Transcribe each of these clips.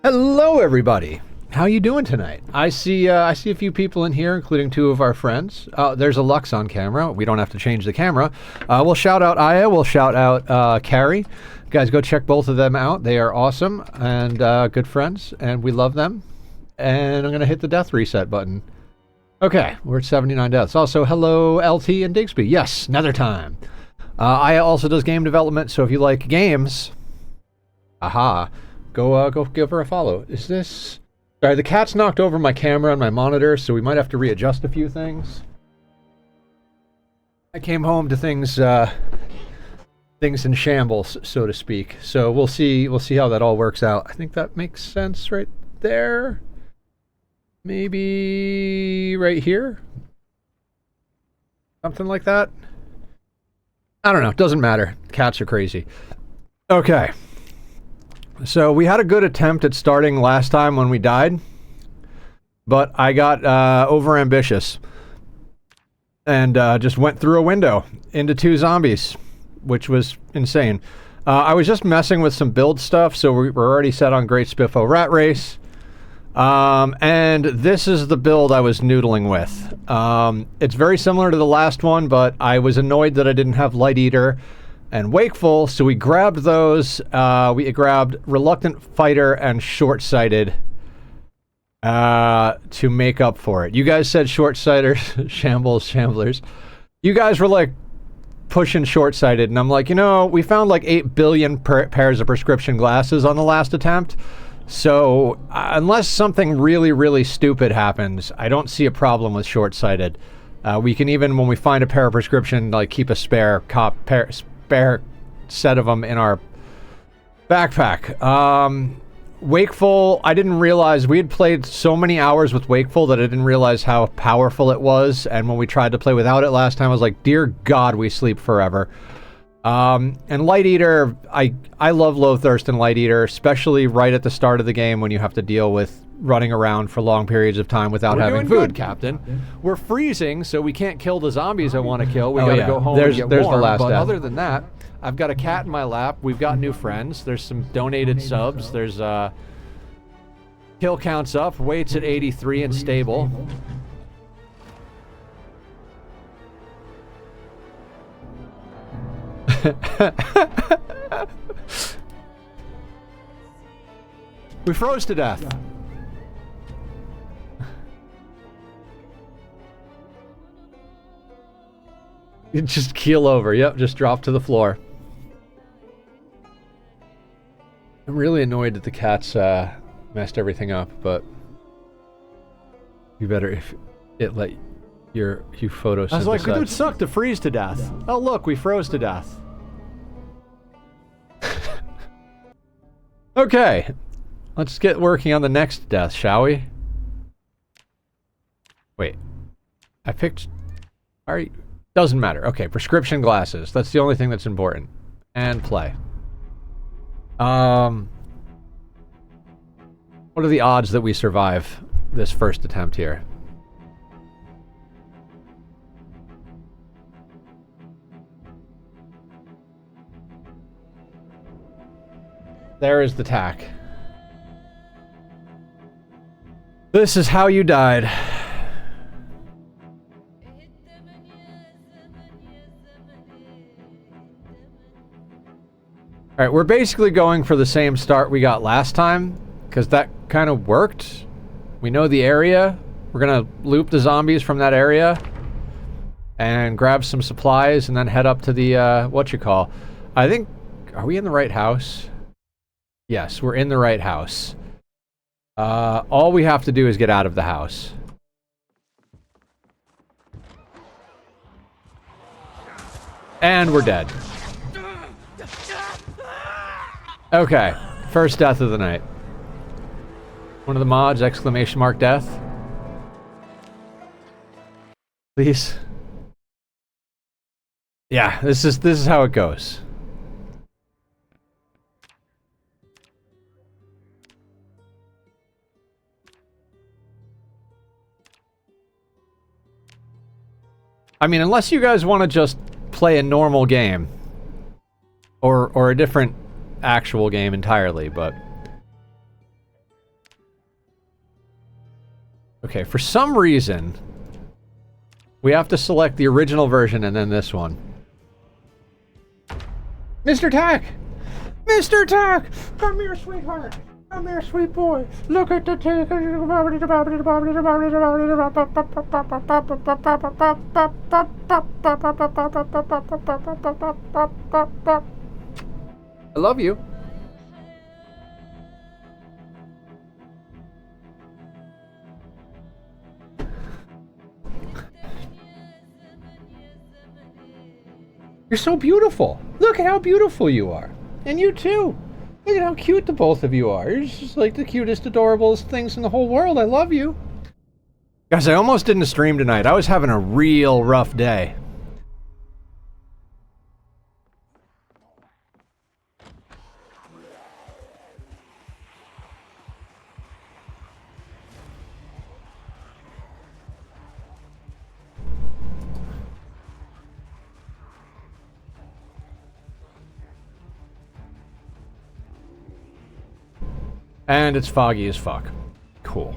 Hello, everybody. How you doing tonight? I see a few people in here, including two of our friends. There's a Lux on camera. We don't have to change the camera. We'll shout out Aya. We'll shout out Carrie. Guys, go check both of them out. They are awesome and good friends, and we love them. And I'm going to hit the death reset button. Okay, we're at 79 deaths. Also, hello, LT and Digsby. Yes, another time. Aya also does game development, so if you like games, go give her a follow. Is this... Sorry, the cat's knocked over my camera and my monitor, so we might have to readjust a few things. I came home to things in shambles, so to speak. So we'll see how that all works out. I think that makes sense right there. Maybe right here? Something like that? I don't know. Doesn't matter. Cats are crazy. Okay. So we had a good attempt at starting last time when we died, but I got over-ambitious and just went through a window into 2 zombies, which was insane. I was just messing with some build stuff, so we're already set on Great Spiffo Rat Race. And this is the build I was noodling with. It's very similar to the last one, but I was annoyed that I didn't have Light Eater and Wakeful, so we grabbed those. We grabbed Reluctant Fighter and Short-Sighted to make up for it. You guys said Short-Sighted, Shamblers. You guys were like pushing Short-Sighted, and I'm like, you know, we found like 8 billion pairs of prescription glasses on the last attempt. So, unless something really, really stupid happens, I don't see a problem with Short-Sighted. We can even, when we find a pair of prescription, like keep a spare set of them in our backpack. Wakeful, I didn't realize, we had played so many hours with Wakeful that I didn't realize how powerful it was, and when we tried to play without it last time, I was like, dear God, we sleep forever. And Light Eater, I love Low Thirst and Light Eater, especially right at the start of the game when you have to deal with running around for long periods of time without having food. Good, Captain. We're freezing, so we can't kill the zombies I want to kill. We gotta go home and get warm. The last death. Other than that, I've got a cat in my lap. We've got new friends. There's some donated subs. There's kill counts up. Weights at 83 and stable. We froze to death. You just keel over. Yep, just drop to the floor. I'm really annoyed that the cats messed everything up, but you better if it let you photosynthesize. I was like, it would suck to freeze to death. Oh look, we froze to death. Okay, let's get working on the next death, shall we? Wait, I picked... Alright, doesn't matter. Okay, prescription glasses. That's the only thing that's important. And play. What are the odds that we survive this first attempt here? There is the tack. This is how you died. Alright, we're basically going for the same start we got last time, because that kind of worked. We know the area. We're gonna loop the zombies from that area and grab some supplies and then head up to the, whatchamacallit. I think, are we in the right house? Yes, we're in the right house. All we have to do is get out of the house. And we're dead. Okay, first death of the night. One of the mods, exclamation mark death. Please. Yeah, this is how it goes. I mean, unless you guys want to just play a normal game. Or a different actual game entirely, but... Okay, for some reason, we have to select the original version and then this one. Mr. Tack! Mr. Tack! Come here, sweetheart! Come here, sweet boy! Look at the tack! I love you. You're so beautiful. Look at how beautiful you are. And you too. Look at how cute the both of you are. You're just like the cutest, adorablest things in the whole world. I love you. Guys, I almost didn't stream tonight. I was having a real rough day. And it's foggy as fuck. Cool.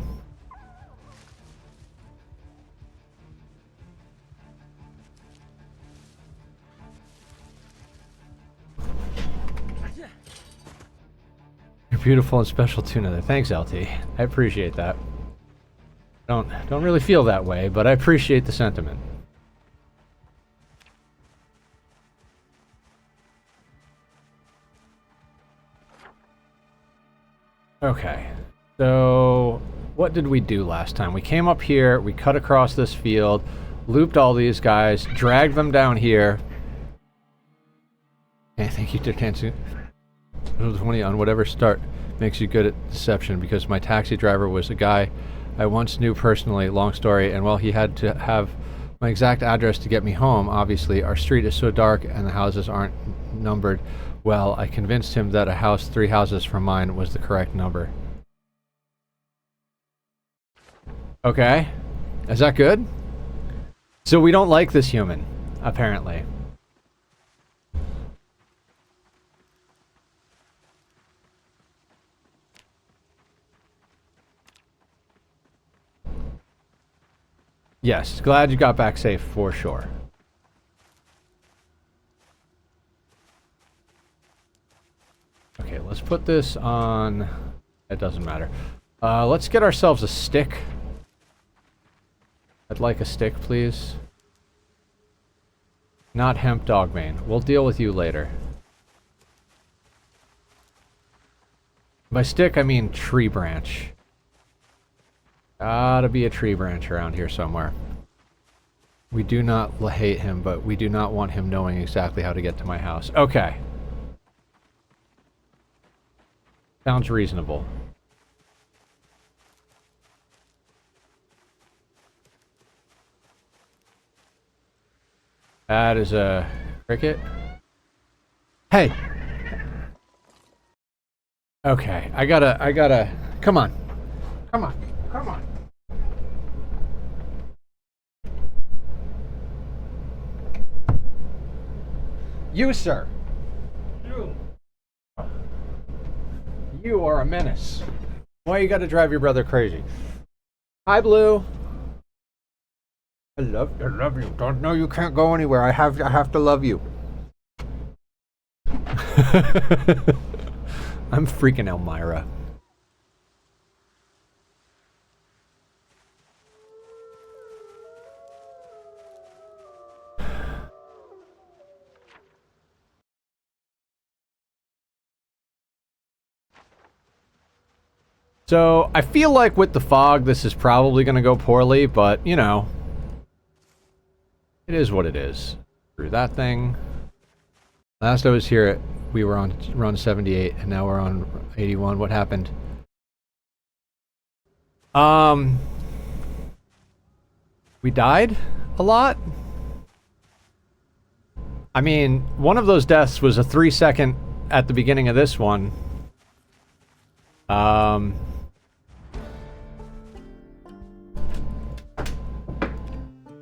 You're beautiful and special too, Nether. Thanks, LT. I appreciate that. Don't really feel that way, but I appreciate the sentiment. Okay, so what did we do last time? We came up here, we cut across this field, looped all these guys, dragged them down here. Okay, thank you, Tansu. 20 on whatever start makes you good at deception, because my taxi driver was a guy I once knew personally, long story, and well, he had to have my exact address to get me home. Obviously, our street is so dark and the houses aren't numbered. Well, I convinced him that a house 3 houses from mine was the correct number. Okay. Is that good? So we don't like this human, apparently. Yes, glad you got back safe for sure. Okay, let's put this on... It doesn't matter. Let's get ourselves a stick. I'd like a stick, please. Not hemp dogbane. We'll deal with you later. By stick, I mean tree branch. Gotta be a tree branch around here somewhere. We do not hate him, but we do not want him knowing exactly how to get to my house. Okay. Sounds reasonable. That is a cricket. Hey! Okay, I gotta... Come on. Come on. Come on. You, sir. You are a menace. Why you gotta drive your brother crazy? Hi, Blue. I love you. Don't know you can't go anywhere. I have to love you. I'm freaking Elmira. So, I feel like with the fog, this is probably going to go poorly, but, you know, it is what it is. Through that thing. Last I was here, we were on run 78, and now we're on 81. What happened? We died a lot? I mean, one of those deaths was a 3-second at the beginning of this one.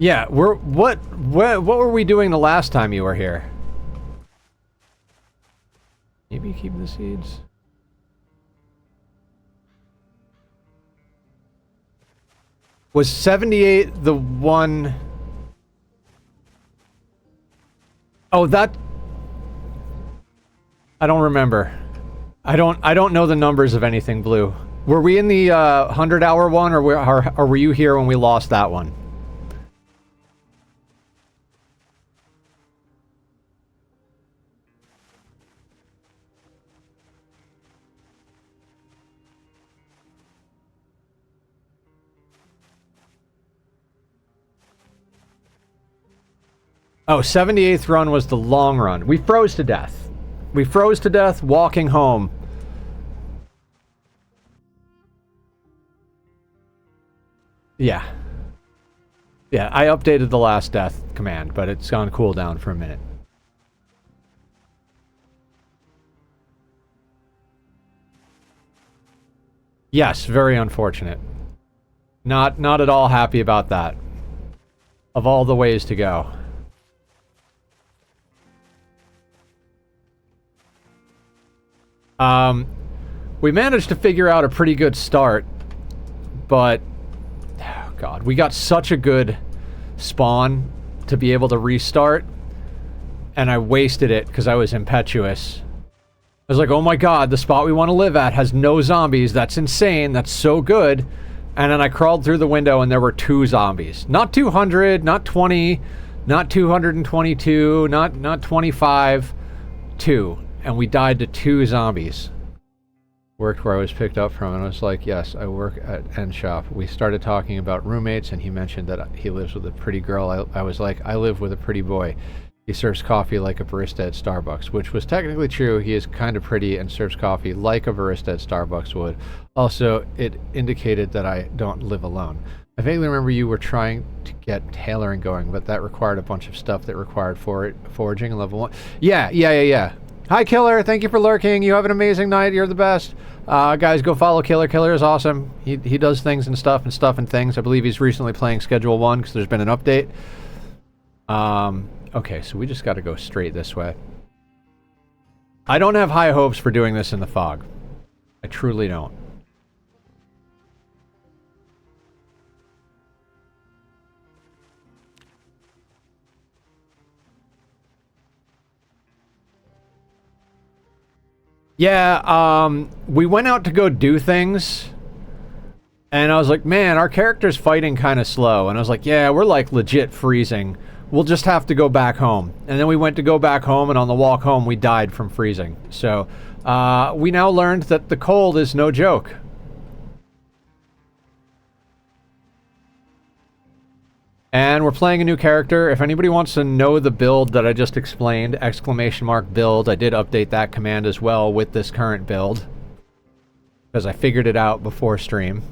Yeah, what were we doing the last time you were here? Maybe keep the seeds. Was 78 the one... Oh, that... I don't remember. I don't know the numbers of anything blue. Were we in the 100-hour one, or were you here when we lost that one? Oh, 78th run was the long run. We froze to death. We froze to death walking home. Yeah. Yeah, I updated the last death command, but it's gone cooldown for a minute. Yes, very unfortunate. Not at all happy about that. Of all the ways to go. We managed to figure out a pretty good start, but oh god, we got such a good spawn to be able to restart, and I wasted it because I was impetuous. I was like, oh my god, the spot we want to live at has no zombies. That's insane. That's so good. And then I crawled through the window and there were 2 zombies. Not 200, not 20, not 222, not 25. 2. And we died to 2 zombies. Worked where I was picked up from, and I was like, yes, I work at End Shop. We started talking about roommates, and he mentioned that he lives with a pretty girl. I was like, I live with a pretty boy. He serves coffee like a barista at Starbucks, which was technically true. He is kind of pretty and serves coffee like a barista at Starbucks would. Also, it indicated that I don't live alone. I vaguely remember you were trying to get tailoring going, but that required a bunch of stuff that required foraging and level 1. Yeah. Hi, Killer. Thank you for lurking. You have an amazing night. You're the best. Guys, go follow Killer. Killer is awesome. He does things and stuff and things. I believe he's recently playing Schedule 1 because there's been an update. Okay, so we just got to go straight this way. I don't have high hopes for doing this in the fog. I truly don't. Yeah, we went out to go do things, and I was like, man, our character's fighting kind of slow. And I was like, yeah, we're like legit freezing. We'll just have to go back home. And then we went to go back home, and on the walk home, we died from freezing. So, we now learned that the cold is no joke. And we're playing a new character. If anybody wants to know the build that I just explained, ! Build, I did update that command as well with this current build. Because I figured it out before stream.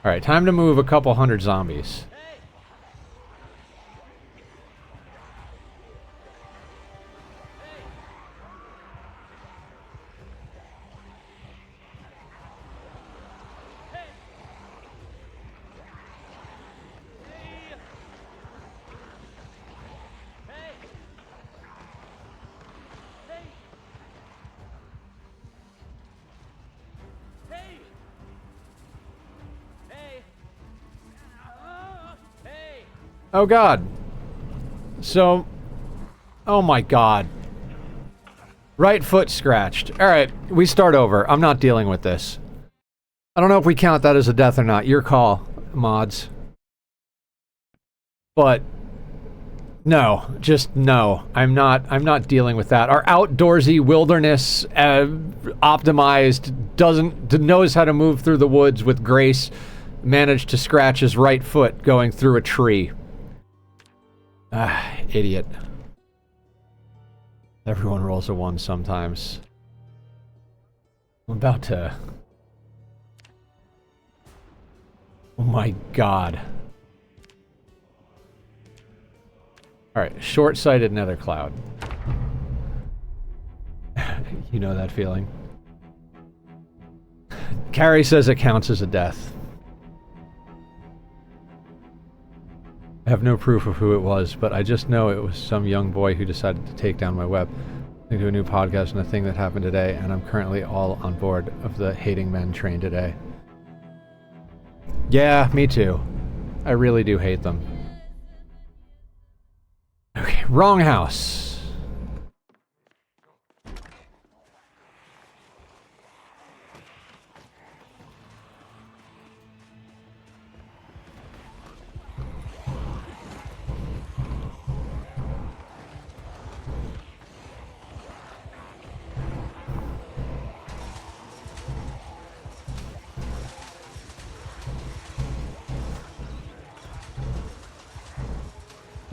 Alright, time to move a couple hundred zombies. Oh god. So, oh my god. Right foot scratched. Alright, we start over. I'm not dealing with this. I don't know if we count that as a death or not. Your call, mods. But no, just no. I'm not dealing with that. Our outdoorsy wilderness optimized knows how to move through the woods with grace managed to scratch his right foot going through a tree. Ah, idiot. Everyone rolls a 1 sometimes. I'm about to... Oh my god. Alright, short-sighted nether cloud. You know that feeling. Carrie says it counts as a death. I have no proof of who it was, but I just know it was some young boy who decided to take down my web. I do a new podcast on a thing that happened today, and I'm currently all on board of the hating men train today. Yeah, me too. I really do hate them. Okay, wrong house.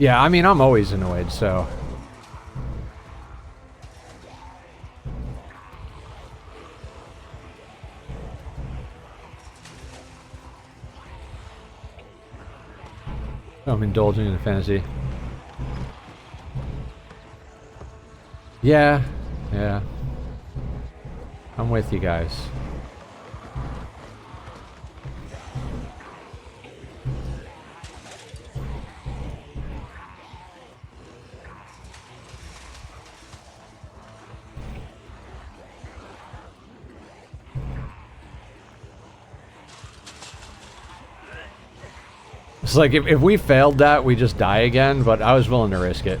Yeah, I mean, I'm always annoyed, so... I'm indulging in a fantasy. Yeah, yeah. I'm with you guys. It's like, if we failed that, we just die again, but I was willing to risk it.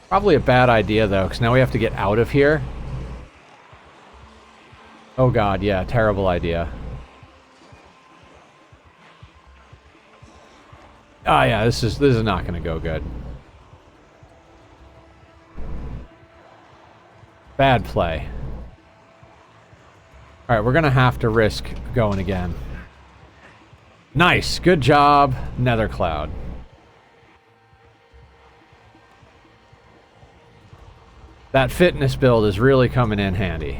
Probably a bad idea, though, because now we have to get out of here. Oh god, yeah, terrible idea. Ah, yeah, this is not gonna go good. Bad play. Alright, we're gonna have to risk going again. Nice, good job, Nether Cloud. That fitness build is really coming in handy.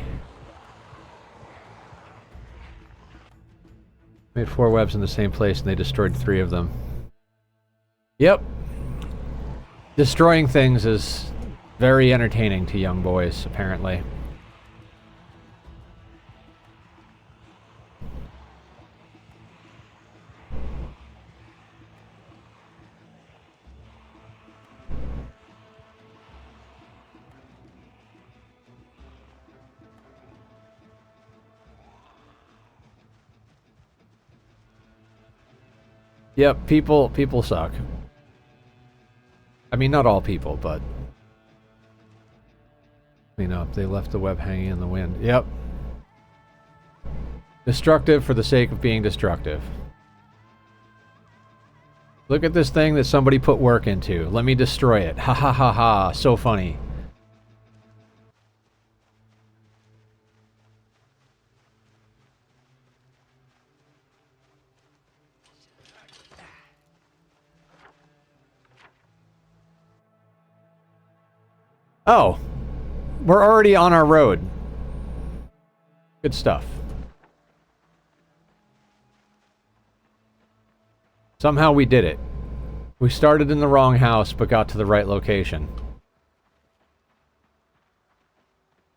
Made 4 webs in the same place and they destroyed 3 of them. Yep. Destroying things is very entertaining to young boys, apparently. Yep, people suck. I mean, not all people, but... You know, they left the web hanging in the wind. Yep. Destructive for the sake of being destructive. Look at this thing that somebody put work into. Let me destroy it. Ha ha ha ha. So funny. Oh. We're already on our road. Good stuff. Somehow we did it. We started in the wrong house, but got to the right location.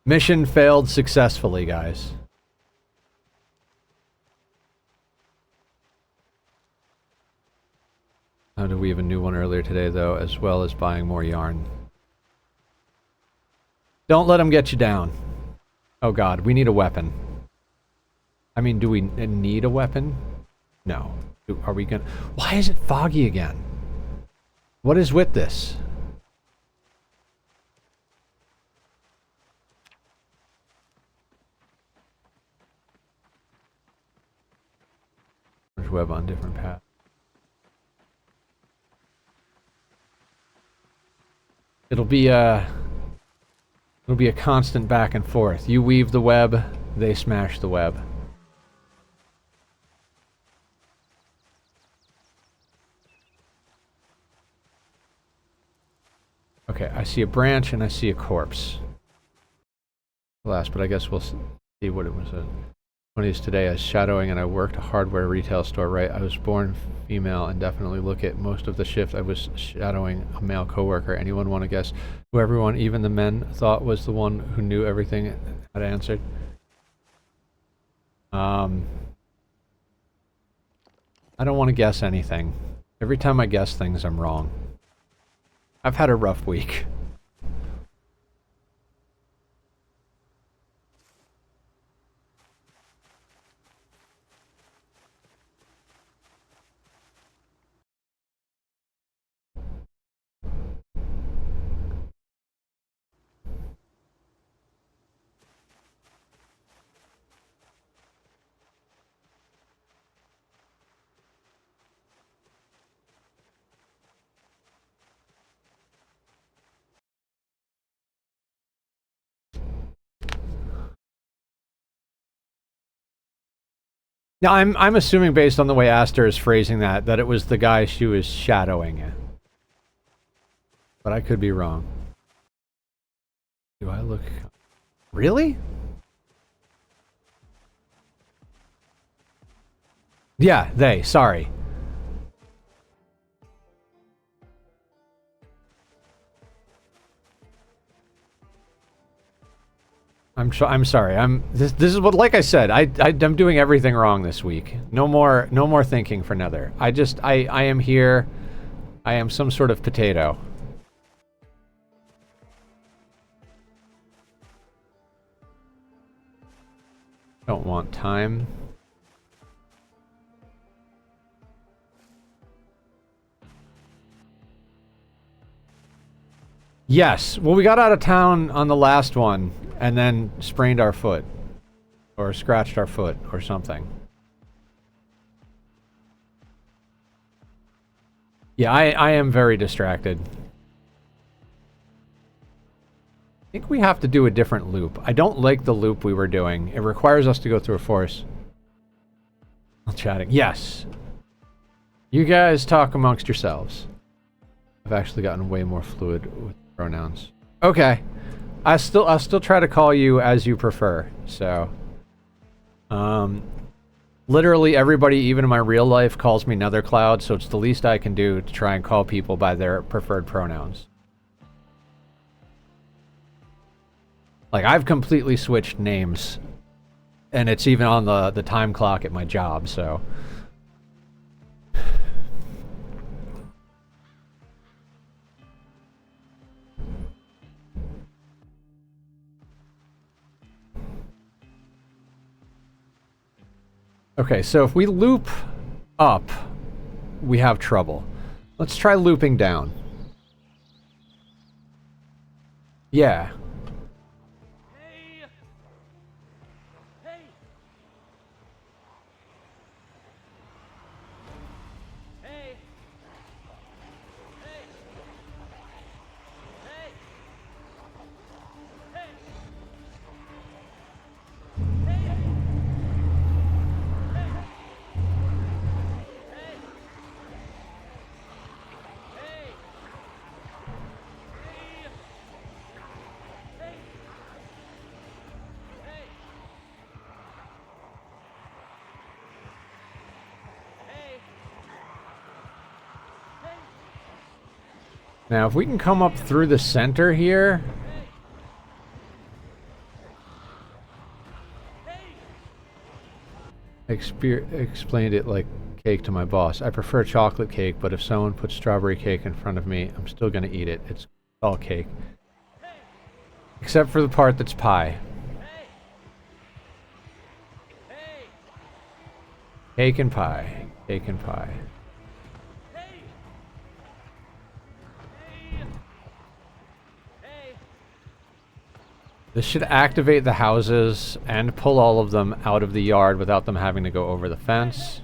Mission failed successfully, guys. How did we have a new one earlier today, though, as well as buying more yarn? Don't let them get you down. Oh god, we need a weapon. I mean, do we need a weapon? No. Are we gonna... Why is it foggy again? What is with this? There's web on different paths. It'll be a constant back and forth. You weave the web, they smash the web. Okay, I see a branch and I see a corpse. Last, but I guess we'll see what it was. 20s today as shadowing, and I worked a hardware retail store, right? I was born female and definitely look at most of the shift I was shadowing a male coworker. Anyone want to guess who everyone, even the men, thought was the one who knew everything had answered? I don't want to guess anything. Every time I guess things, I'm wrong. I've had a rough week. Now, I'm assuming based on the way Aster is phrasing that it was the guy she was shadowing. But I could be wrong. Do I look... Really? Yeah, they. Sorry. I'm sorry. This is what, like I said, I'm doing everything wrong this week. No more thinking for Nether. I am here. I am some sort of potato. Don't want time. Yes. Well, we got out of town on the last one and then sprained our foot. Or scratched our foot or something. Yeah, I am very distracted. I think we have to do a different loop. I don't like the loop we were doing. It requires us to go through a forest. Chatting. Yes. You guys talk amongst yourselves. I've actually gotten way more fluid with pronouns. Okay. I'll still try to call you as you prefer. So, literally everybody, even in my real life, calls me Nethercloud, so it's the least I can do to try and call people by their preferred pronouns. Like, I've completely switched names, and it's even on the time clock at my job, so... Okay, so if we loop up, we have trouble. Let's try looping down. Yeah. Now, if we can come up through the center here... Explained it like cake to my boss. I prefer chocolate cake, but if someone puts strawberry cake in front of me, I'm still gonna eat it. It's all cake. Except for the part that's pie. Cake and pie. Cake and pie. This should activate the houses and pull all of them out of the yard without them having to go over the fence.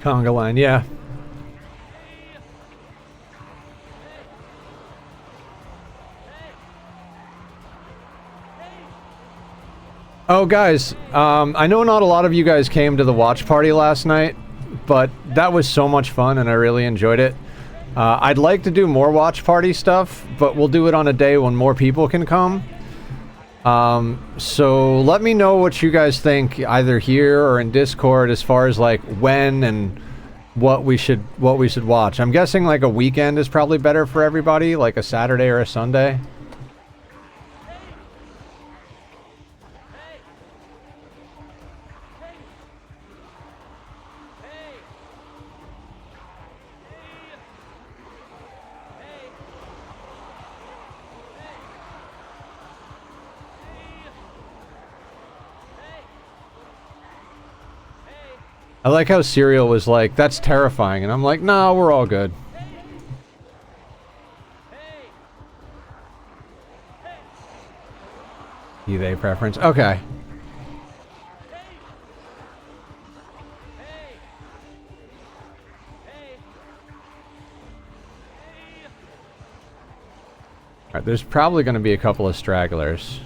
Conga line, yeah. Oh, guys, I know not a lot of you guys came to the watch party last night, but that was so much fun and I really enjoyed it. I'd like to do more watch party stuff, but we'll do it on a day when more people can come. So let me know what you guys think either here or in Discord as far as like when and what we should watch. I'm guessing like a weekend is probably better for everybody, like a Saturday or a Sunday. I like how Serial was like, that's terrifying, and I'm like, nah, we're all good. They preference? Okay. Alright, there's probably going to be a couple of stragglers.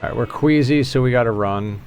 Alright, we're queasy, so we gotta run.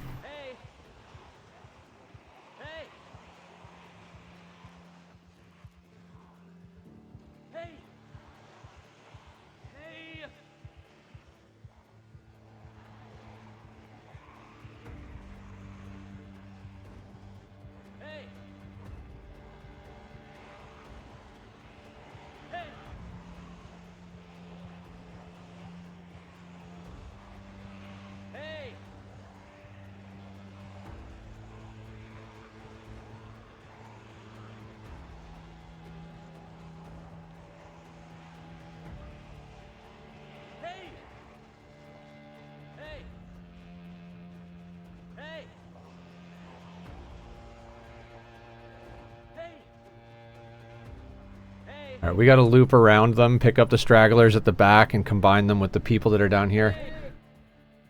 Alright, we gotta loop around them, pick up the stragglers at the back, and combine them with the people that are down here.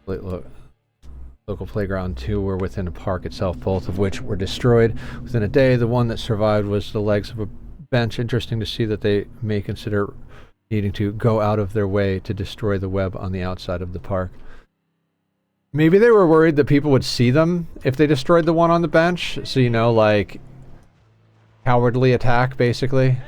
Local playground 2 were within a park itself, both of which were destroyed within a day. The one that survived was the legs of a bench. Interesting to see that they may consider needing to go out of their way to destroy the web on the outside of the park. Maybe they were worried that people would see them if they destroyed the one on the bench. So, you know, like, cowardly attack, basically.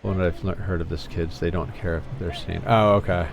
One I've heard of this kids, they don't care if they're seen. Oh, okay.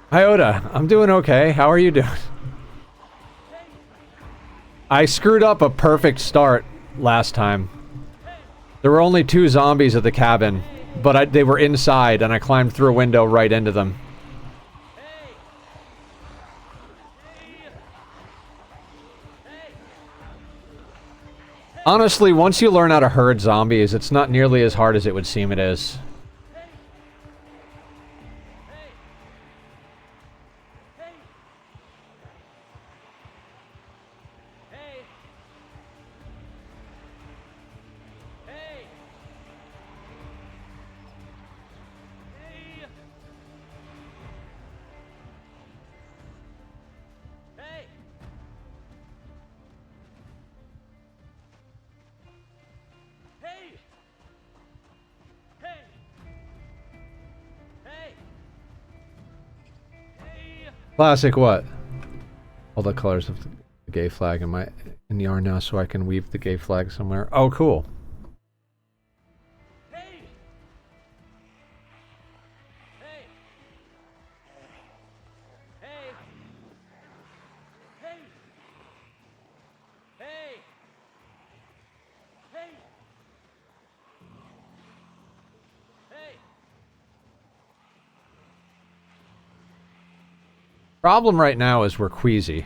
Hi Oda, I'm doing okay. How are you doing? I screwed up a perfect start last time. There were only 2 zombies at the cabin, but they were inside and I climbed through a window right into them. Honestly, once you learn how to herd zombies, it's not nearly as hard as it would seem it is. Classic what? All the colors of the gay flag in yarn now, so I can weave the gay flag somewhere. Oh, cool. Hey! Hey! Hey! Hey! Hey! Hey! Hey! Problem right now is we're queasy.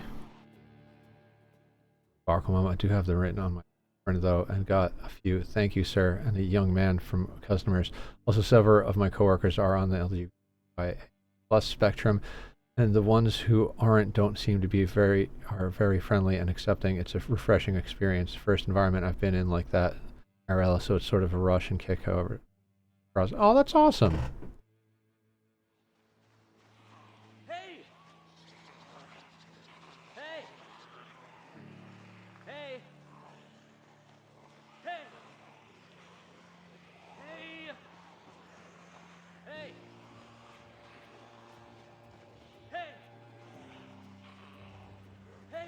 Sparkle Mom, I do have them written on my friend though, and got a few. Thank you, sir. And a young man from customers. Also, several of my coworkers are on the LGBTQIA+ spectrum, and the ones who aren't don't seem to be very friendly and accepting. It's a refreshing experience. First environment I've been in like that, IRL, so it's sort of a rush and kick over. Oh, that's awesome. Hey! Hey! Hey! Hey! Hey! Hey! Hey!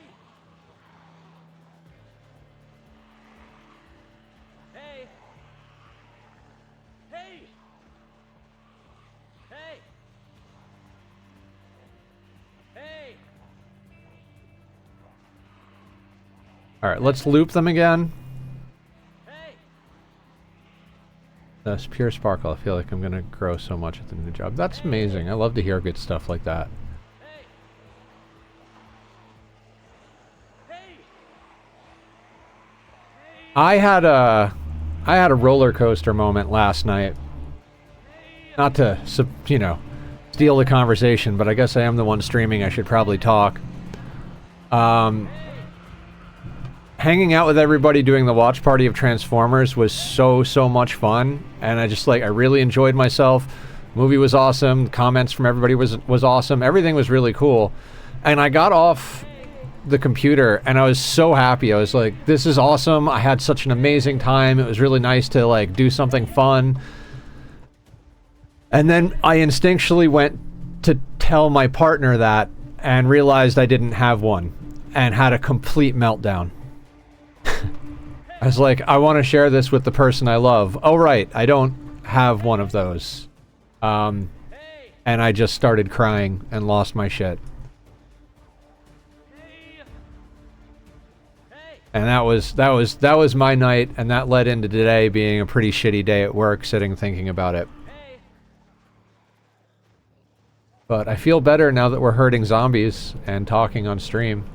Hey! Hey! Hey! Hey! Hey! All right, let's loop them again. Hey! That's pure sparkle. I feel like I'm gonna grow so much at the new job. That's amazing. I love to hear good stuff like that. Hey! Hey! I had a roller coaster moment last night. Not to, you know, steal the conversation, but I guess I am the one streaming. I should probably talk. Hanging out with everybody doing the watch party of Transformers was so much fun, and I really enjoyed myself. Movie was awesome. Comments from everybody was awesome. Everything was really cool, and I got off the computer and I was so happy. I was like, this is awesome. I had such an amazing time. It was really nice to like do something fun. And then I instinctually went to tell my partner that and realized I didn't have one and had a complete meltdown. I was like, I want to share this with the person I love. Oh, right, I don't have one of those. And I just started crying and lost my shit. And that was my night, and that led into today being a pretty shitty day at work, sitting thinking about it. But I feel better now that we're hurting zombies and talking on stream.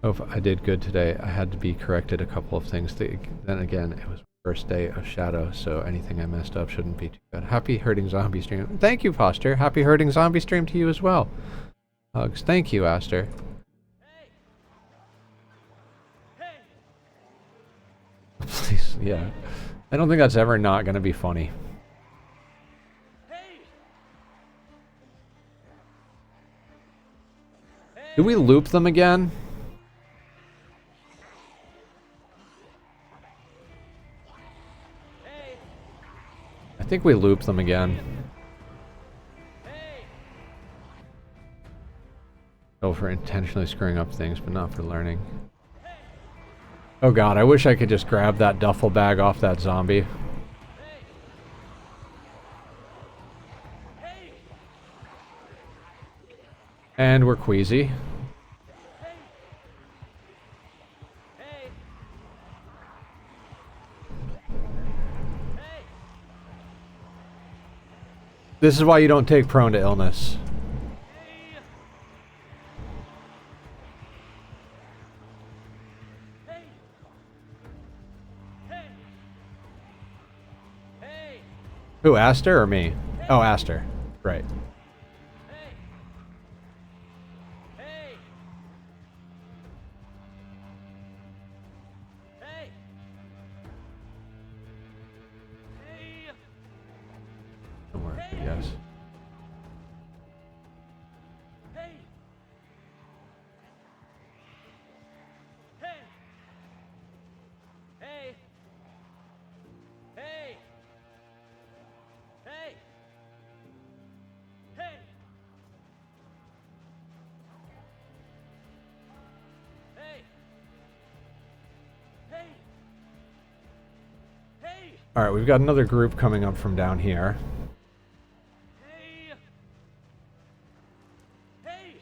Hope I did good today. I had to be corrected a couple of things. Then again, it was my first day of Shadow, so anything I messed up shouldn't be too bad. Happy hurting zombie stream. Thank you, Foster. Happy hurting zombie stream to you as well. Hugs. Thank you, Aster. Please, yeah. I don't think that's ever not going to be funny. Do we loop them again? I think we loop them again. Go for intentionally screwing up things, but not for learning. Oh god, I wish I could just grab that duffel bag off that zombie. And we're queasy. This is why you don't take prone to illness. Who, Aster or me? Oh, Aster. Right. Don't worry, yes. Alright, we've got another group coming up from down here. Hey! Hey!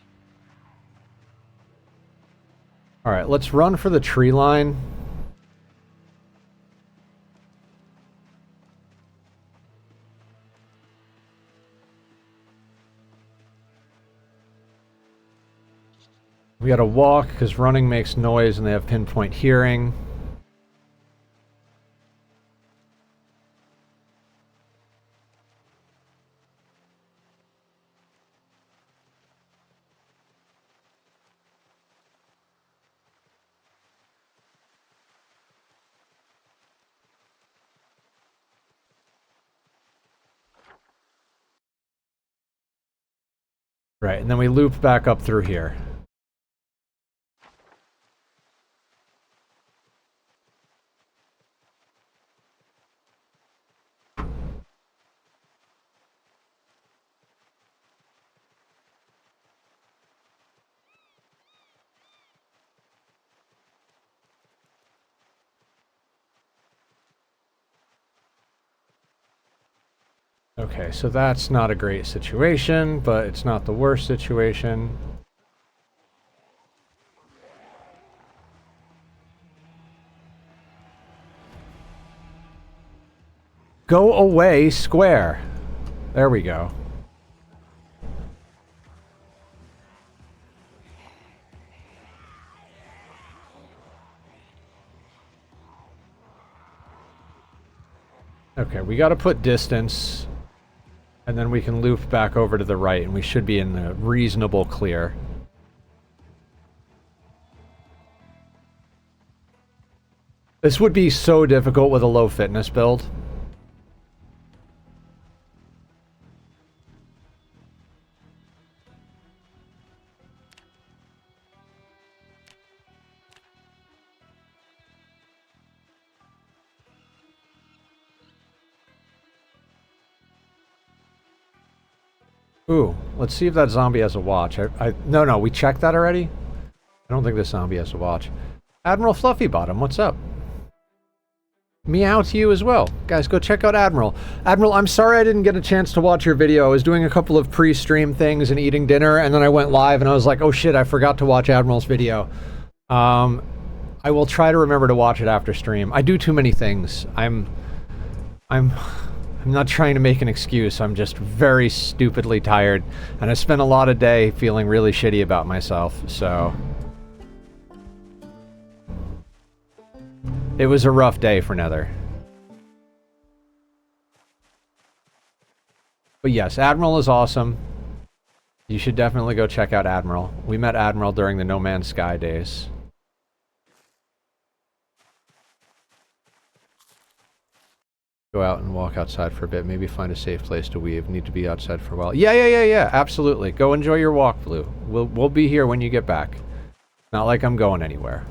Alright, let's run for the tree line. We gotta walk, because running makes noise and they have pinpoint hearing. Right, and then we loop back up through here. Okay, so that's not a great situation, but it's not the worst situation. Go away, square. There we go. Okay, we gotta put distance. And then we can loop back over to the right, and we should be in the reasonable clear. This would be so difficult with a low fitness build. Ooh, let's see if that zombie has a watch. No, we checked that already? I don't think this zombie has a watch. Admiral Fluffy Bottom, what's up? Meow to you as well. Guys, go check out Admiral. Admiral, I'm sorry I didn't get a chance to watch your video. I was doing a couple of pre-stream things and eating dinner, and then I went live and I was like, oh shit, I forgot to watch Admiral's video. I will try to remember to watch it after stream. I do too many things. I'm not trying to make an excuse. I'm just very stupidly tired, and I spent a lot of day feeling really shitty about myself, so... It was a rough day for Nether. But yes, Admiral is awesome. You should definitely go check out Admiral. We met Admiral during the No Man's Sky days. Go out and walk outside for a bit. Maybe find a safe place to weave. Need to be outside for a while. Yeah. Absolutely. Go enjoy your walk, Blue. We'll be here when you get back. Not like I'm going anywhere.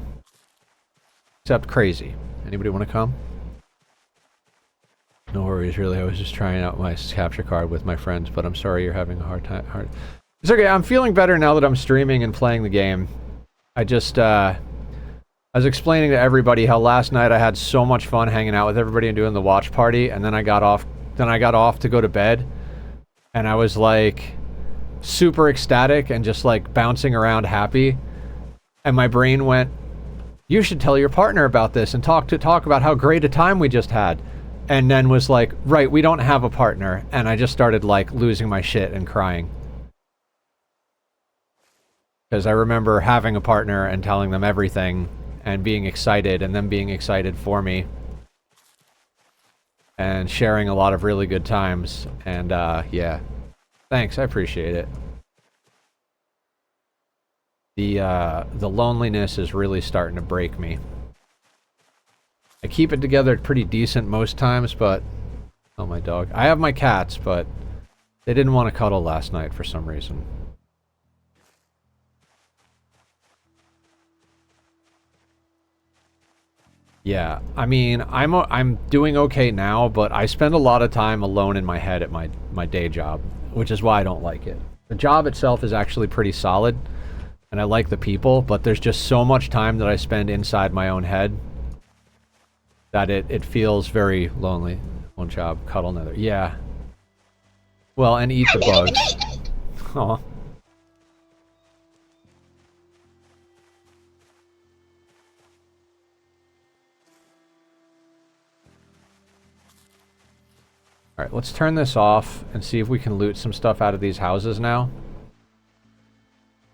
Except crazy. Anybody want to come? No worries, really. I was just trying out my capture card with my friends, but I'm sorry you're having a hard time. It's okay. I'm feeling better now that I'm streaming and playing the game. I just, I was explaining to everybody how last night I had so much fun hanging out with everybody and doing the watch party, and then I got off to go to bed, and I was like super ecstatic and just like bouncing around happy, and my brain went, you should tell your partner about this and talk about how great a time we just had. And then was like, right, we don't have a partner. And I just started like losing my shit and crying. Because I remember having a partner and telling them everything and being excited and them being excited for me. And sharing a lot of really good times. And yeah, thanks, I appreciate it. The loneliness is really starting to break me. I keep it together pretty decent most times, but... Oh, my dog. I have my cats, but they didn't want to cuddle last night for some reason. Yeah, I mean, I'm doing okay now, but I spend a lot of time alone in my head at my day job, which is why I don't like it. The job itself is actually pretty solid, and I like the people, but there's just so much time that I spend inside my own head that it feels very lonely. One job, cuddle another. Yeah. Well, and eat the bugs. Aw. Alright, let's turn this off and see if we can loot some stuff out of these houses now.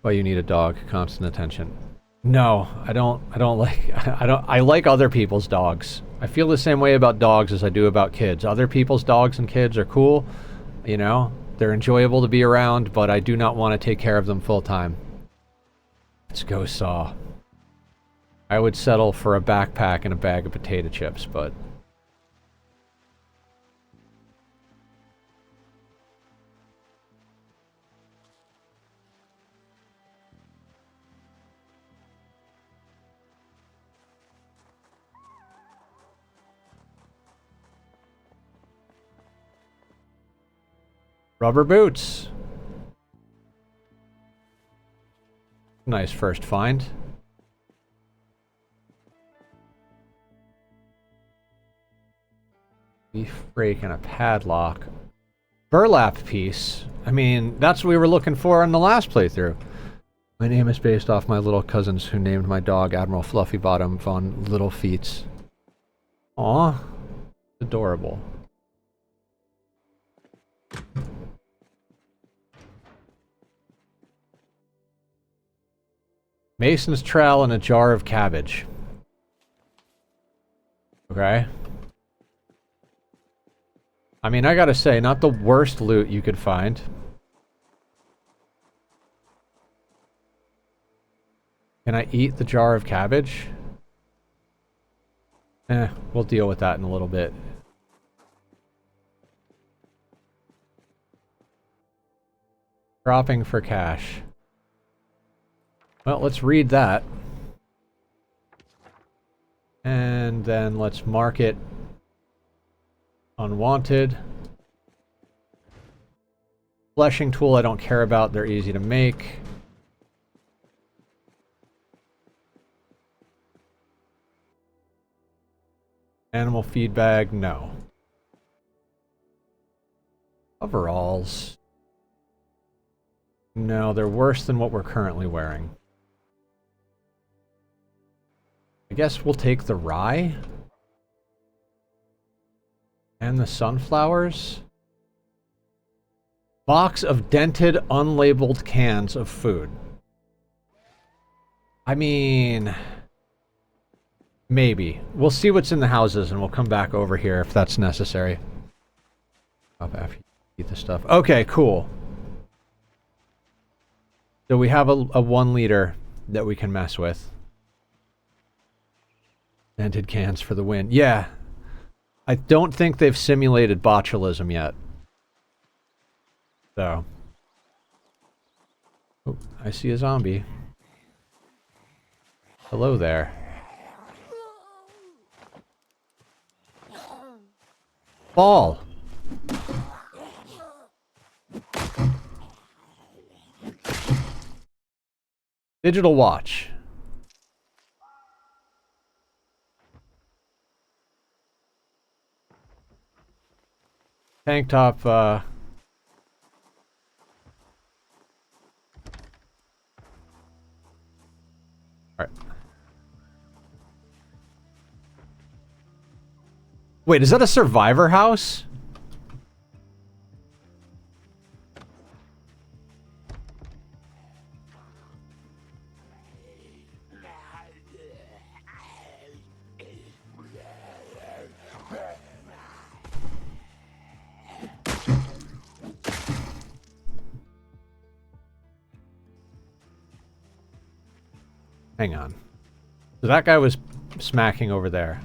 Well, you need a dog. Constant attention. No, I don't like... I like other people's dogs. I feel the same way about dogs as I do about kids. Other people's dogs and kids are cool. You know? They're enjoyable to be around, but I do not want to take care of them full time. Let's go, Saw. I would settle for a backpack and a bag of potato chips, but... Rubber boots. Nice first find. Beef break and a padlock. Burlap piece. I mean, that's what we were looking for in the last playthrough. My name is based off my little cousins who named my dog Admiral Fluffy Bottom von Little Feets. Aw. Adorable. Mason's trowel and a jar of cabbage. Okay. I mean, I gotta say, not the worst loot you could find. Can I eat the jar of cabbage? We'll deal with that in a little bit. Dropping for cash. Well, let's read that. And then let's mark it unwanted. Fleshing tool I don't care about, they're easy to make. Animal feed bag, no. Overalls. No, they're worse than what we're currently wearing. I guess we'll take the rye. And the sunflowers. Box of dented, unlabeled cans of food. I mean... maybe. We'll see what's in the houses and we'll come back over here if that's necessary. Up after you eat the stuff. Okay, cool. So we have a 1 liter that we can mess with. Dented cans for the win. Yeah. I don't think they've simulated botulism yet. So. Oh, I see a zombie. Hello there. Ball. Digital watch. Tank top, Alright. Wait, is that a survivor house? Hang on. So that guy was smacking over there.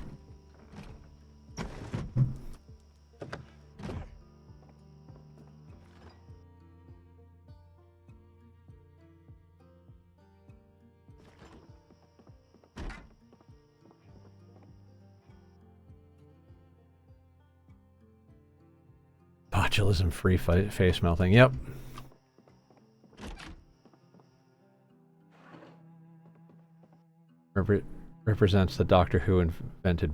Botulism-free face melting. Yep. Represents the Doctor Who invented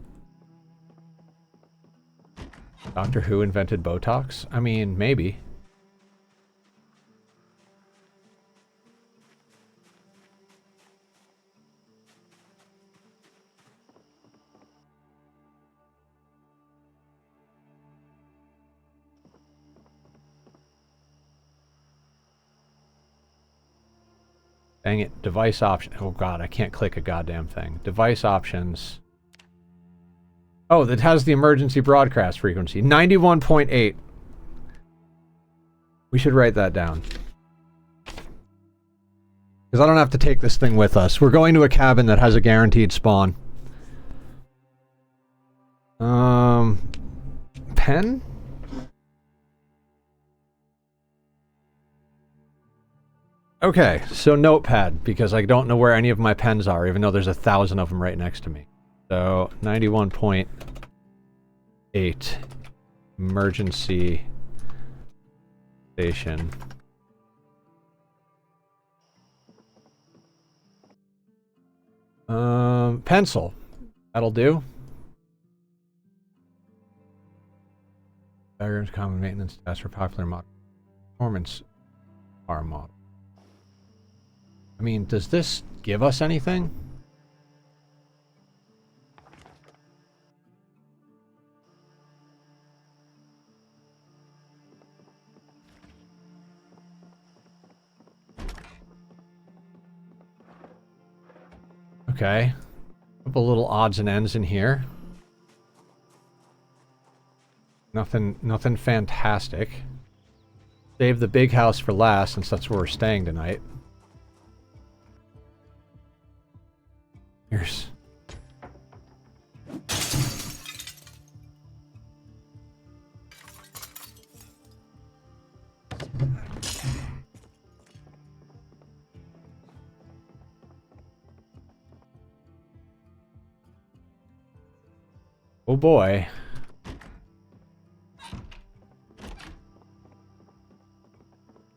Doctor Who invented Botox? I mean, maybe. Dang it, device option. Oh god, I can't click a goddamn thing. Device options. Oh, that has the emergency broadcast frequency. 91.8. We should write that down. Because I don't have to take this thing with us. We're going to a cabin that has a guaranteed spawn. Pen? Okay, so notepad, because I don't know where any of my pens are, even though there's 1,000 of them right next to me. So, 91.8. Emergency station. Pencil. That'll do. Diagrams, common maintenance tasks for popular model. Performance car model. I mean, does this give us anything? Okay. A couple little odds and ends in here. Nothing fantastic. Save the big house for last, since that's where we're staying tonight. Here's... Oh boy.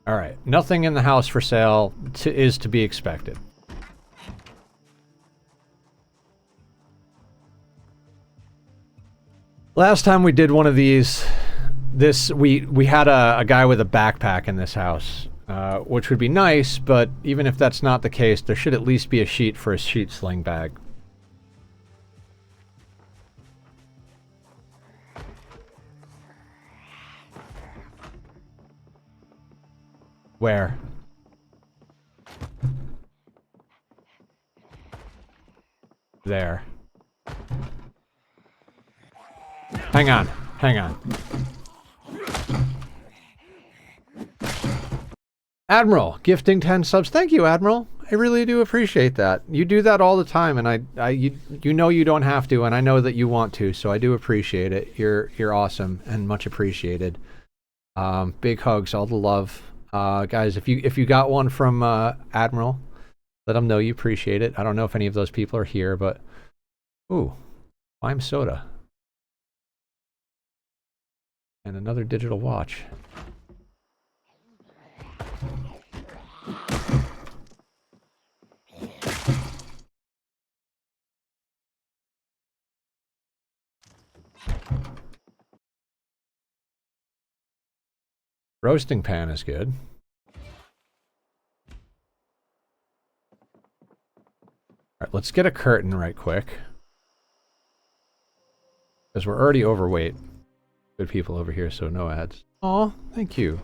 Alright, nothing in the house for sale is to be expected. Last time we did one of these, we had a guy with a backpack in this house, which would be nice, but even if that's not the case, there should at least be a sheet for a sheet sling bag. Where? There. Hang on. Hang on. Admiral, gifting 10 subs. Thank you, Admiral. I really do appreciate that. You do that all the time, and you know you don't have to, and I know that you want to, so I do appreciate it. You're awesome and much appreciated. Big hugs, all the love. Guys, if you got one from Admiral, let him know you appreciate it. I don't know if any of those people are here, but ooh, lime soda. And another digital watch. Roasting pan is good. Alright, let's get a curtain right quick. Because we're already overweight. Good people over here, so no ads. Aw, thank you.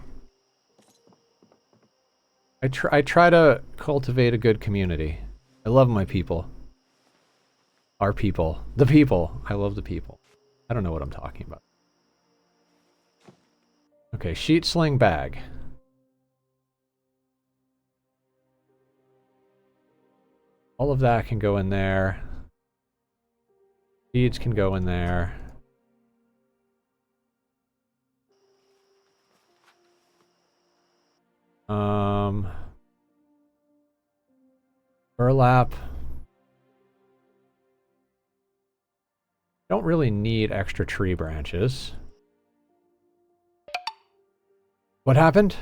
I try to cultivate a good community. I love my people. Our people. The people. I love the people. I don't know what I'm talking about. Okay, sheet sling bag. All of that can go in there. Seeds can go in there. Burlap. Don't really need extra tree branches. What happened?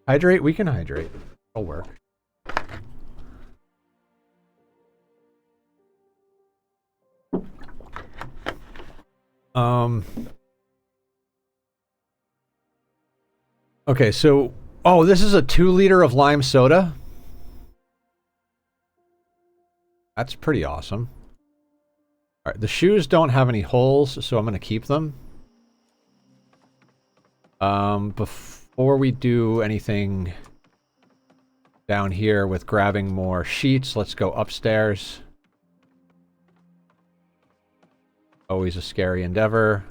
Hydrate? We can hydrate. It'll work. Okay, so... Oh, this is a 2-liter of lime soda? That's pretty awesome. Alright, the shoes don't have any holes, so I'm going to keep them. Before we do anything down here with grabbing more sheets, let's go upstairs. Always a scary endeavor.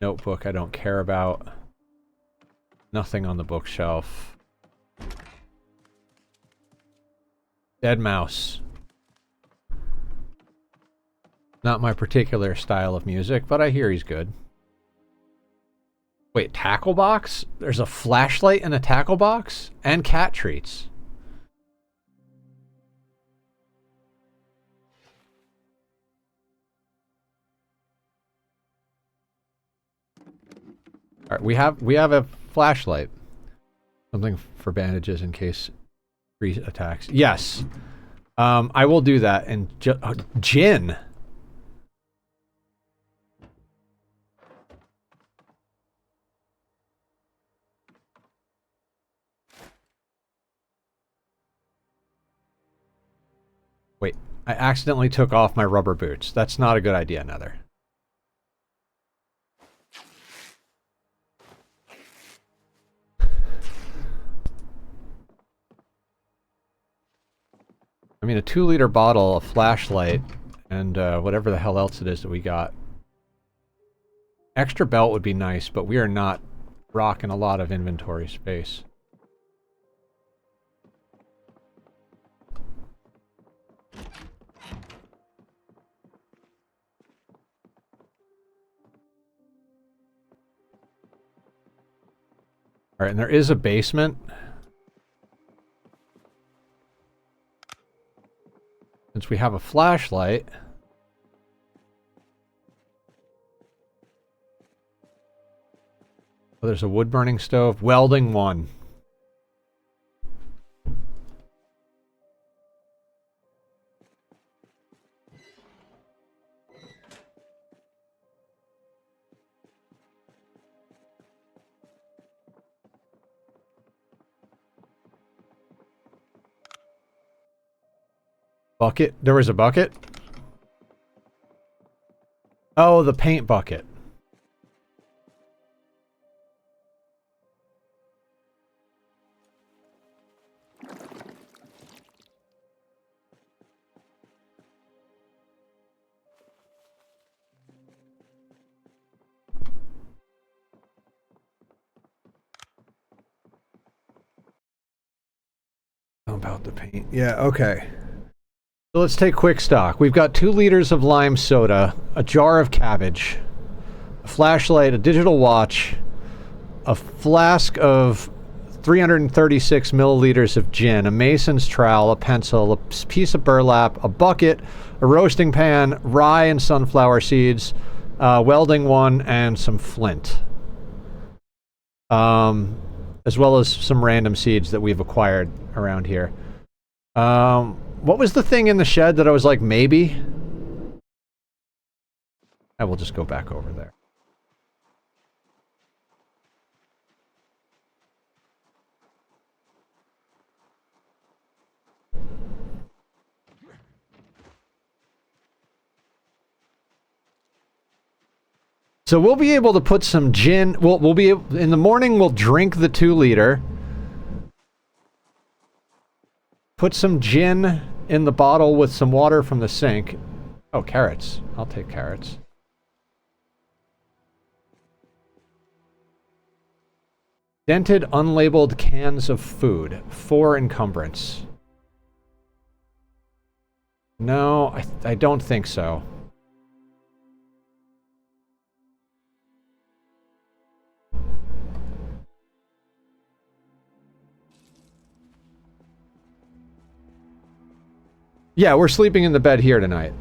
Notebook I don't care about. Nothing on the bookshelf. Dead mouse. Not my particular style of music, but I hear he's good. Wait, tackle box? There's a flashlight in a tackle box? And cat treats. Alright, we have a flashlight. Something for bandages in case tree attacks. Yes. I will do that. And gin. Wait, I accidentally took off my rubber boots. That's not a good idea, Nether. I mean, a 2-liter bottle, a flashlight, and whatever the hell else it is that we got. Extra belt would be nice, but we are not rocking a lot of inventory space. Alright, and there is a basement. Since we have a flashlight... Oh, there's a wood-burning stove. Welding 1. Bucket? There was a bucket? Oh, the paint bucket. About the paint. Yeah, okay. So let's take quick stock. We've got 2 liters of lime soda, a jar of cabbage, a flashlight, a digital watch, a flask of 336 milliliters of gin, a mason's trowel, a pencil, a piece of burlap, a bucket, a roasting pan, rye and sunflower seeds, welding 1, and some flint. As well as some random seeds that we've acquired around here. What was the thing in the shed that I was like, maybe? I will just go back over there. So we'll be able to put some gin. We'll be able, in the morning. We'll drink the 2-liter. Put some gin in the bottle with some water from the sink. Oh, carrots. I'll take carrots. Dented, unlabeled cans of food. 4 encumbrance. No, I don't think so. Yeah, we're sleeping in the bed here tonight.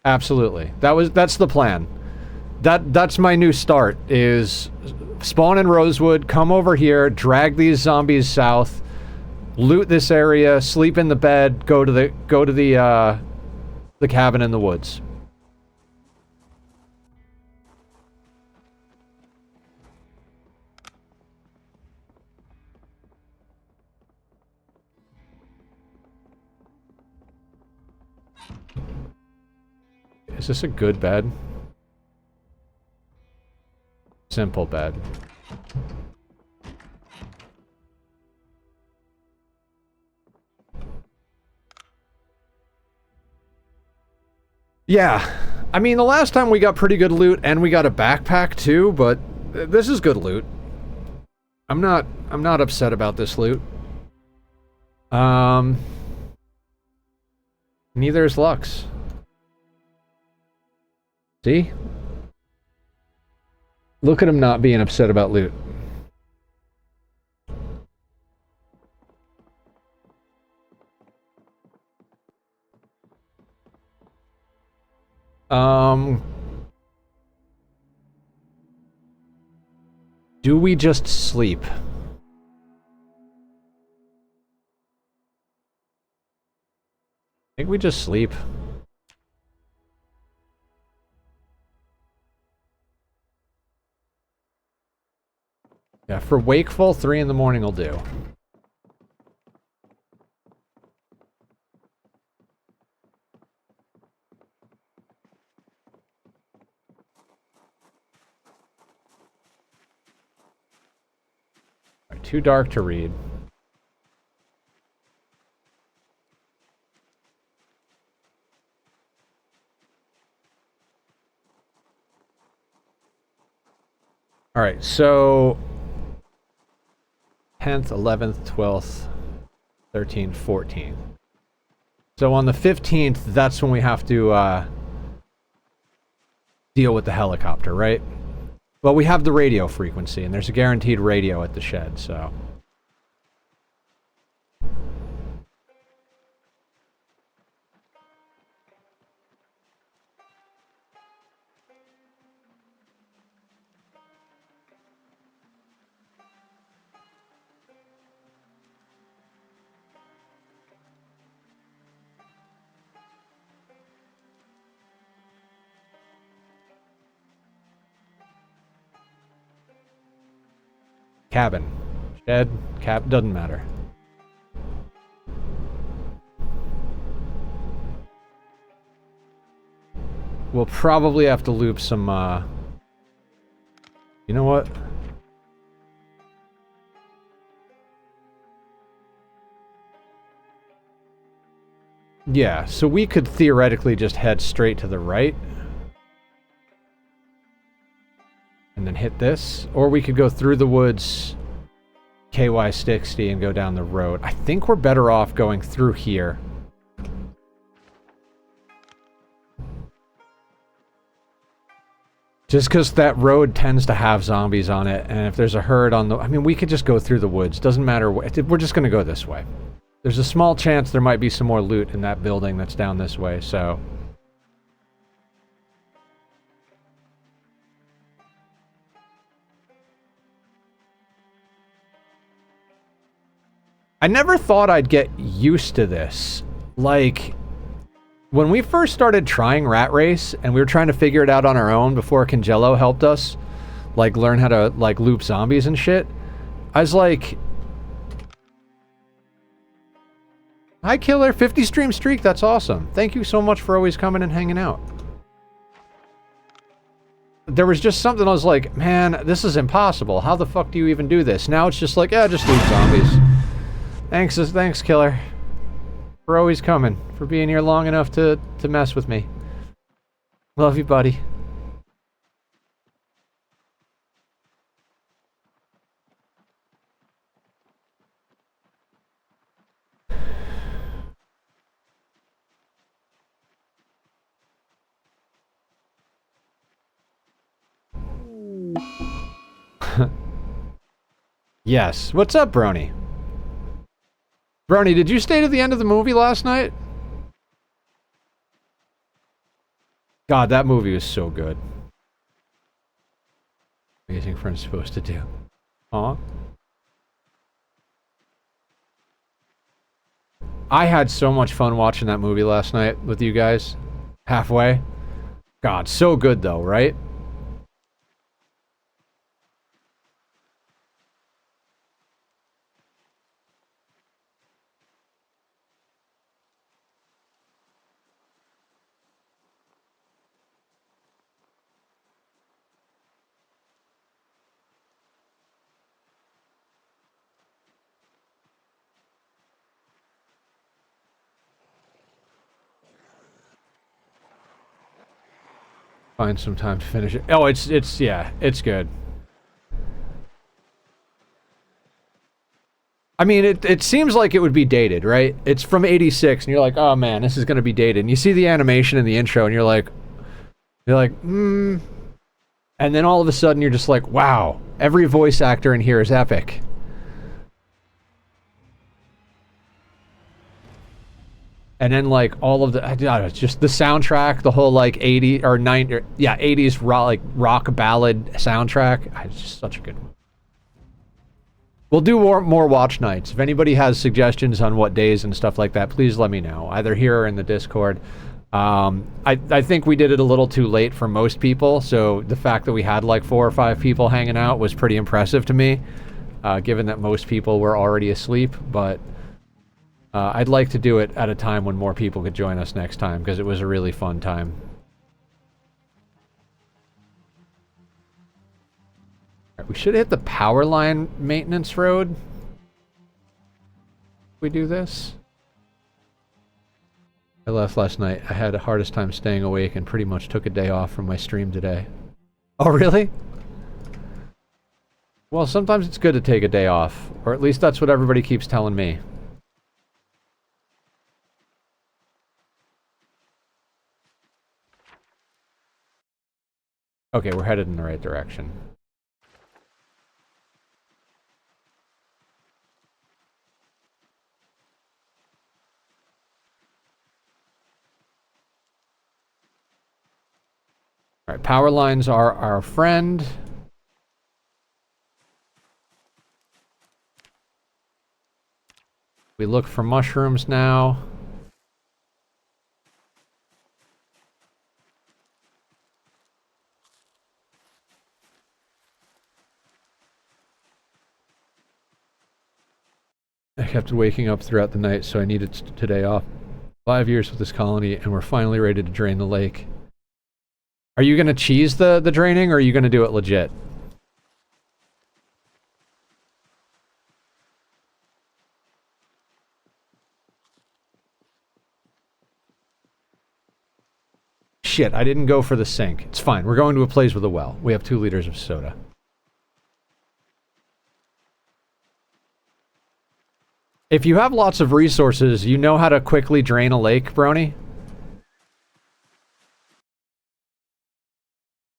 Absolutely. That's the plan. That's my new start, is spawn in Rosewood, come over here, drag these zombies south, loot this area, sleep in the bed, go to the cabin in the woods. Is this a good bed? Simple bed. Yeah. I mean, the last time we got pretty good loot, and we got a backpack too, but this is good loot. I'm not upset about this loot. Neither is Lux. See? Look at him not being upset about loot. Do we just sleep? I think we just sleep. Yeah, for wakeful, 3 in the morning will do. Alright, too dark to read. Alright, so 10th, 11th, 12th, 13th, 14th. So on the 15th, that's when we have to deal with the helicopter, right? Well, we have the radio frequency, and there's a guaranteed radio at the shed, so... Cabin. Shed. Doesn't matter. We'll probably have to loop some, You know what? Yeah, so we could theoretically just head straight to the right. And then hit this. Or we could go through the woods, KY60, and go down the road. I think we're better off going through here. Just because that road tends to have zombies on it, and if there's a herd on the... I mean, we could just go through the woods. Doesn't matter. We're just going to go this way. There's a small chance there might be some more loot in that building that's down this way, so... I never thought I'd get used to this. Like, when we first started trying Rat Race, and we were trying to figure it out on our own before Congello helped us, like, learn how to, like, loop zombies and shit, I was like... Hi, Killer. 50 stream streak. That's awesome. Thank you so much for always coming and hanging out. There was just something I was like, man, this is impossible. How the fuck do you even do this? Now it's just like, yeah, just loop zombies. Thanks, Killer. For always coming. For being here long enough to mess with me. Love you, buddy. Yes. What's up, Brony? Brony, did you stay to the end of the movie last night? God, that movie was so good. Amazing friend's supposed to do. Aw. I had so much fun watching that movie last night with you guys. Halfway. God, so good though, right? Find some time to finish it. Oh, yeah, it's good. I mean, it seems like it would be dated, right? It's from 86, and you're like, oh man, this is gonna be dated. And you see the animation in the intro, and you're like, And then all of a sudden, you're just like, wow, every voice actor in here is epic. And then, like, all of the, I don't know, just the soundtrack, the whole, like, 80s, or 90s, yeah, 80s rock ballad soundtrack. It's just such a good one. We'll do more watch nights. If anybody has suggestions on what days and stuff like that, please let me know, either here or in the Discord. I think we did it a little too late for most people, so the fact that we had like 4 or 5 people hanging out was pretty impressive to me, given that most people were already asleep, but I'd like to do it at a time when more people could join us next time, because it was a really fun time. All right, we should hit the power line maintenance road. We do this. I left last night. I had the hardest time staying awake and pretty much took a day off from my stream today. Oh, really? Well, sometimes it's good to take a day off. Or at least that's what everybody keeps telling me. Okay, we're headed in the right direction. All right, power lines are our friend. We look for mushrooms now. I kept waking up throughout the night, so I needed today off. 5 years with this colony, and we're finally ready to drain the lake. Are you gonna cheese the draining, or are you gonna do it legit? Shit, I didn't go for the sink. It's fine. We're going to a place with a well. We have 2 liters of soda. If you have lots of resources, you know how to quickly drain a lake, Brony?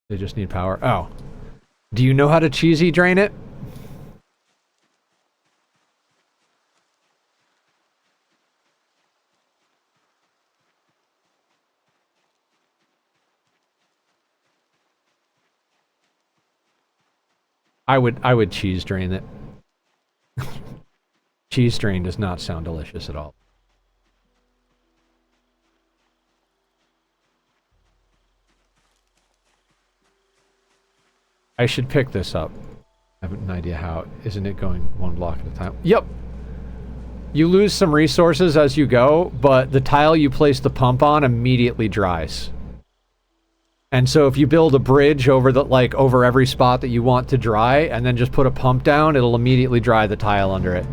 They just need power. Oh. Do you know how to cheesy drain it? I would cheese drain it. Cheese drain does not sound delicious at all. I should pick this up. I have an idea how. Isn't it going 1 block at a time? Yep. You lose some resources as you go, but the tile you place the pump on immediately dries. And so if you build a bridge over over every spot that you want to dry, and then just put a pump down, it'll immediately dry the tile under it.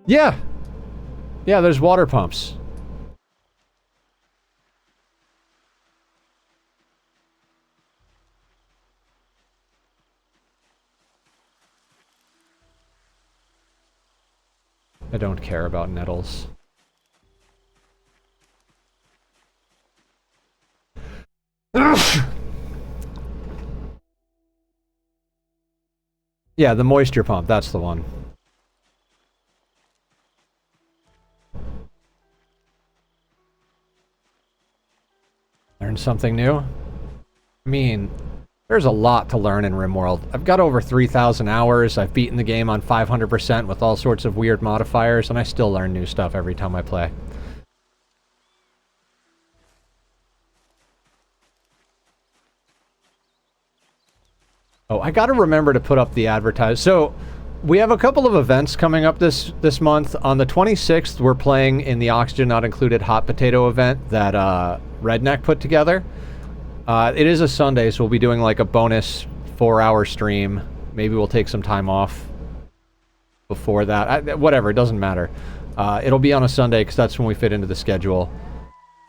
Yeah. Yeah, there's water pumps. I don't care about nettles. Yeah, the moisture pump, that's the one. Learn something new? I mean, there's a lot to learn in RimWorld. I've got over 3,000 hours, I've beaten the game on 500% with all sorts of weird modifiers, and I still learn new stuff every time I play. Oh, I gotta remember to put up the advertise. So, we have a couple of events coming up this month. On the 26th, we're playing in the Oxygen Not Included Hot Potato event that Redneck put together. It is a Sunday, so we'll be doing like a bonus 4-hour stream. Maybe we'll take some time off before that. Whatever, it doesn't matter. It'll be on a Sunday because that's when we fit into the schedule.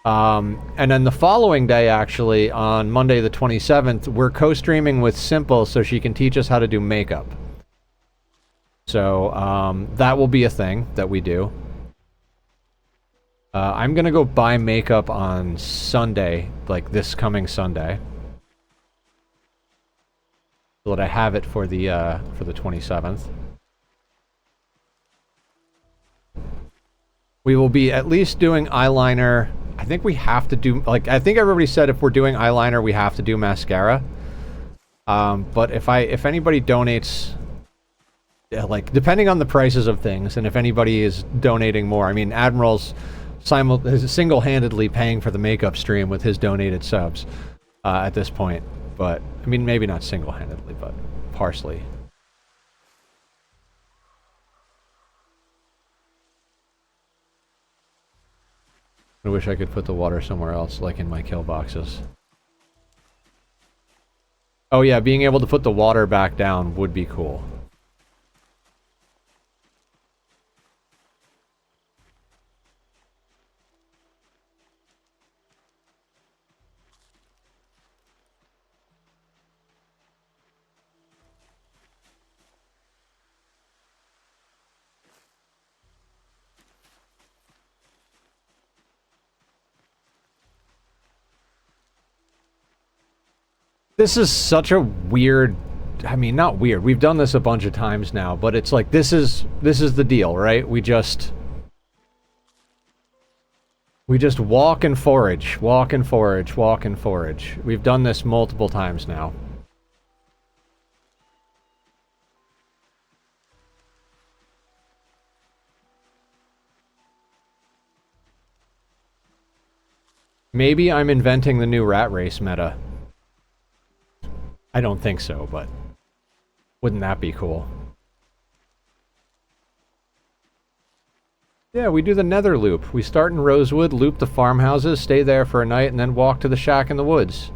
And then the following day, actually, on Monday the 27th, we're co-streaming with Simple so she can teach us how to do makeup. So, that will be a thing that we do. I'm gonna go buy makeup on Sunday, like this coming Sunday. So that I have it for the 27th. We will be at least doing eyeliner. I think we have to do, like, I think everybody said if we're doing eyeliner, we have to do mascara. But if anybody donates, like, depending on the prices of things, and if anybody is donating more, I mean, Admiral's is single-handedly paying for the makeup stream with his donated subs at this point. But, I mean, maybe not single-handedly, but partially. I wish I could put the water somewhere else, like in my kill boxes. Oh yeah, being able to put the water back down would be cool. This is such a weird, I mean, not weird. We've done this a bunch of times now, but it's like this is the deal, right? We just walk and forage, walk and forage, walk and forage. We've done this multiple times now. Maybe I'm inventing the new rat race meta. I don't think so, but wouldn't that be cool? Yeah, we do the nether loop. We start in Rosewood, loop the farmhouses, stay there for a night, and then walk to the shack in the woods.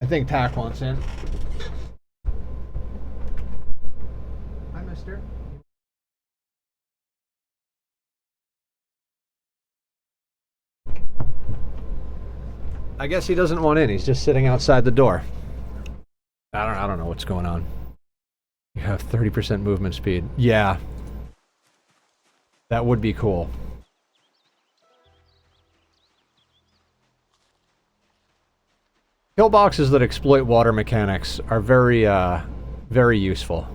I think Tack wants in. Hi, mister. I guess he doesn't want in. He's just sitting outside the door. I don't know what's going on. You have 30% movement speed. Yeah. That would be cool. Pillboxes that exploit water mechanics are very, very useful.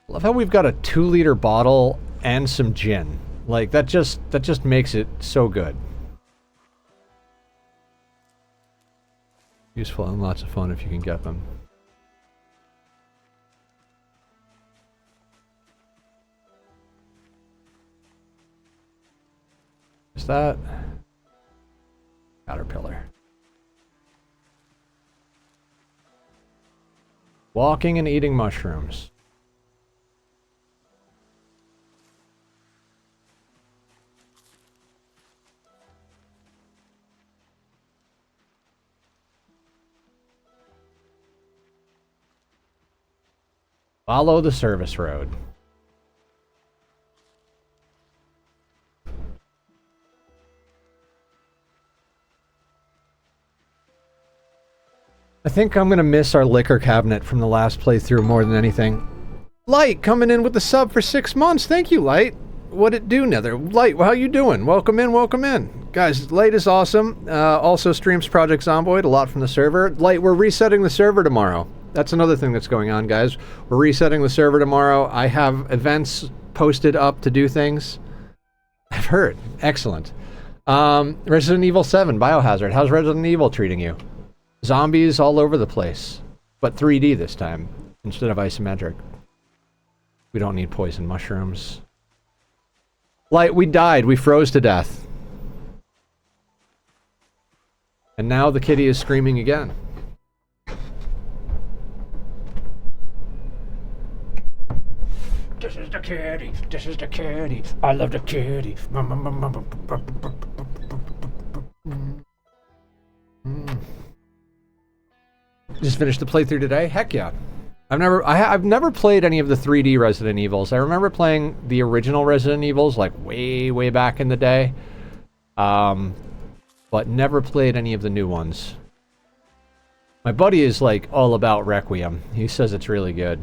Love how we've got a 2-liter bottle and some gin. Like, that just makes it so good. Useful and lots of fun if you can get them. Is that caterpillar? Walking and eating mushrooms. Follow the service road. I think I'm gonna miss our liquor cabinet from the last playthrough more than anything. Light coming in with the sub for 6 months. Thank you, Light. What it do, Nether? Light, how you doing? Welcome in, welcome in. Guys, Light is awesome. Also streams Project Zomboid, a lot from the server. Light, we're resetting the server tomorrow. That's another thing that's going on, guys. We're resetting the server tomorrow. I have events posted up to do things. I've heard. Excellent. Resident Evil 7, Biohazard. How's Resident Evil treating you? Zombies all over the place. But 3D this time, instead of isometric. We don't need poison mushrooms. Light, we died. We froze to death. And now the kitty is screaming again. This is the kitty. This is the kitty. I love the kitty. Just finished the playthrough today? Heck yeah. I've never played any of the 3D Resident Evils. I remember playing the original Resident Evils like way back in the day. But never played any of the new ones. My buddy is like all about Requiem. He says it's really good.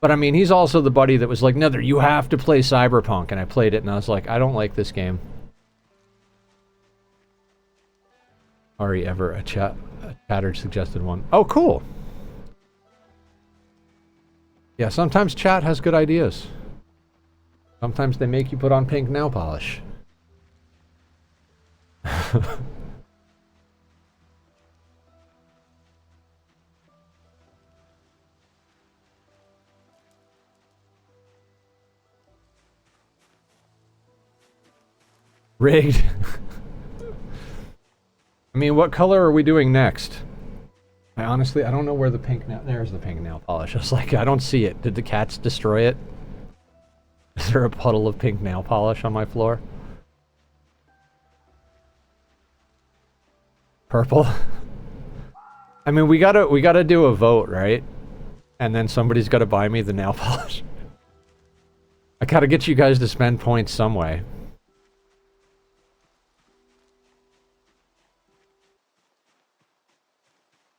But I mean, he's also the buddy that was like, "Nether, you have to play Cyberpunk," and I played it and I was like, I don't like this game. Ari ever a chattered suggested one. Oh, cool. Yeah, sometimes chat has good ideas. Sometimes they make you put on pink nail polish. Rigged. I mean, what color are we doing next? I honestly don't know where the pink nail... There's the pink nail polish. I was like, I don't see it. Did the cats destroy it? Is there a puddle of pink nail polish on my floor? Purple? I mean, we gotta do a vote, right? And then somebody's gotta buy me the nail polish. I gotta get you guys to spend points some way.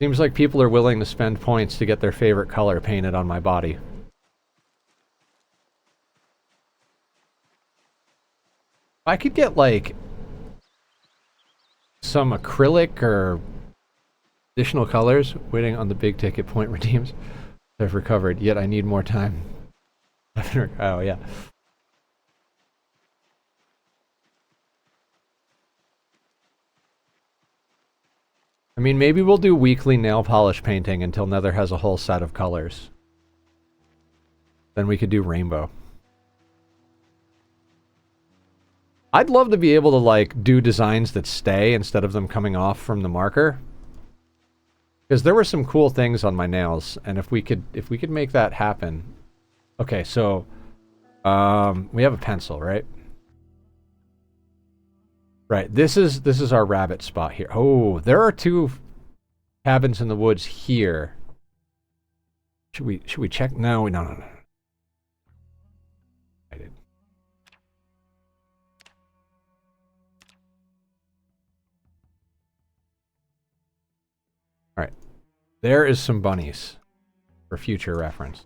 Seems like people are willing to spend points to get their favorite color painted on my body. I could get, like, some acrylic or additional colors, waiting on the big ticket point redeems. I've recovered, yet I need more time. Oh, yeah. I mean, maybe we'll do weekly nail polish painting until Nether has a whole set of colors. Then we could do rainbow. I'd love to be able to, like, do designs that stay instead of them coming off from the marker. Because there were some cool things on my nails, and if we could make that happen. Okay, so we have a pencil, right? Right, this is our rabbit spot here. Oh, there are 2 cabins in the woods here. Should we check? No. I did. All right, there is some bunnies for future reference.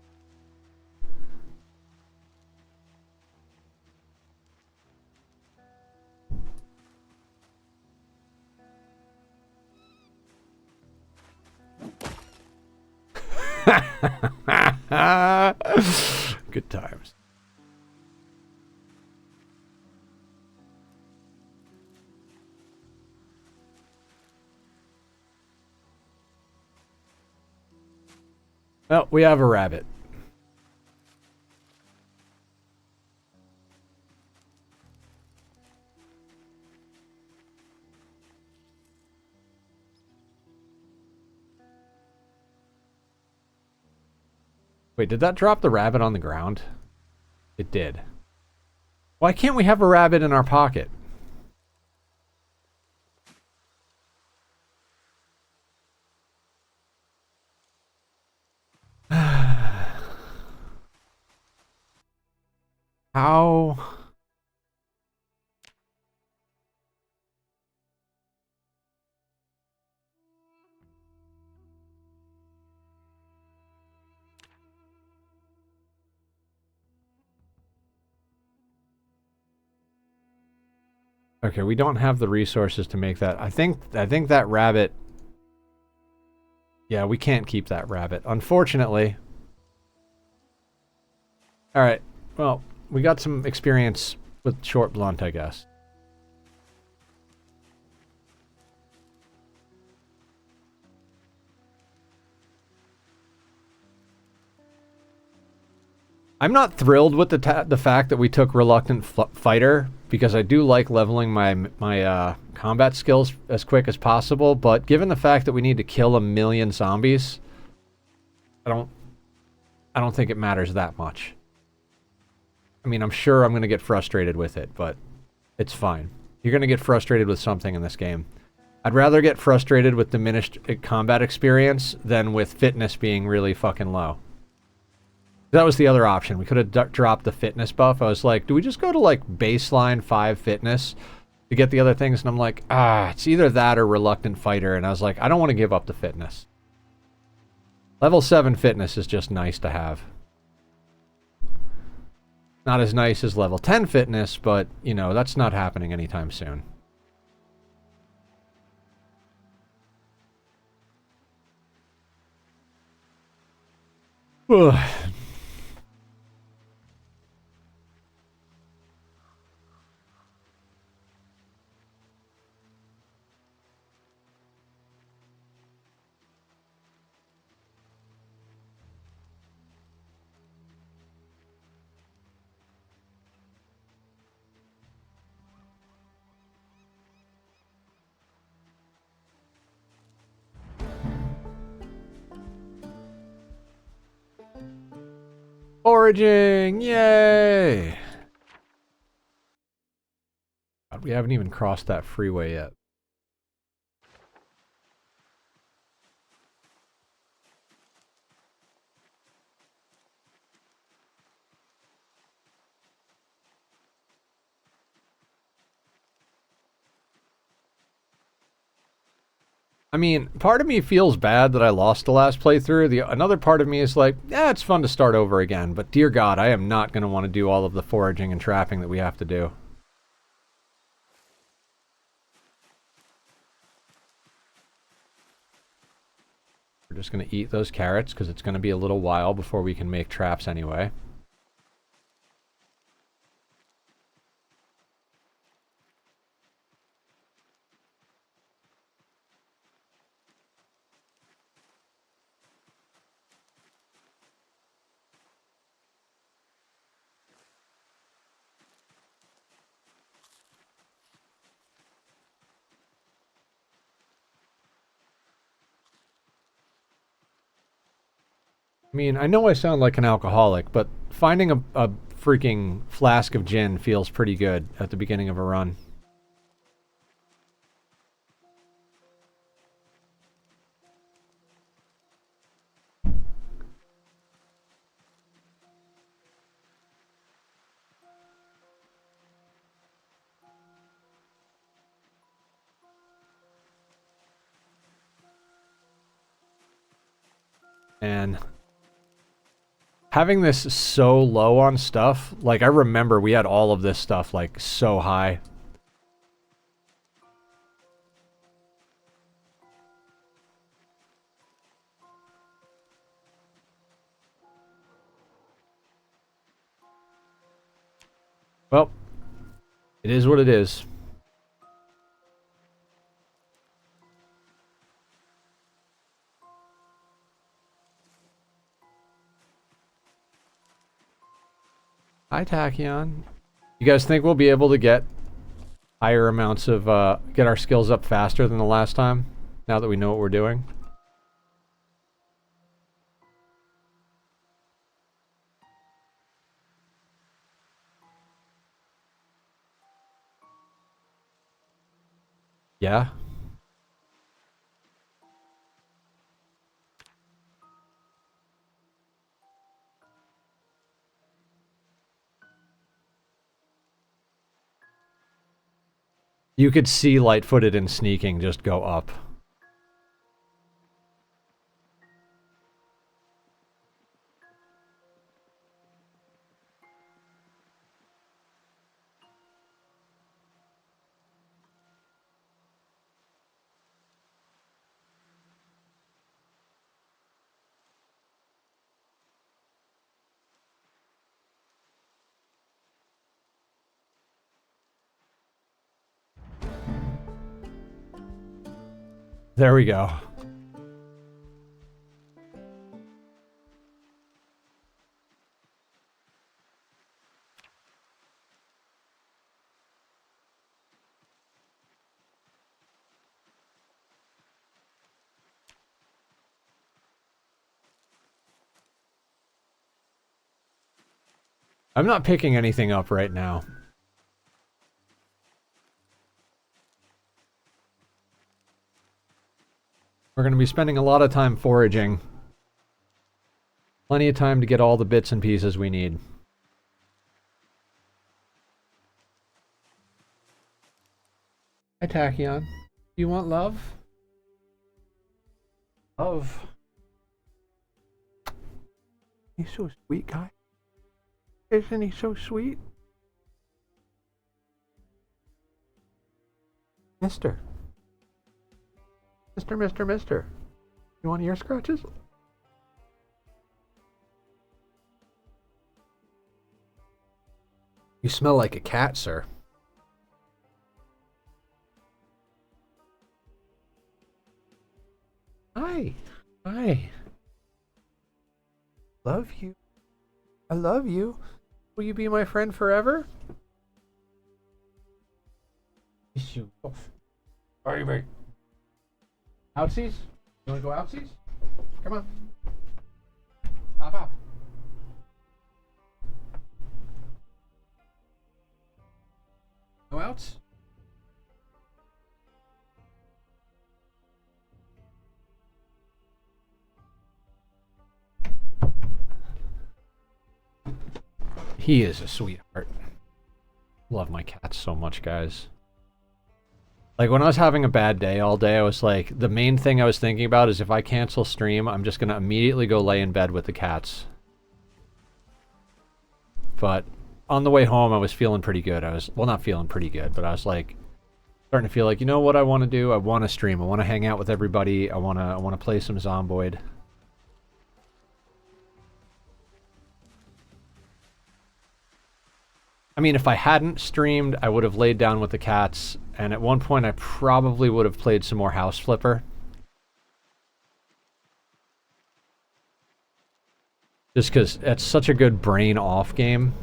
Good times. Well, we have a rabbit. Wait, did that drop the rabbit on the ground? It did. Why can't we have a rabbit in our pocket? How? Okay, we don't have the resources to make that. I think that rabbit... Yeah, we can't keep that rabbit, unfortunately. Alright, well, we got some experience with short blunt, I guess. I'm not thrilled with the fact that we took Reluctant Fighter because I do like leveling my combat skills as quick as possible, but given the fact that we need to kill 1,000,000 zombies, I don't think it matters that much. I mean, I'm sure I'm going to get frustrated with it, but it's fine. You're going to get frustrated with something in this game. I'd rather get frustrated with diminished combat experience than with fitness being really fucking low. That was the other option. We could have dropped the fitness buff. I was like, do we just go to like baseline 5 fitness to get the other things? And I'm like, it's either that or reluctant fighter. And I was like, I don't want to give up the fitness. Level 7 fitness is just nice to have. Not as nice as level 10 fitness, but, you know, that's not happening anytime soon. Ugh. Foraging! Yay! God, we haven't even crossed that freeway yet. I mean, part of me feels bad that I lost the last playthrough. Another part of me is like, yeah, it's fun to start over again. But dear God, I am not going to want to do all of the foraging and trapping that we have to do. We're just going to eat those carrots because it's going to be a little while before we can make traps anyway. I mean, I know I sound like an alcoholic, but finding a freaking flask of gin feels pretty good at the beginning of a run. And having this so low on stuff, like I remember we had all of this stuff like so high. Well, it is what it is. Hi, Tachyon. You guys think we'll be able to get higher amounts of, get our skills up faster than the last time? Now that we know what we're doing? Yeah? You could see light-footed and sneaking just go up. There we go. I'm not picking anything up right now. We're going to be spending a lot of time foraging. Plenty of time to get all the bits and pieces we need. Hi, Tachyon. You want love? Love. He's so sweet, guy. Isn't he so sweet? Mister. Mister. You want ear scratches? You smell like a cat, sir. Hi. Hi. Love you. I love you. Will you be my friend forever? Yes, you. Are you ready? Outsies? You want to go outsies? Come on. Hop up. No outs? He is a sweetheart. Love my cats so much, guys. Like, when I was having a bad day all day, I was like, the main thing I was thinking about is if I cancel stream, I'm just going to immediately go lay in bed with the cats. But on the way home, I was feeling pretty good. Well, not feeling pretty good, but I was like, starting to feel like, you know what I want to do? I want to stream. I want to hang out with everybody. I want to play some Zomboid. I mean, if I hadn't streamed, I would have laid down with the cats, and at one point I probably would have played some more House Flipper. Just because it's such a good brain-off game.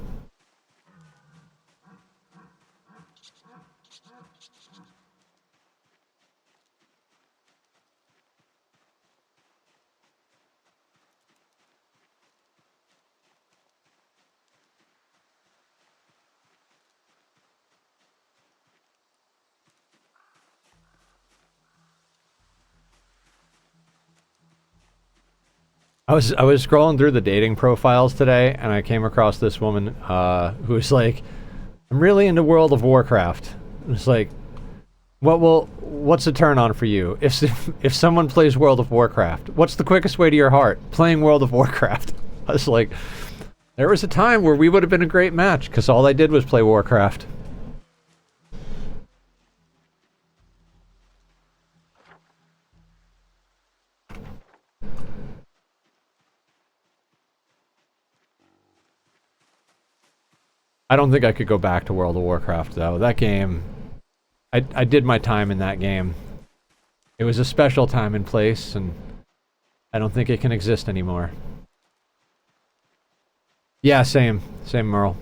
I was scrolling through the dating profiles today, and I came across this woman who was like, "I'm really into World of Warcraft." It's like, what's a turn on for you? If someone plays World of Warcraft, what's the quickest way to your heart? Playing World of Warcraft. I was like, there was a time where we would have been a great match because all I did was play Warcraft. I don't think I could go back to World of Warcraft, though. That game... I did my time in that game. It was a special time and place, and I don't think it can exist anymore. Yeah, same. Same, Merle.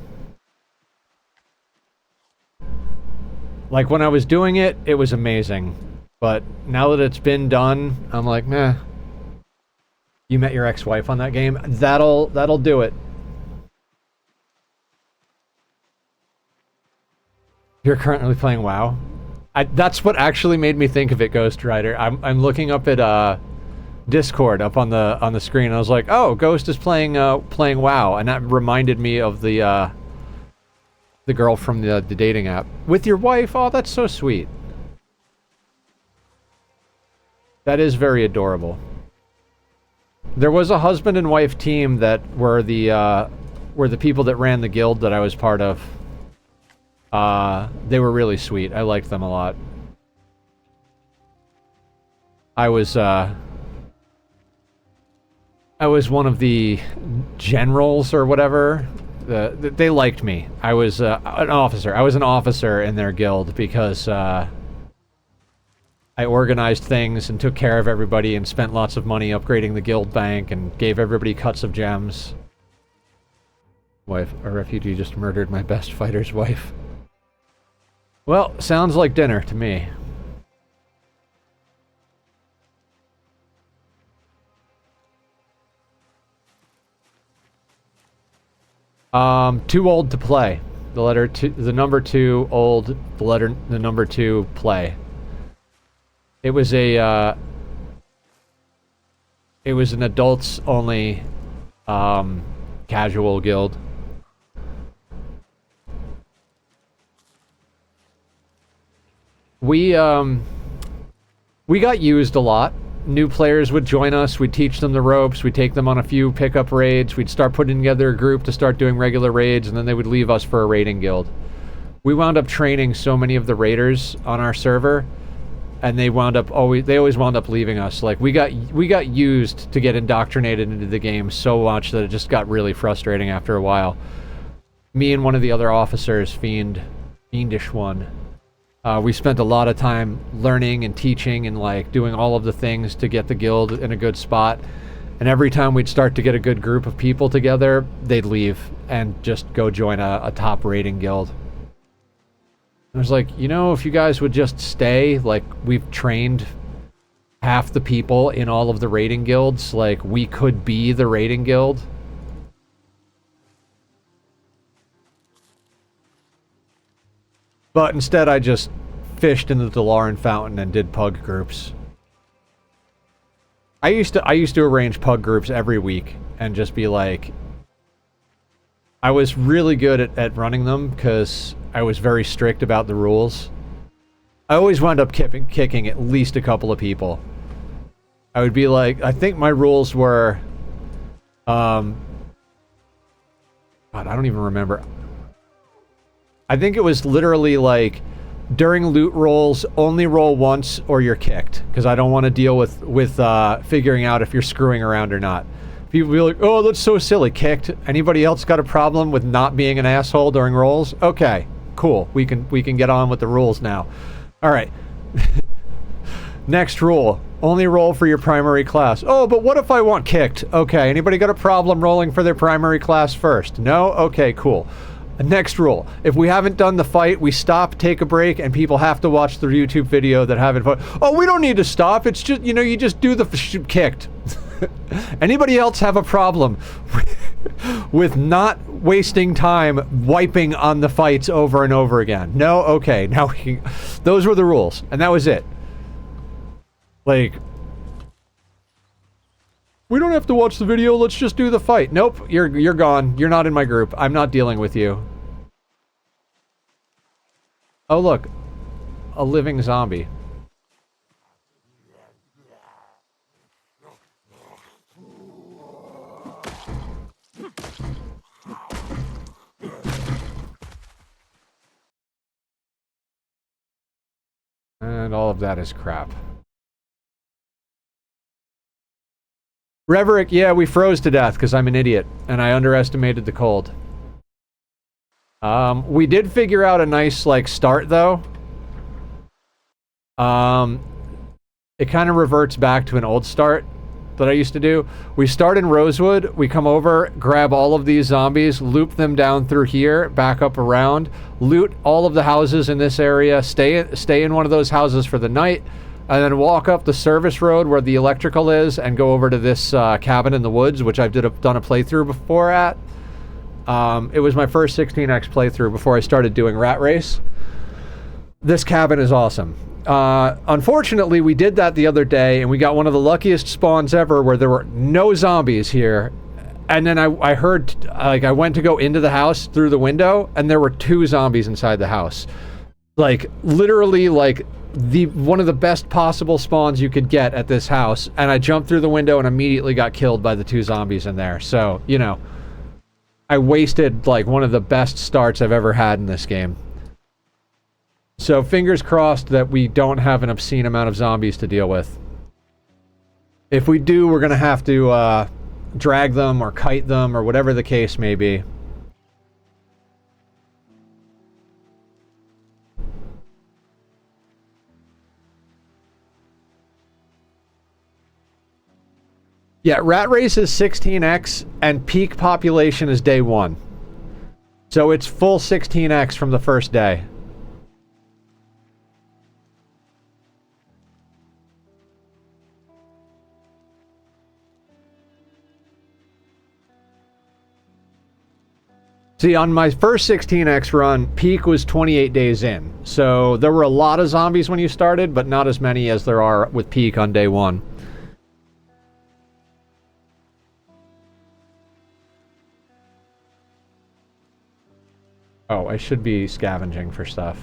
Like, when I was doing it, it was amazing. But now that it's been done, I'm like, meh. You met your ex-wife on that game? That'll do it. You're currently playing WoW? That's what actually made me think of it, Ghost Rider. I'm looking up at Discord up on the screen. I was like, oh, Ghost is playing WoW, and that reminded me of the girl from the dating app. With your wife? Oh, that's so sweet. That is very adorable. There was a husband and wife team that were the people that ran the guild that I was part of. They were really sweet. I liked them a lot. I was one of the generals or whatever. They liked me. I was an officer. I was an officer in their guild because I organized things and took care of everybody and spent lots of money upgrading the guild bank and gave everybody cuts of gems. Wife, a refugee just murdered my best fighter's wife. Well, sounds like dinner to me. Too old to play. The letter two, the number 2 old. The number 2 play. It was a. It was an adults only, casual guild. We got used a lot. New players would join us, we'd teach them the ropes, we'd take them on a few pickup raids, we'd start putting together a group to start doing regular raids, and then they would leave us for a raiding guild. We wound up training so many of the raiders on our server, and they always wound up leaving us. Like, we got used to get indoctrinated into the game so much that it just got really frustrating after a while. Me and one of the other officers, Fiendish One, we spent a lot of time learning and teaching and like doing all of the things to get the guild in a good spot. And every time we'd start to get a good group of people together, they'd leave and just go join a top raiding guild. I was like, you know, if you guys would just stay, like, we've trained half the people in all of the raiding guilds, like, we could be the raiding guild. But instead, I just fished in the Delaran Fountain and did pug groups. I used to arrange pug groups every week and just be like... I was really good at running them because I was very strict about the rules. I always wound up kicking at least a couple of people. I would be like... I think my rules were... God, I don't even remember... I think it was literally like, during loot rolls, only roll once or you're kicked. Because I don't want to deal with figuring out if you're screwing around or not. People be like, oh, that's so silly, kicked. Anybody else got a problem with not being an asshole during rolls? Okay, cool. We can get on with the rules now. Alright. Next rule. Only roll for your primary class. Oh, but what if I want kicked? Okay, anybody got a problem rolling for their primary class first? No? Okay, cool. Next rule. If we haven't done the fight, we stop, take a break, and people have to watch the YouTube video that haven't fought. Oh, we don't need to stop. It's just, you know, you just do the kicked. Anybody else have a problem with not wasting time wiping on the fights over and over again? No? Okay. Now we can... Those were the rules, and that was it. Like... We don't have to watch the video, let's just do the fight. Nope, you're gone. You're not in my group. I'm not dealing with you. Oh look. A living zombie. And all of that is crap. Reverick, yeah, we froze to death because I'm an idiot and I underestimated the cold. We did figure out a nice, like, start though. It kind of reverts back to an old start that I used to do. We start in Rosewood, we come over, grab all of these zombies, loop them down through here, back up around, loot all of the houses in this area, stay in one of those houses for the night, and then walk up the service road where the electrical is and go over to this cabin in the woods, which I've done a playthrough before at. It was my first 16x playthrough before I started doing Rat Race. This cabin is awesome. Unfortunately, we did that the other day, and we got one of the luckiest spawns ever where there were no zombies here. And then I heard, like, I went to go into the house through the window, and there were 2 zombies inside the house. Like, literally, like, one of the best possible spawns you could get at this house, and I jumped through the window and immediately got killed by the 2 zombies in there. So, you know, I wasted, like, one of the best starts I've ever had in this game. So, fingers crossed that we don't have an obscene amount of zombies to deal with. If we do, we're gonna have to, drag them or kite them or whatever the case may be. Yeah, Rat Race is 16x, and peak population is day 1. So it's full 16x from the first day. See, on my first 16x run, peak was 28 days in. So there were a lot of zombies when you started, but not as many as there are with peak on day 1. Oh, I should be scavenging for stuff.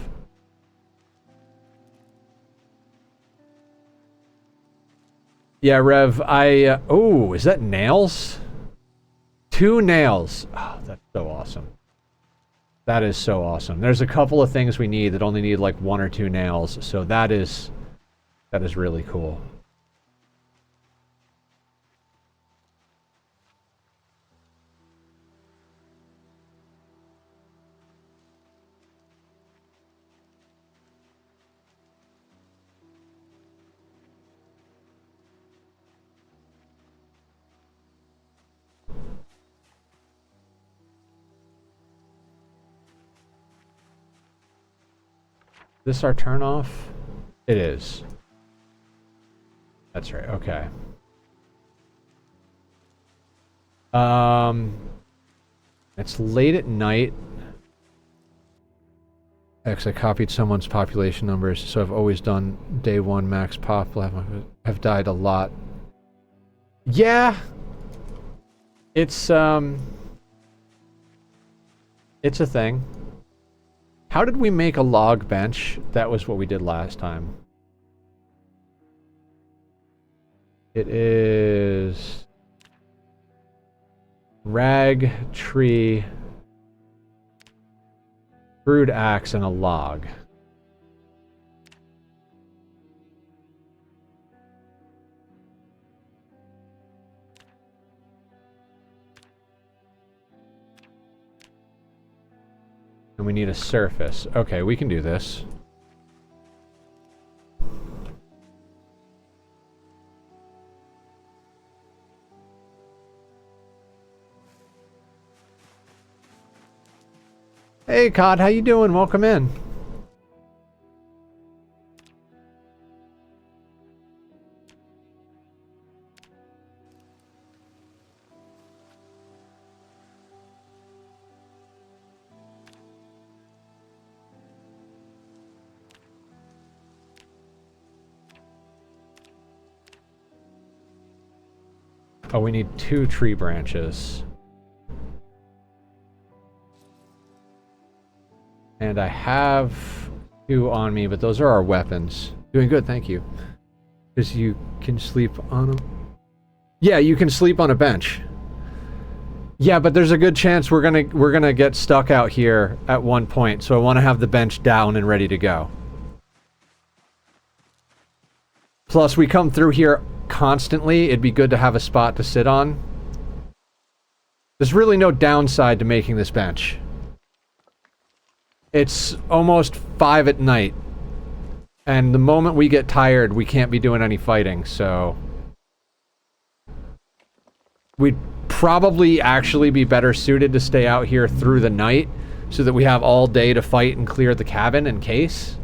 Yeah, Rev, oh, is that nails? 2 nails. Oh, that's so awesome. That is so awesome. There's a couple of things we need that only need like 1 or 2 nails, so that is really cool. This our turn off? It is. That's right, okay. It's late at night. Actually, I copied someone's population numbers, so I've always done day 1 max pop. I've died a lot. Yeah! It's a thing. How did we make a log bench? That was what we did last time. It is rag, tree, crude axe, and a log. And we need a surface. Okay, we can do this. Hey, Cod, how you doing? Welcome in. Oh, we need 2 tree branches. And I have 2 on me, but those are our weapons. Doing good, thank you. Because you can sleep on them. Yeah, you can sleep on a bench. Yeah, but there's a good chance we're gonna get stuck out here at one point, so I want to have the bench down and ready to go. Plus, we come through here constantly. It'd be good to have a spot to sit on. There's really no downside to making this bench. It's almost 5 at night. And the moment we get tired, we can't be doing any fighting, so... We'd probably actually be better suited to stay out here through the night, so that we have all day to fight and clear the cabin in case.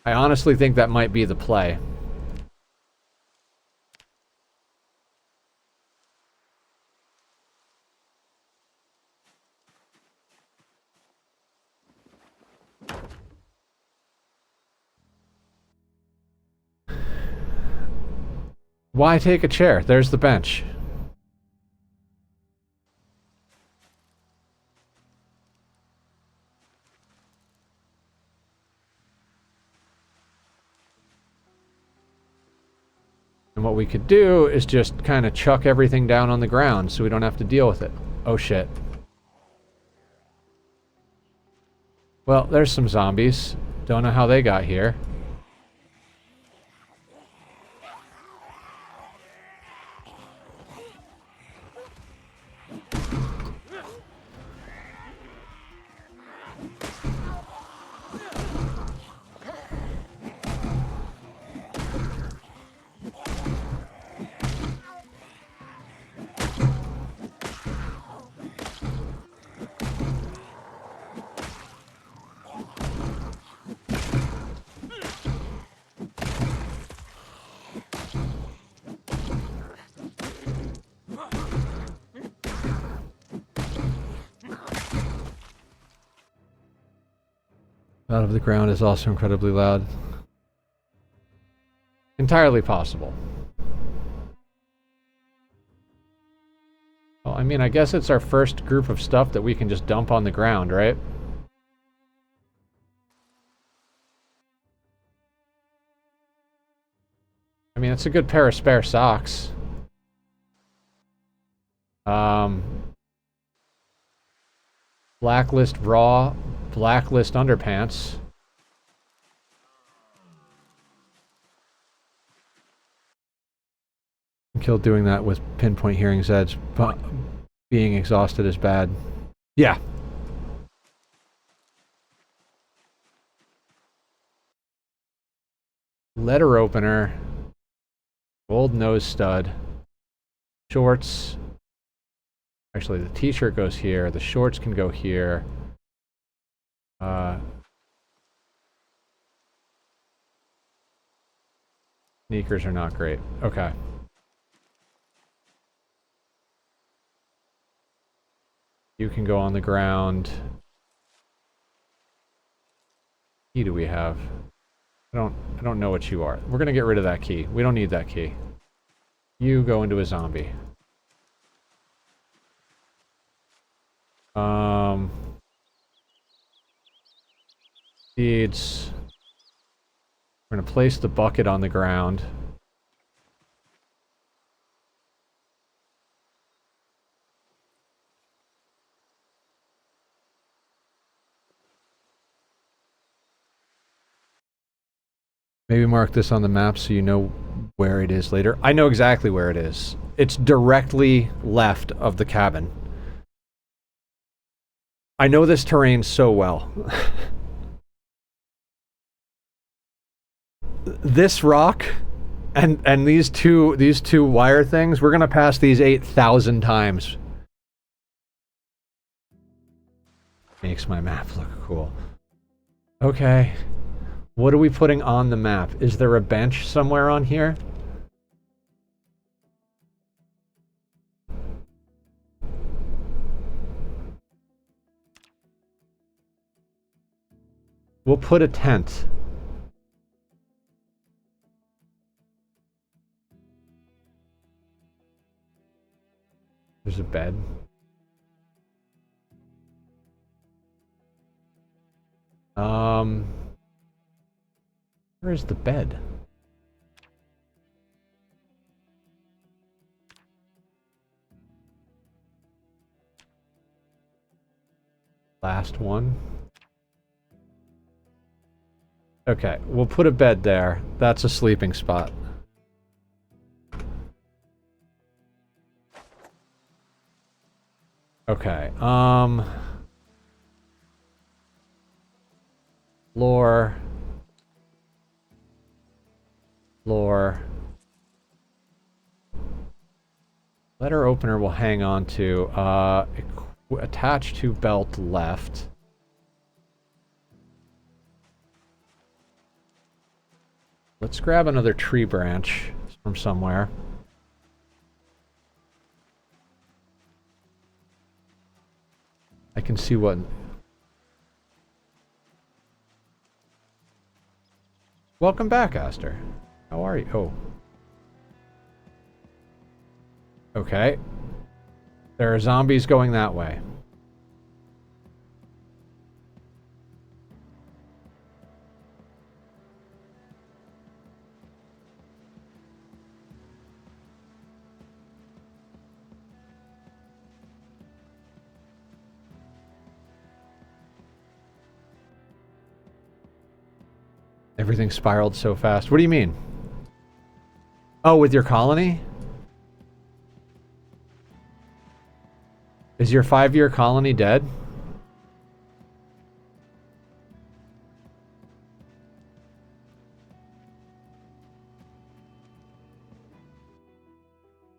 I honestly think that might be the play. Why take a chair? There's the bench. And what we could do is just kind of chuck everything down on the ground so we don't have to deal with it. Oh shit. Well, there's some zombies. Don't know how they got here. Out of the ground is also incredibly loud. Entirely possible. Well, I mean, I guess it's our first group of stuff that we can just dump on the ground, right? I mean, it's a good pair of spare socks. Blacklist raw, blacklist underpants. Killed doing that with pinpoint hearing Zeds, but being exhausted is bad. Yeah. Letter opener. Gold nose stud. Shorts. Actually, the t-shirt goes here. The shorts can go here. Sneakers are not great. Okay. You can go on the ground. Key do we have? I don't know what you are. We're gonna get rid of that key. We don't need that key. You go into a zombie. Seeds. We're gonna place the bucket on the ground. Maybe mark this on the map so you know where it is later. I know exactly where it is. It's directly left of the cabin. I know this terrain so well. This rock and these two wire things, we're gonna pass these 8,000 times. Makes my map look cool. Okay. What are we putting on the map? Is there a bench somewhere on here? We'll put a tent. There's a bed. Where is the bed? Last one. Okay, we'll put a bed there. That's a sleeping spot. Okay, Floor. Letter opener will hang on to. Attach to belt left. Let's grab another tree branch from somewhere. I can see what... Welcome back, Aster. How are you? Oh. Okay. There are zombies going that way. Everything spiraled so fast. What do you mean? Oh, with your colony? Is your 5-year colony dead?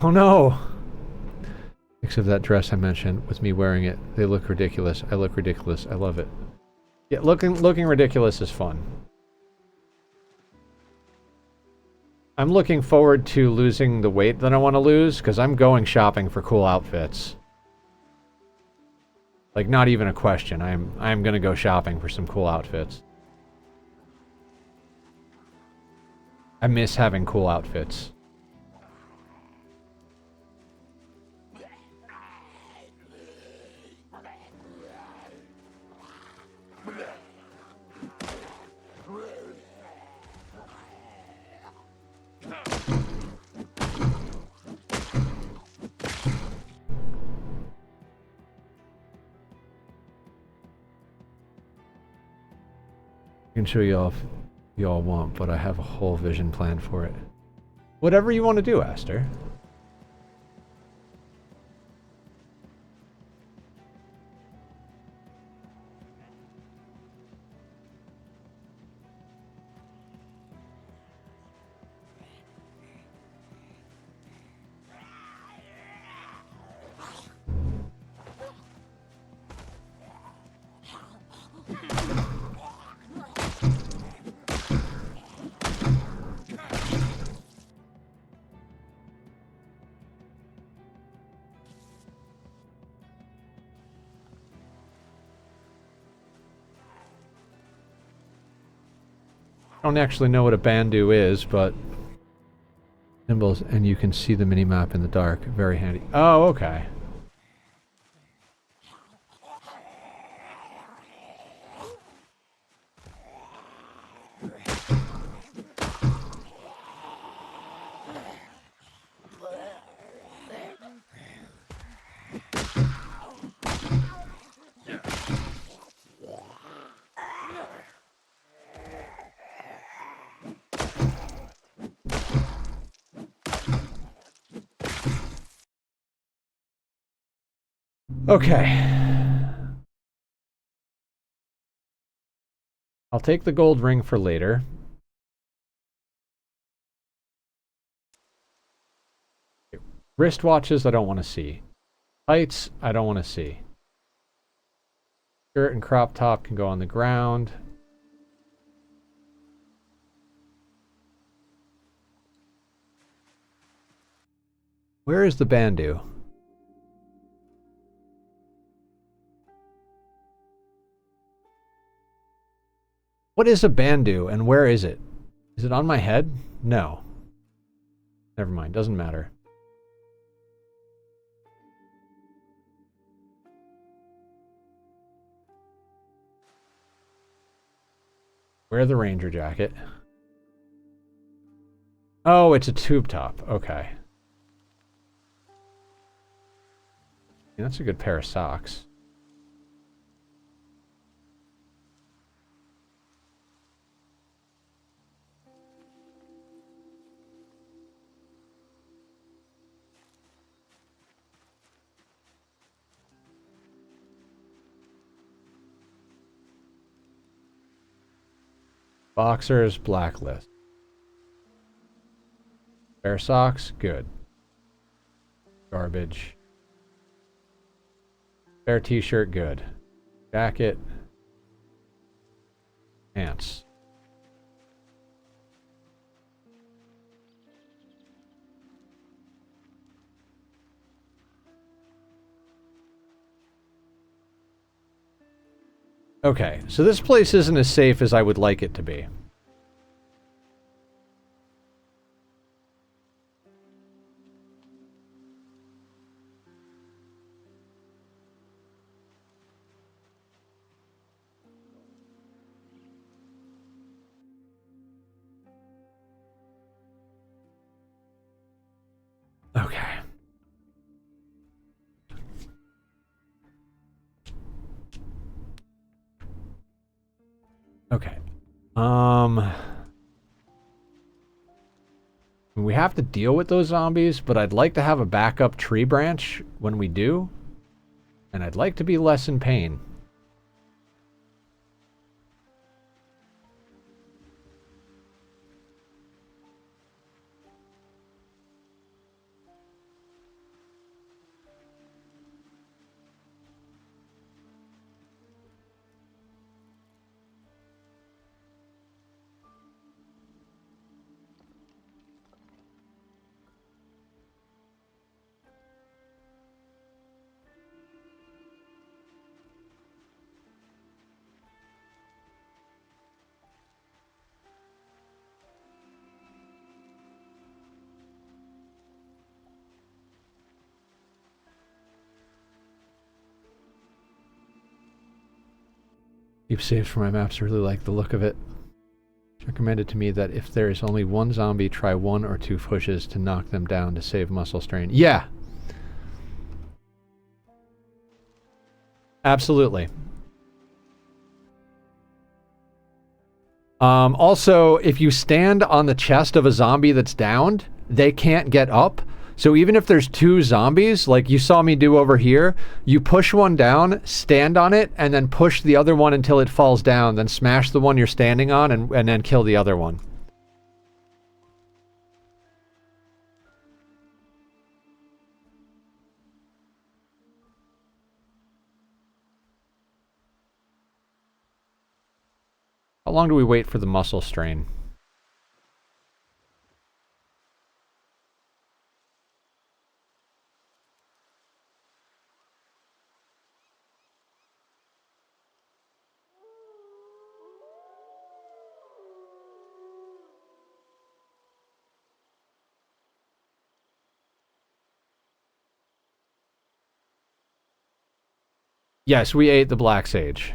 Oh no! Except that dress I mentioned, with me wearing it. They look ridiculous. I look ridiculous. I love it. Yeah, looking ridiculous is fun. I'm looking forward to losing the weight that I want to lose, because I'm going shopping for cool outfits. Like, not even a question. I'm gonna go shopping for some cool outfits. I miss having cool outfits. I can show you all if you all want, but I have a whole vision plan for it. Whatever you want to do, Aster. I don't actually know what a bandu is, but symbols, and you can see the mini-map in the dark. Very handy. Oh, okay. Okay. I'll take the gold ring for later. Wristwatches, I don't want to see. Tights, I don't want to see. Shirt and crop top can go on the ground. Where is the bandu? What is a bandu and where is it? Is it on my head? No. Never mind, doesn't matter. Wear the ranger jacket. Oh, it's a tube top. Okay. Yeah, that's a good pair of socks. Boxers, blacklist. Pair of socks, good. Garbage. Pair t-shirt, good. Jacket. Pants. Okay, so this place isn't as safe as I would like it to be. Okay. Okay. We have to deal with those zombies, but I'd like to have a backup tree branch when we do. And I'd like to be less in pain. keep saves for my maps. I really like the look of it. It's recommended to me that if there is only one zombie, try 1 or 2 pushes to knock them down to save muscle strain. Yeah. Absolutely. Also, if you stand on the chest of a zombie that's downed, they can't get up. So even if there's 2 zombies, like you saw me do over here, you push one down, stand on it, and then push the other one until it falls down, then smash the one you're standing on, and then kill the other one. How long do we wait for the muscle strain? Yes, we ate the black sage.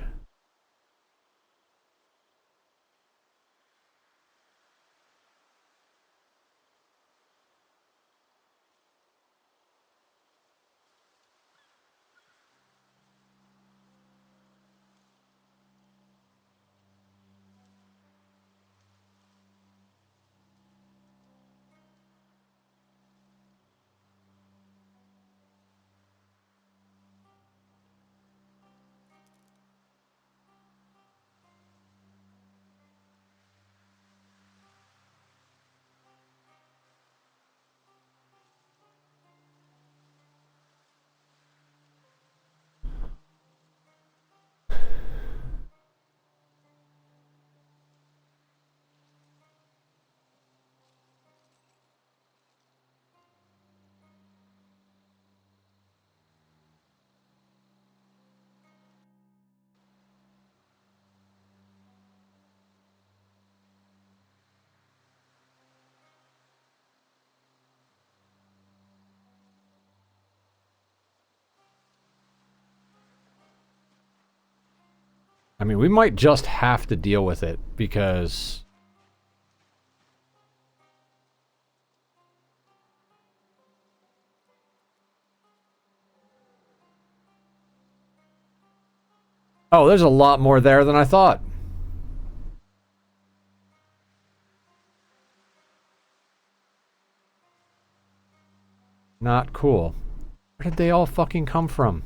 I mean, we might just have to deal with it, because... Oh, there's a lot more there than I thought. Not cool. Where did they all fucking come from?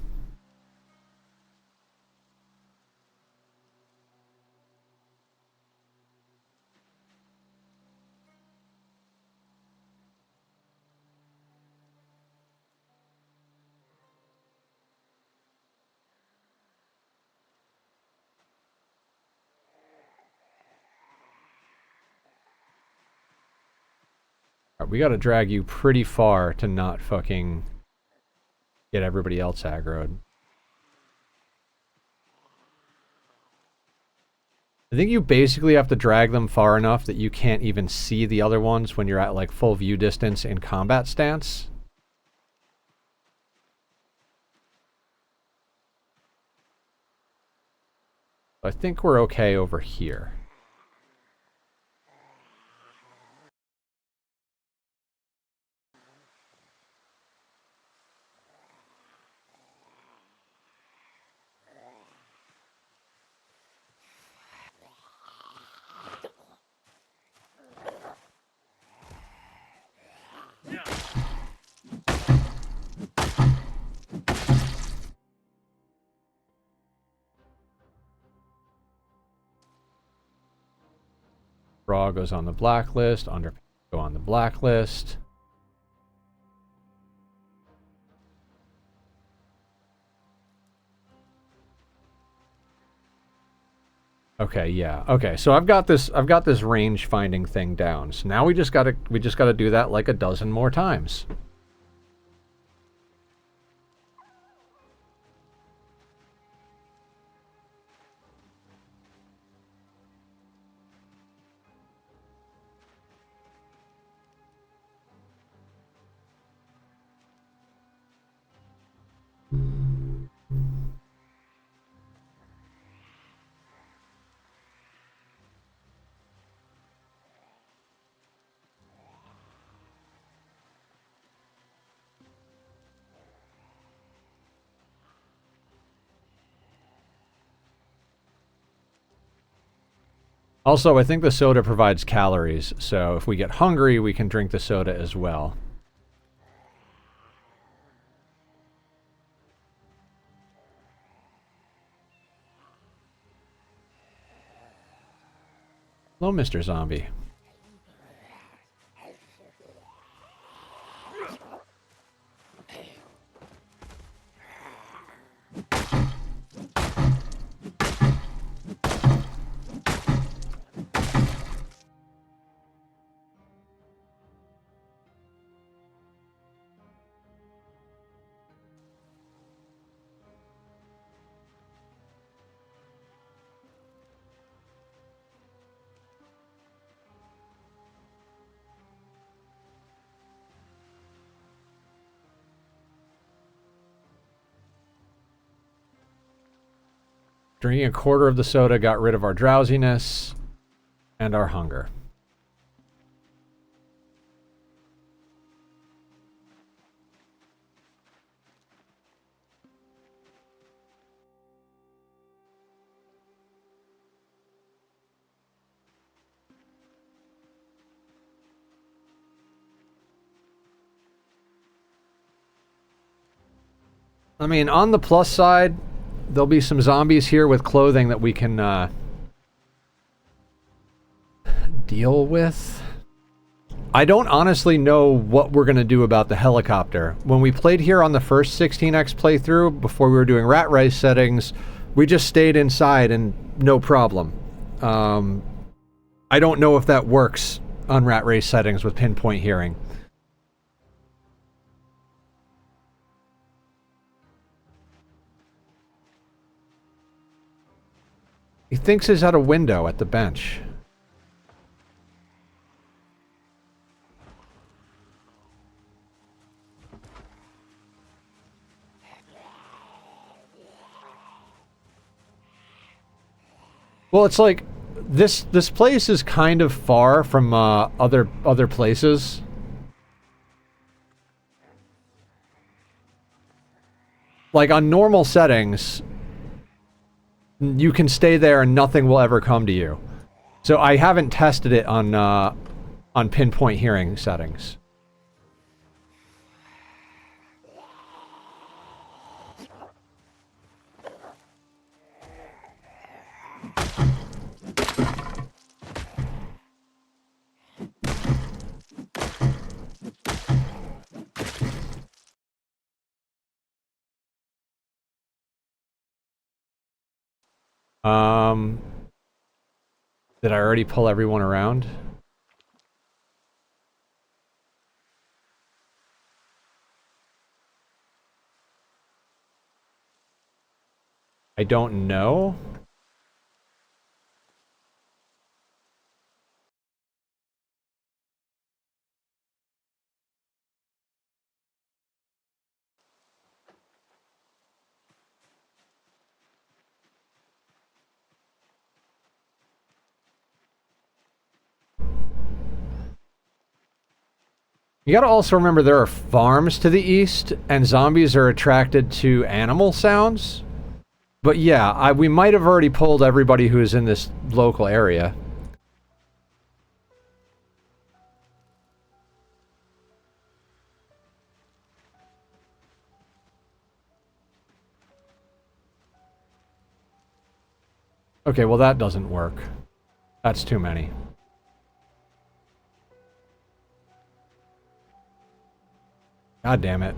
Right, we gotta drag you pretty far to not fucking get everybody else aggroed. I think you basically have to drag them far enough that you can't even see the other ones when you're at like full view distance in combat stance. I think we're okay over here. Raw goes on the blacklist, Underpants go on the blacklist. Okay, yeah. Okay, so I've got this range finding thing down. So now we just gotta do that like a dozen more times. Also, I think the soda provides calories, so if we get hungry, we can drink the soda as well. Hello, Mr. Zombie. Drinking a quarter of the soda got rid of our drowsiness and our hunger. I mean, on the plus side, there'll be some zombies here with clothing that we can deal with. I don't honestly know what we're going to do about the helicopter. When we played here on the first 16x playthrough, before we were doing rat race settings, we just stayed inside and no problem. I don't know if that works on rat race settings with pinpoint hearing. He thinks he's at a window at the bench. Well, it's like this place is kind of far from other places. Like on normal settings, you can stay there and nothing will ever come to you. So I haven't tested it on pinpoint hearing settings. Did I already pull everyone around? I don't know. You gotta also remember there are farms to the east, and zombies are attracted to animal sounds. But yeah, we might have already pulled everybody who is in this local area. Okay, well that doesn't work. That's too many. God damn it.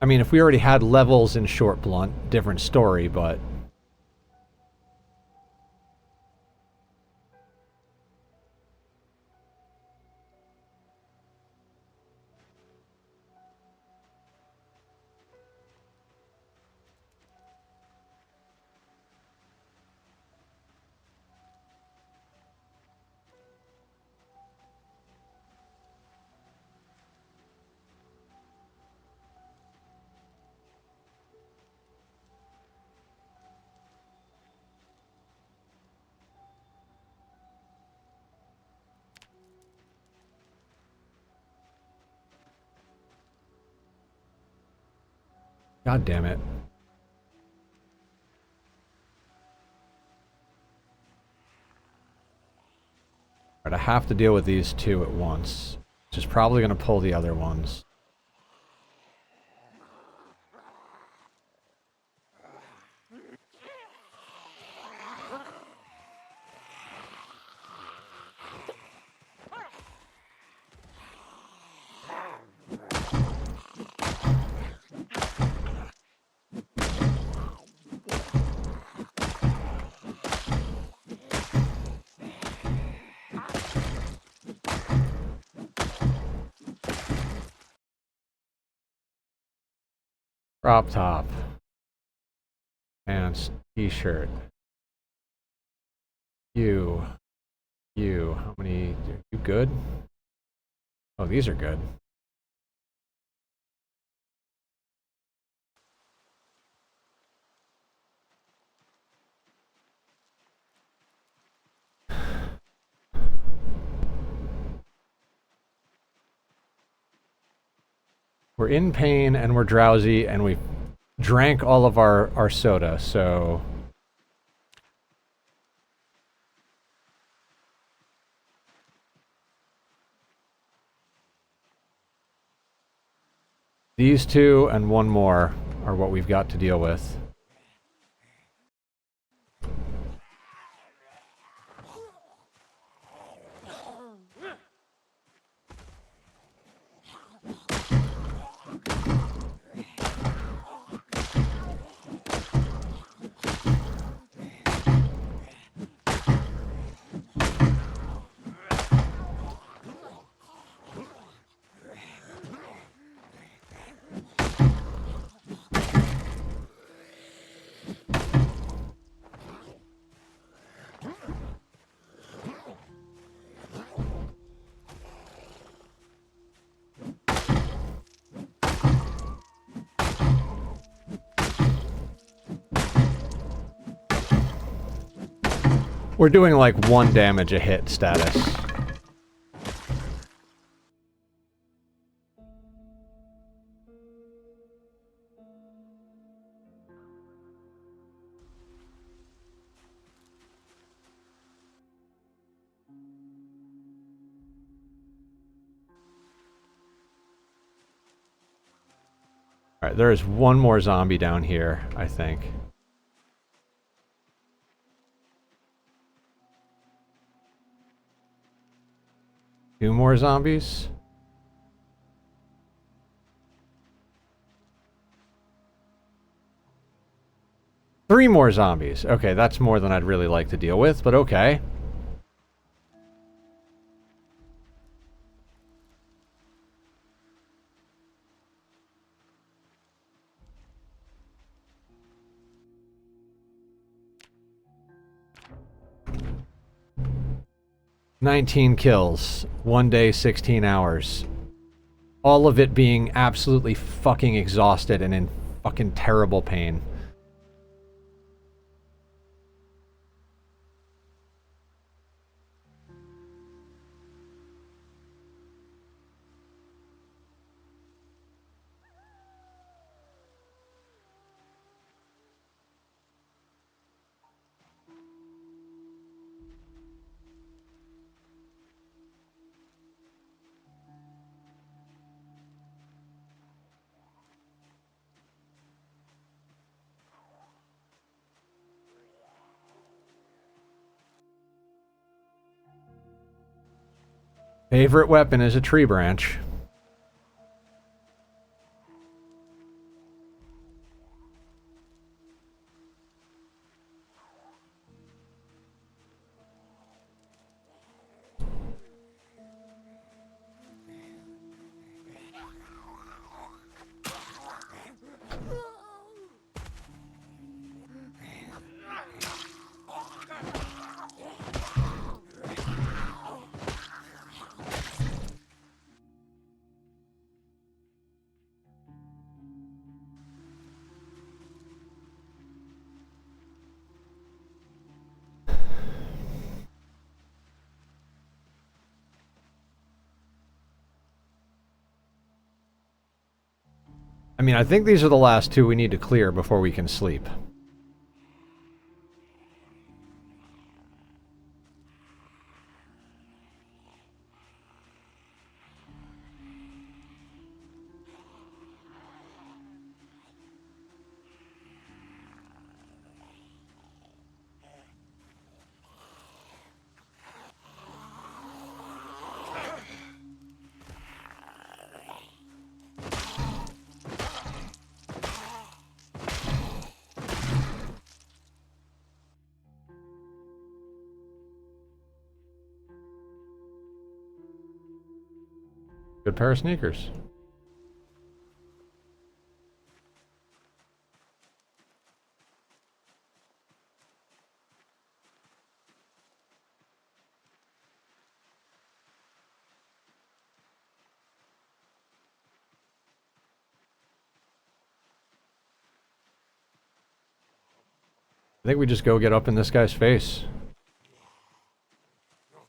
I mean, if we already had levels in Short Blunt, different story, but... God damn it. Alright, I have to deal with these two at once. Which is probably going to pull the other ones. Crop top. Pants. T-shirt. You. How many? You good? Oh, these are good. We're in pain and we're drowsy and we drank all of our soda, so... These two and one more are what we've got to deal with. We're doing like 1 damage a hit status. Alright, there is one more zombie down here, I think. Two more zombies? Three more zombies. Okay, that's more than I'd really like to deal with, but okay. "19 kills. 1 day, 16 hours. All of it being absolutely fucking exhausted and in fucking terrible pain." Favorite weapon is a tree branch. I mean, I think these are the last two we need to clear before we can sleep. Good pair of sneakers. I think we just go get up in this guy's face.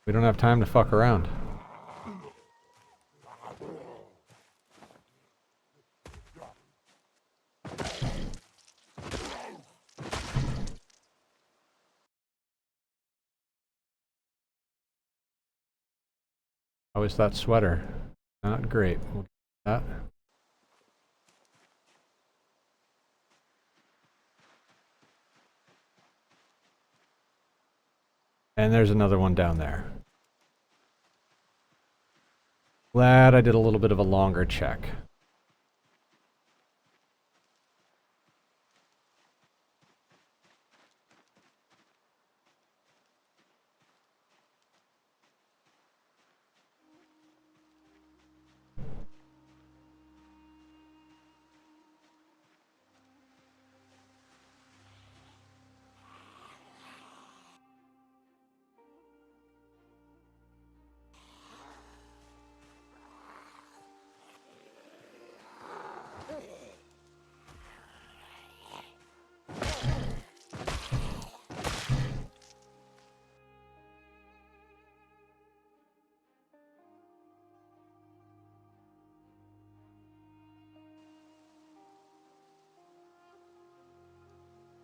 We don't have time to fuck around. How is that sweater? Not great. We'll get that. And there's another one down there. Glad I did a little bit of a longer check.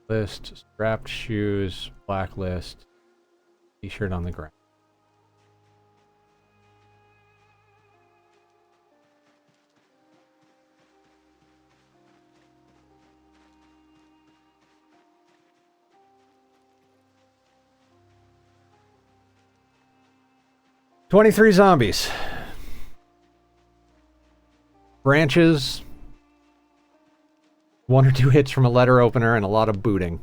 List, strapped shoes, blacklist, t-shirt on the ground. "23 zombies. Branches, 1 or 2 hits from a letter opener, and a lot of booting."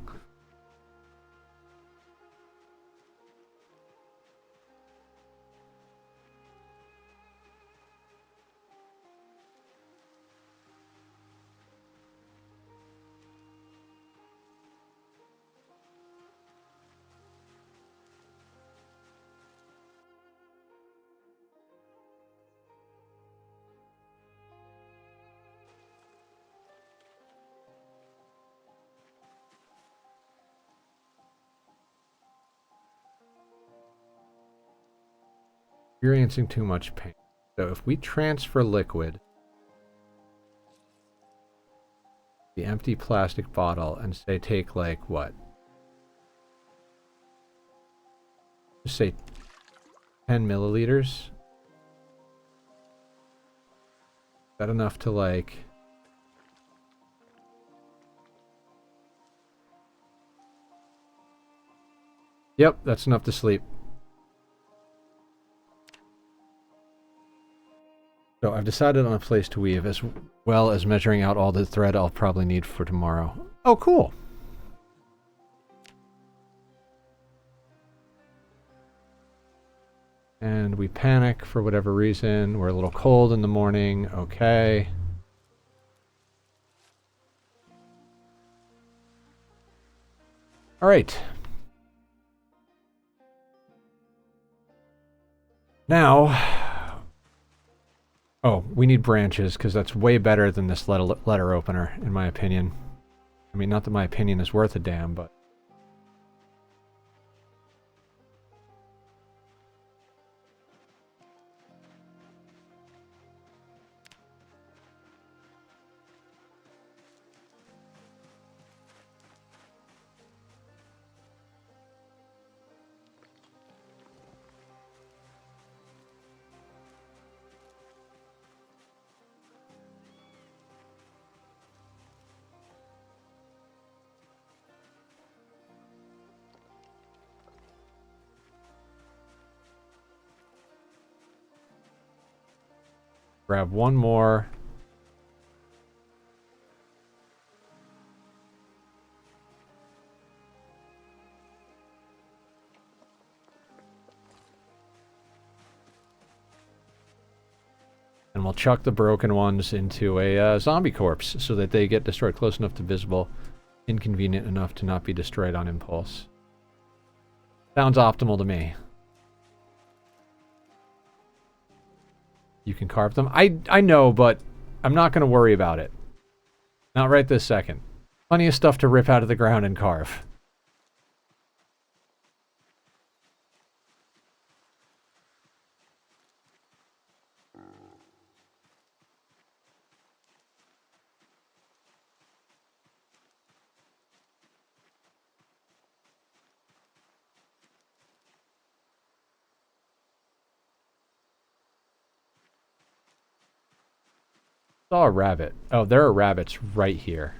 Experiencing too much pain. So if we transfer liquid, the empty plastic bottle, and say take like what? Just say 10 milliliters. Is that enough to like... Yep, that's enough to sleep. So I've decided on a place to weave, as well as measuring out all the thread I'll probably need for tomorrow. Oh, cool. And we panic for whatever reason. We're a little cold in the morning. Okay. All right. Now... Oh, we need branches, because that's way better than this letter opener, in my opinion. I mean, not that my opinion is worth a damn, but... Grab one more. And we'll chuck the broken ones into a zombie corpse so that they get destroyed close enough to visible, inconvenient enough to not be destroyed on impulse. Sounds optimal to me. You can carve them. I know, but I'm not going to worry about it. Not right this second. Plenty of stuff to rip out of the ground and carve. Saw a rabbit. Oh, there are rabbits right here.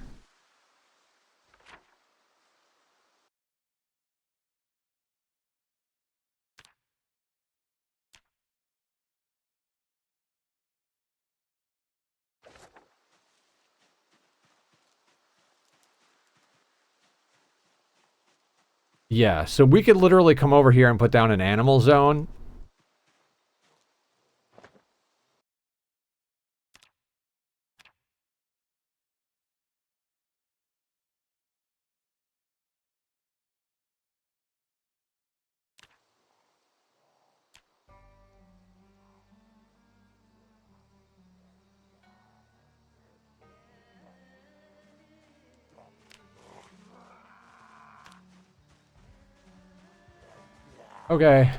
Yeah, so we could literally come over here and put down an animal zone. Okay.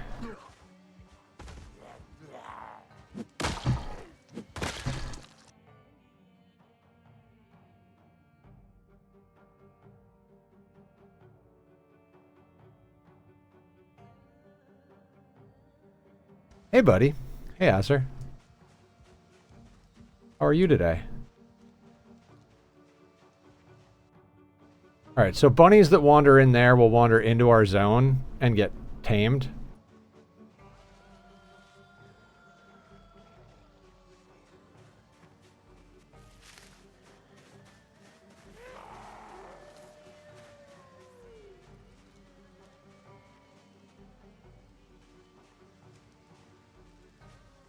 Hey, buddy. Hey, Acer. How are you today? Alright, so bunnies that wander in there will wander into our zone and get tamed.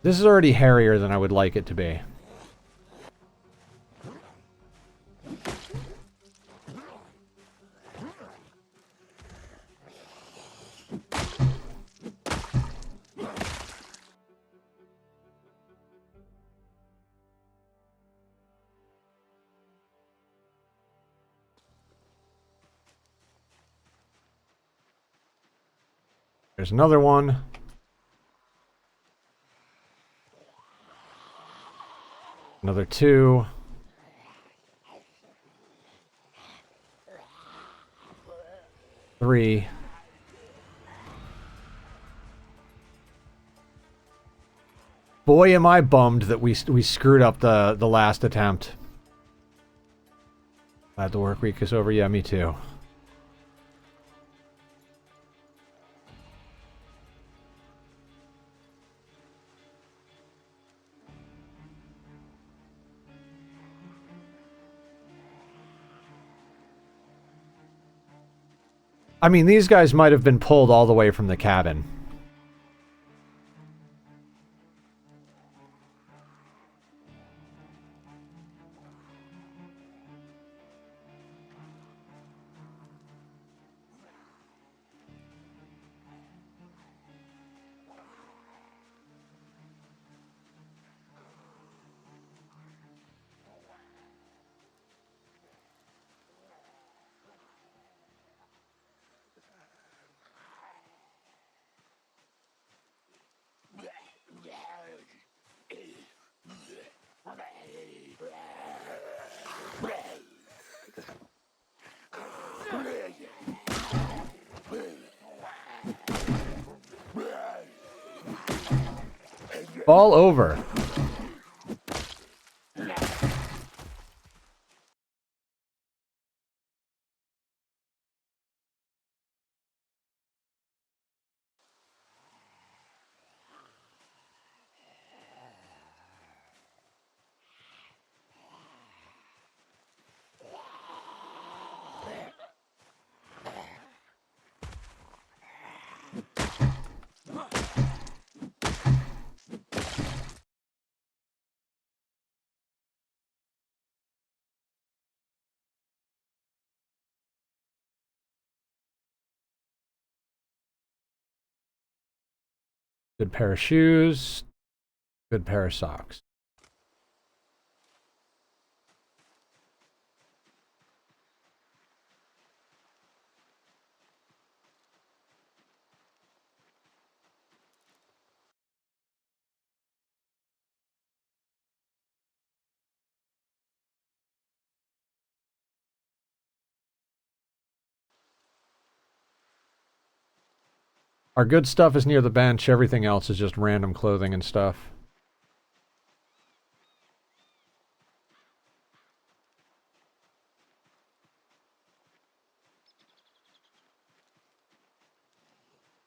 This is already hairier than I would like it to be. There's another one. Another two. Three. Boy, am I bummed that we screwed up the last attempt. Glad the work week is over. Yeah, me too. I mean, these guys might have been pulled all the way from the cabin. Fall over. Good pair of shoes. Good pair of socks. Our good stuff is near the bench. Everything else is just random clothing and stuff.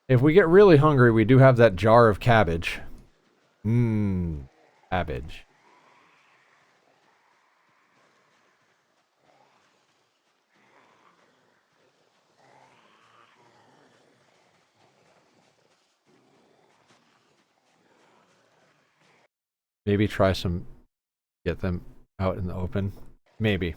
If we get really hungry, we do have that jar of cabbage. Mmm, cabbage. Maybe try some, get them out in the open. Maybe.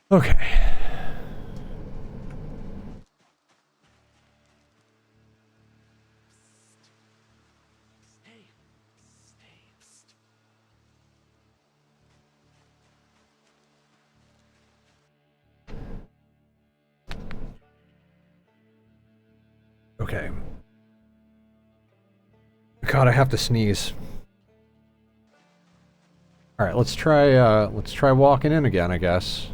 Okay. Okay. God, I have to sneeze. All right, let's try walking in again, I guess.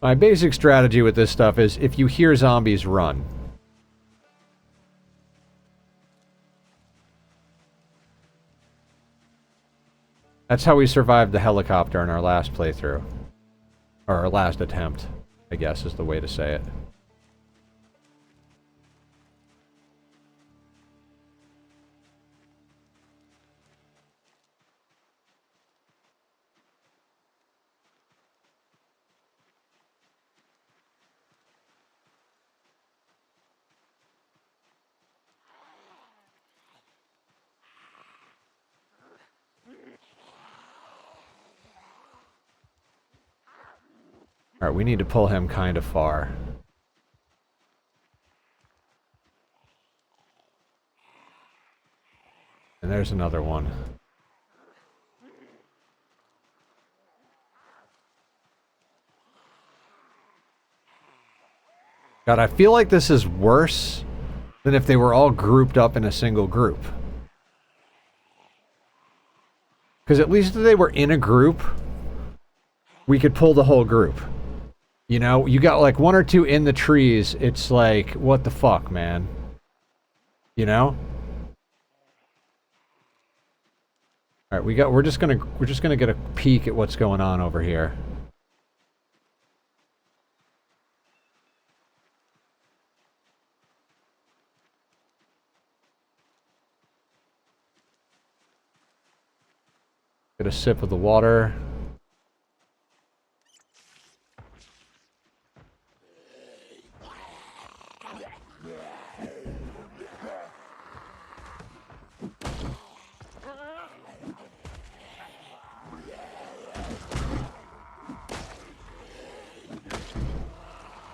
My basic strategy with this stuff is if you hear zombies, run. That's how we survived the helicopter in our last playthrough. Or our last attempt, I guess is the way to say it. Alright, we need to pull him kind of far. And there's another one. God, I feel like this is worse than if they were all grouped up in a single group. Because at least if they were in a group, we could pull the whole group. You know, you got like one or two in the trees, it's like, what the fuck, man? You know? Alright, we're just gonna get a peek at what's going on over here. Get a sip of the water.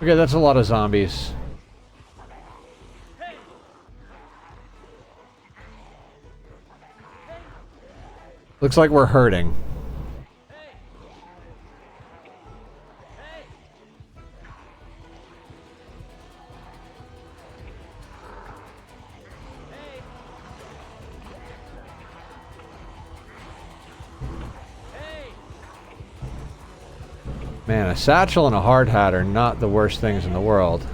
Okay, that's a lot of zombies. Looks like we're hurting. Man, a satchel and a hard hat are not the worst things in the world.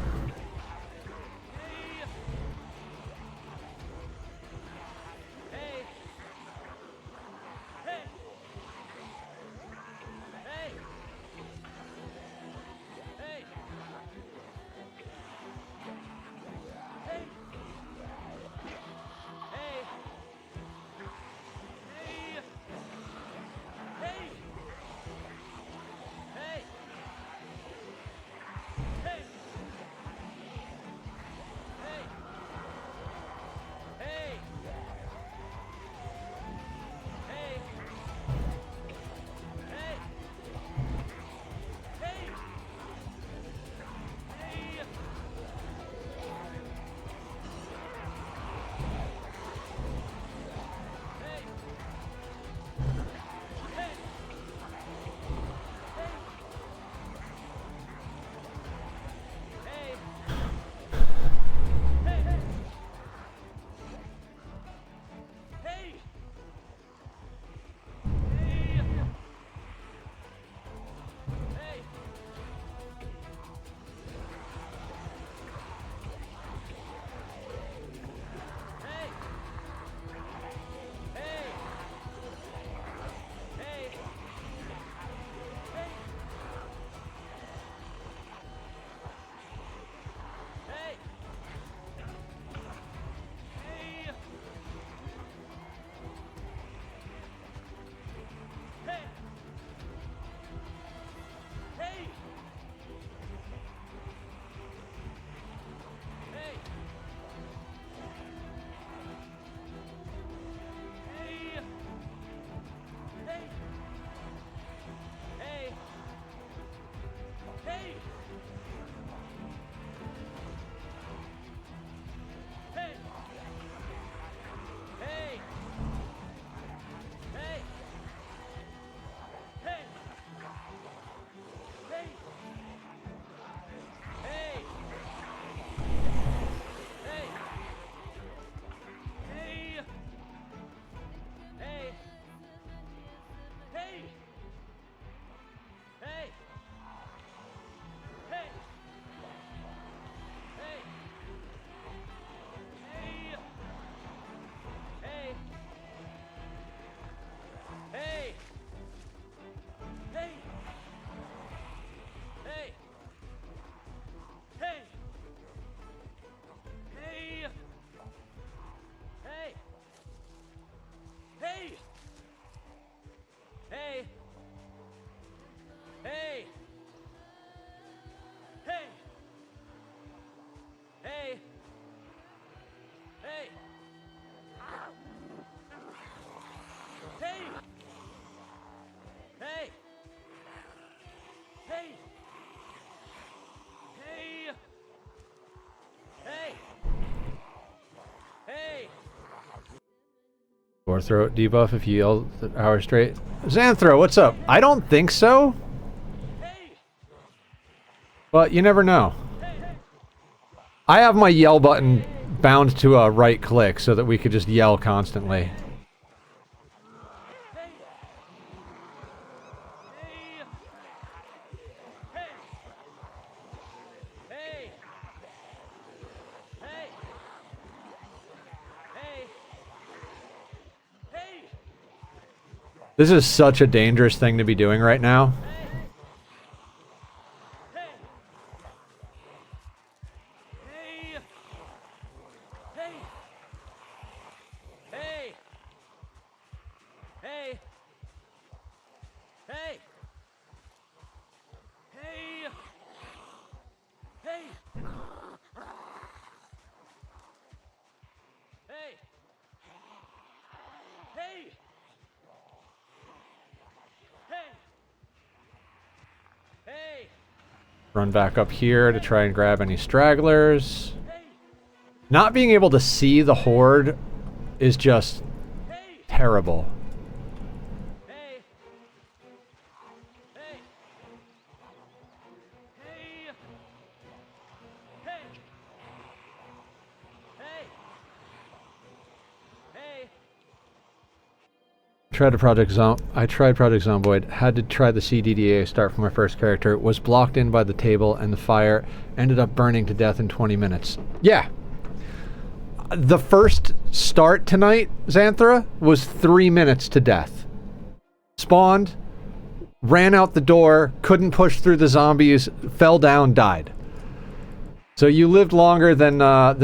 Or throat debuff if you yell an hour straight. Xanthro, what's up? I don't think so. But you never know. I have my yell button bound to a right click so that we could just yell constantly. This is such a dangerous thing to be doing right now. Run back up here to try and grab any stragglers. Not being able to see the horde is just terrible. I tried Project Zomboid. Had to try the CDDA start from my first character. Was blocked in by the table and the fire. Ended up burning to death in 20 minutes. Yeah. The first start tonight, Xanthra, was 3 minutes to death. Spawned, ran out the door, couldn't push through the zombies, fell down, died. So you lived longer than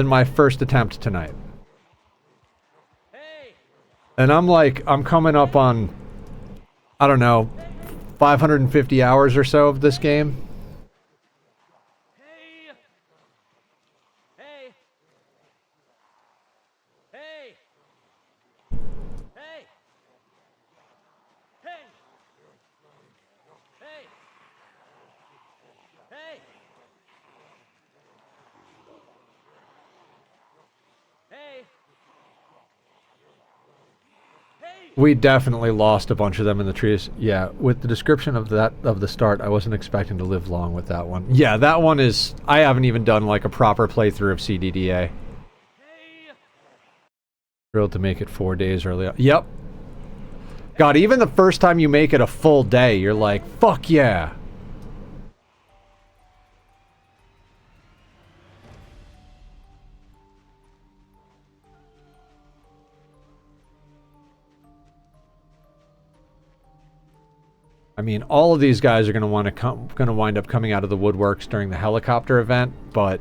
my first attempt tonight. And I'm coming up on, I don't know, 550 hours or so of this game. We definitely lost a bunch of them in the trees. Yeah, with the description of the start, I wasn't expecting to live long with that one. Yeah, that one is... I haven't even done like a proper playthrough of CDDA. Thrilled to make it 4 days early. Yep. God, even the first time you make it a full day, you're like, fuck yeah. I mean, all of these guys are going to wind up coming out of the woodworks during the helicopter event, but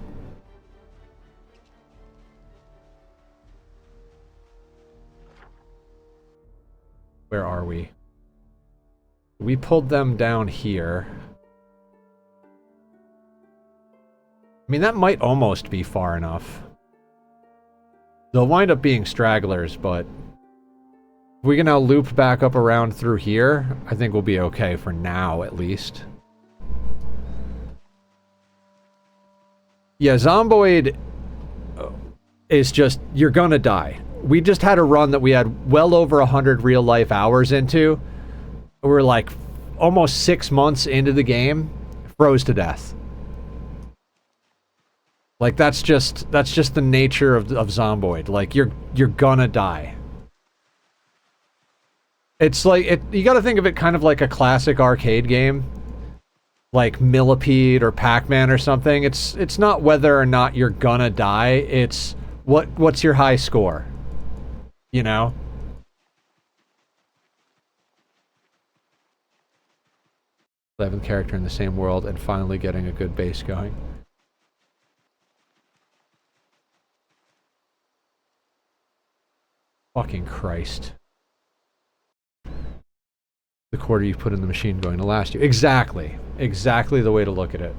where are we? We pulled them down here. I mean, that might almost be far enough. They'll wind up being stragglers, but if we can now loop back up around through here, I think we'll be okay for now, at least. Yeah, Zomboid is just, you're gonna die. We just had a run that we had well over 100 real-life hours into. We're like almost 6 months into the game, froze to death. Like, that's just the nature of Zomboid. Like, you're gonna die. It's like, you gotta think of it kind of like a classic arcade game. Like Millipede or Pac-Man or something. It's not whether or not you're gonna die, it's what's your high score? You know? Eleventh character in the same world and finally getting a good base going. Fucking Christ. The quarter you put in the machine going to last you. Exactly. Exactly the way to look at it.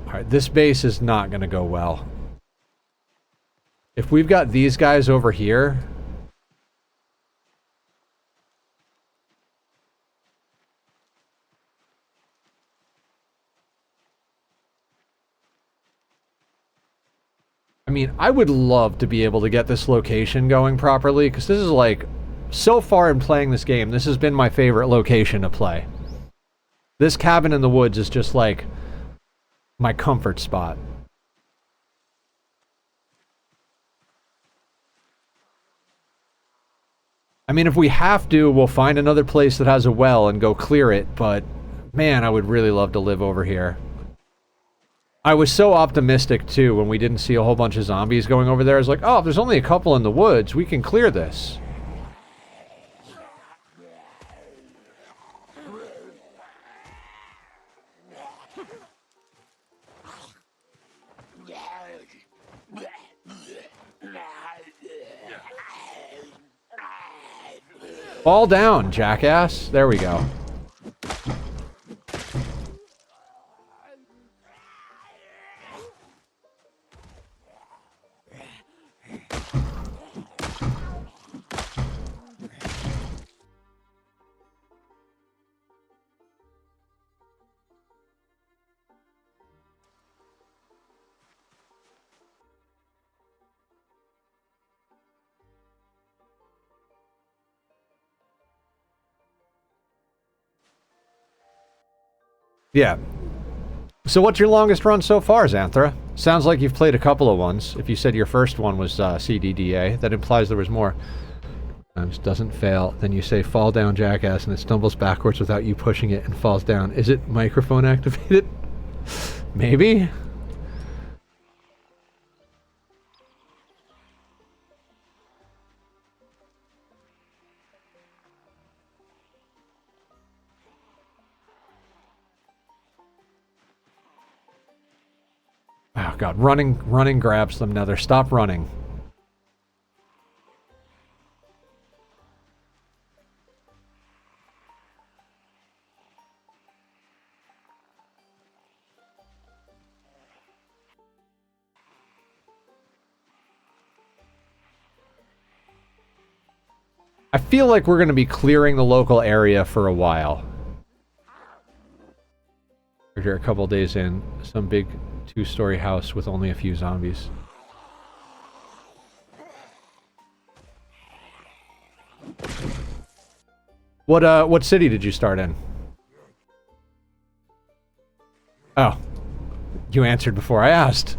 Alright, this base is not going to go well. If we've got these guys over here... I mean, I would love to be able to get this location going properly, because this is like, so far in playing this game, this has been my favorite location to play. This cabin in the woods is just like my comfort spot. I mean, if we have to, we'll find another place that has a well and go clear it, but man, I would really love to live over here. I was so optimistic, too, when we didn't see a whole bunch of zombies going over there. I was like, oh, if there's only a couple in the woods, we can clear this. Fall down, jackass. There we go. Yeah. So what's your longest run so far, Xanthra? Sounds like you've played a couple of ones. If you said your first one was CDDA, that implies there was more. Times doesn't fail, then you say fall down jackass and it stumbles backwards without you pushing it and falls down. Is it microphone activated? Maybe? Oh god, running grabs them nether. Stop running. I feel like we're going to be clearing the local area for a while. We're here a couple days in. Some big two-story house with only a few zombies. What city did you start in? Oh. You answered before I asked.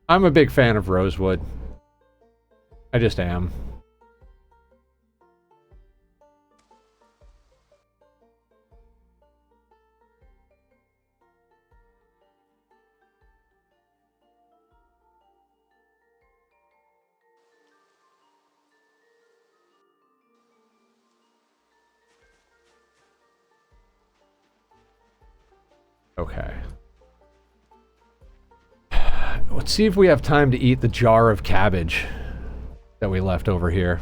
I'm a big fan of Rosewood. I just am. Okay. Let's see if we have time to eat the jar of cabbage that we left over here.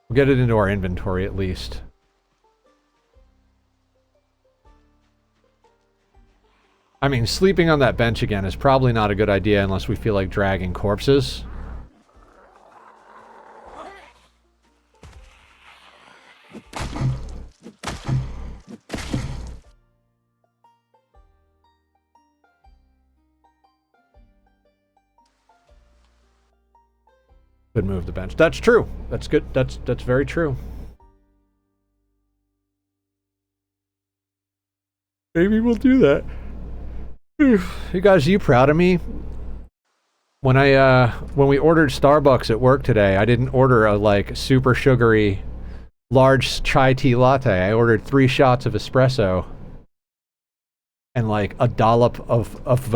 We'll get it into our inventory at least. I mean, sleeping on that bench again is probably not a good idea unless we feel like dragging corpses. Could move the bench. That's true. That's good. That's very true. Maybe we'll do that. You guys, are you proud of me? When we ordered Starbucks at work today, I didn't order a like super sugary large chai tea latte. I ordered 3 shots of espresso and like a dollop of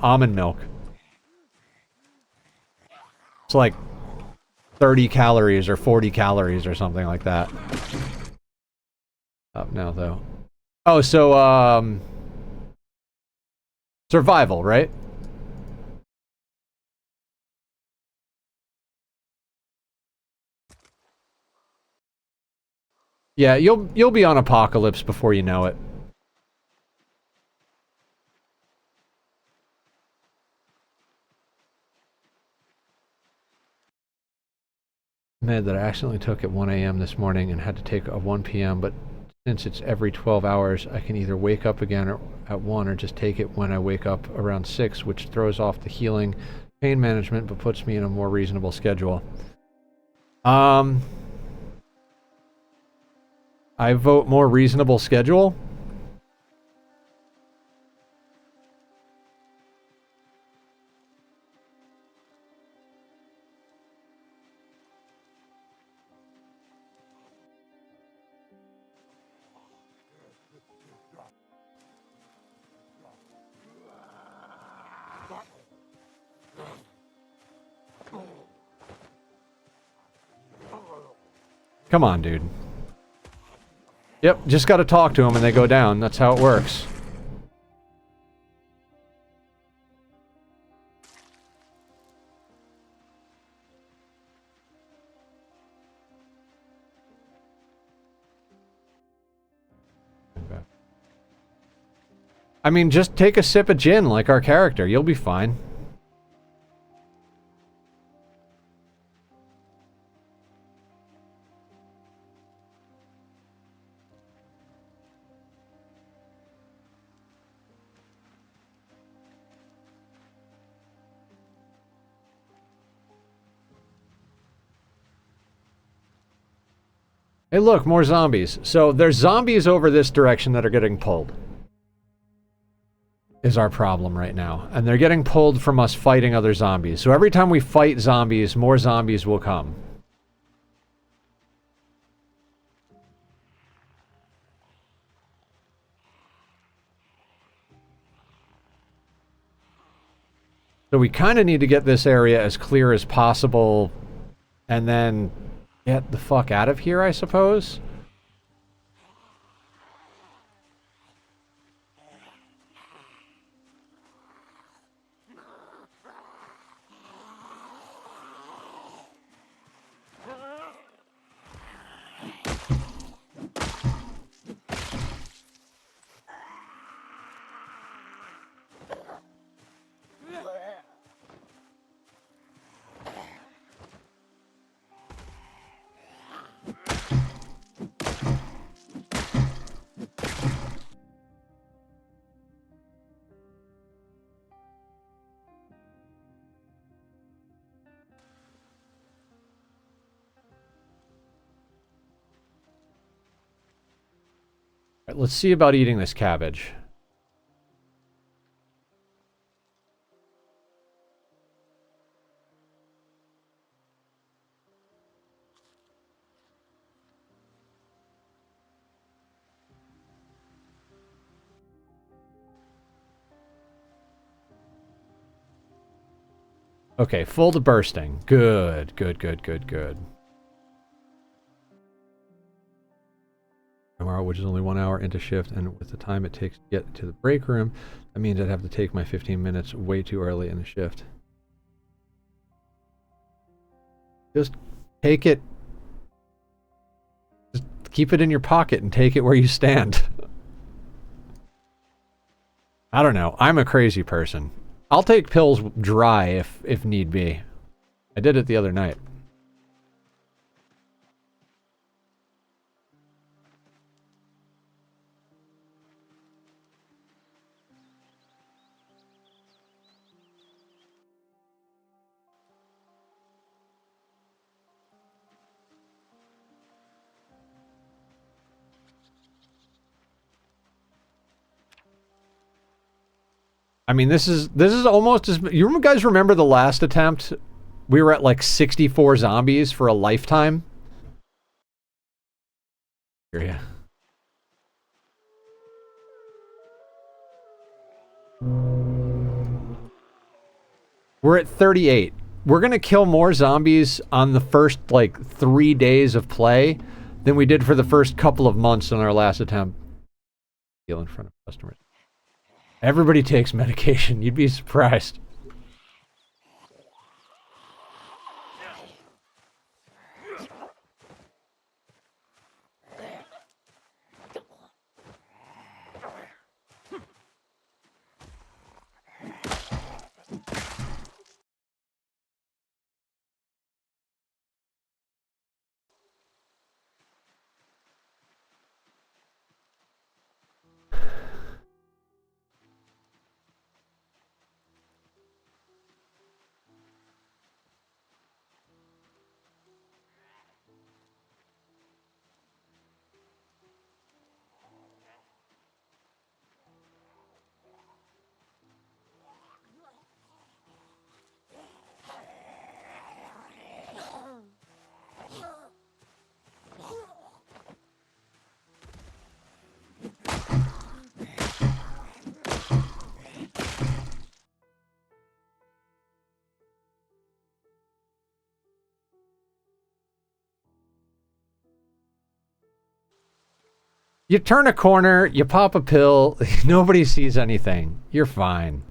almond milk. It's like 30 calories or 40 calories or something like that. Up now though. Oh, so survival, right? Yeah, you'll be on Apocalypse before you know it. Med that I accidentally took at 1 a.m. this morning and had to take a 1 p.m. But since it's every 12 hours, I can either wake up again or at 1 or just take it when I wake up around 6, which throws off the healing pain management but puts me in a more reasonable schedule. I vote more reasonable schedule. Come on, dude. Yep, just gotta talk to them and they go down. That's how it works. I mean, just take a sip of gin like our character. You'll be fine. Hey, look, more zombies. So there's zombies over this direction that are getting pulled. Is our problem right now. And they're getting pulled from us fighting other zombies. So every time we fight zombies, more zombies will come. So we kind of need to get this area as clear as possible and then get the fuck out of here, I suppose. Right, let's see about eating this cabbage. Okay, full to bursting. Good, good, good, good, good. Tomorrow, which is only 1 hour into shift, and with the time it takes to get to the break room, that means I'd have to take my 15 minutes way too early in the shift. Just take it. Just keep it in your pocket and take it where you stand. I don't know. I'm a crazy person. I'll take pills dry if need be. I did it the other night. I mean, this is almost as... You guys remember the last attempt? We were at like 64 zombies for a lifetime. Yeah. We're at 38. We're gonna kill more zombies on the first, like, 3 days of play than we did for the first couple of months on our last attempt. Heal in front of customers. Everybody takes medication. You'd be surprised. You turn a corner, you pop a pill, nobody sees anything. You're fine.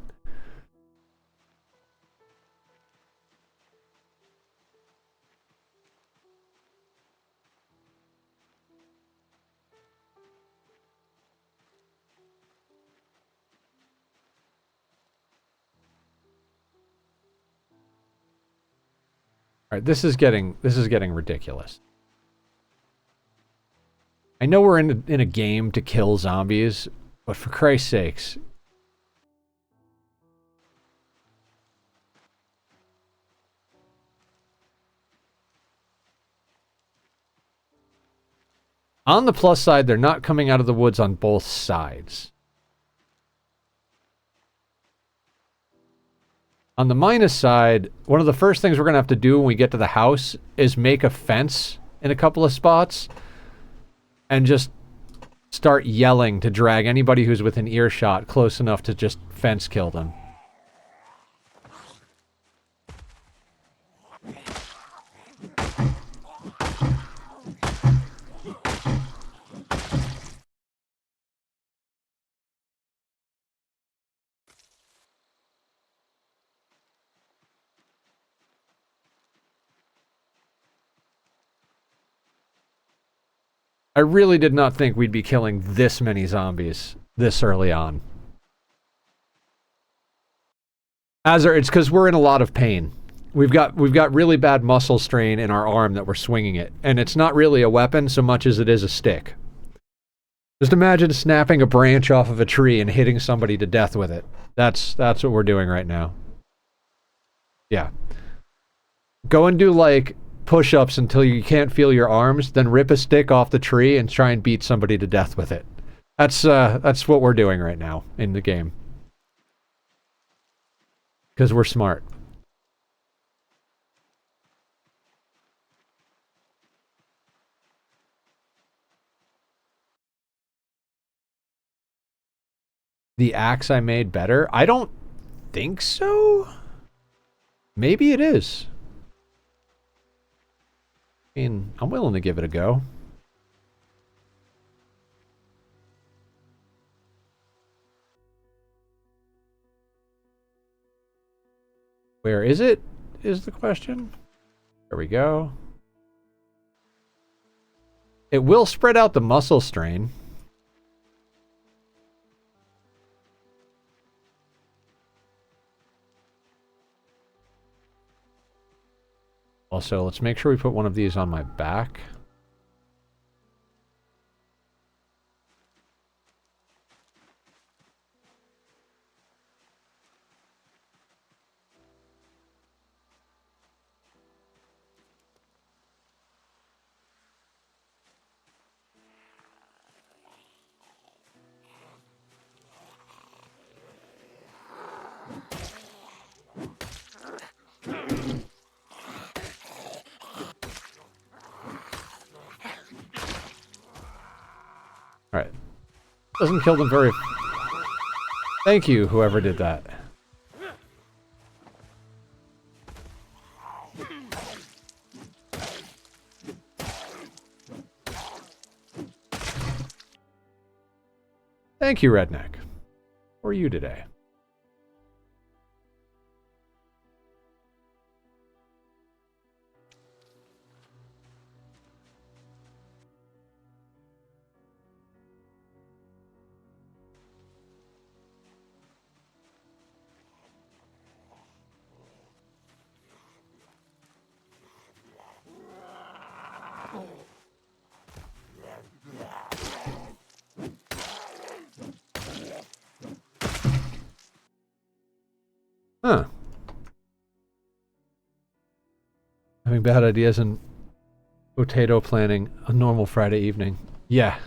All right, this is getting ridiculous. I know we're in a game to kill zombies, but for Christ's sakes. On the plus side, they're not coming out of the woods on both sides. On the minus side, one of the first things we're going to have to do when we get to the house is make a fence in a couple of spots and just start yelling to drag anybody who's within earshot close enough to just fence kill them. I really did not think we'd be killing this many zombies this early on. It's because we're in a lot of pain. We've got really bad muscle strain in our arm that we're swinging it, and it's not really a weapon so much as it is a stick. Just imagine snapping a branch off of a tree and hitting somebody to death with it. That's what we're doing right now. Yeah. Go and do like push-ups until you can't feel your arms, then rip a stick off the tree and try and beat somebody to death with it. That's what we're doing right now in the game. Because we're smart. The axe I made better? I don't think so. Maybe it is. I mean, I'm willing to give it a go. Where is it? Is the question. There we go. It will spread out the muscle strain. Also, let's make sure we put one of these on my back. Alright. Doesn't kill them very... Thank you, whoever did that. Thank you, Redneck. How are you today? Huh. Having bad ideas and potato planning a normal Friday evening. Yeah.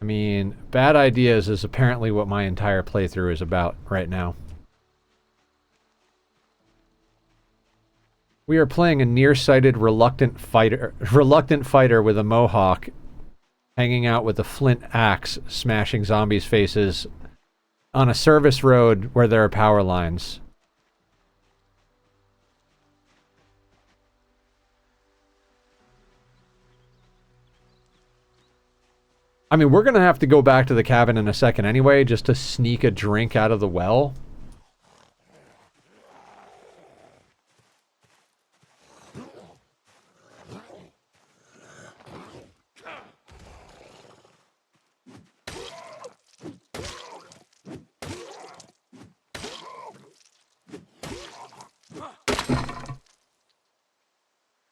I mean, bad ideas is apparently what my entire playthrough is about right now. We are playing a nearsighted, reluctant fighter with a mohawk, hanging out with a flint axe, smashing zombies' faces on a service road where there are power lines. I mean, we're gonna have to go back to the cabin in a second anyway, just to sneak a drink out of the well.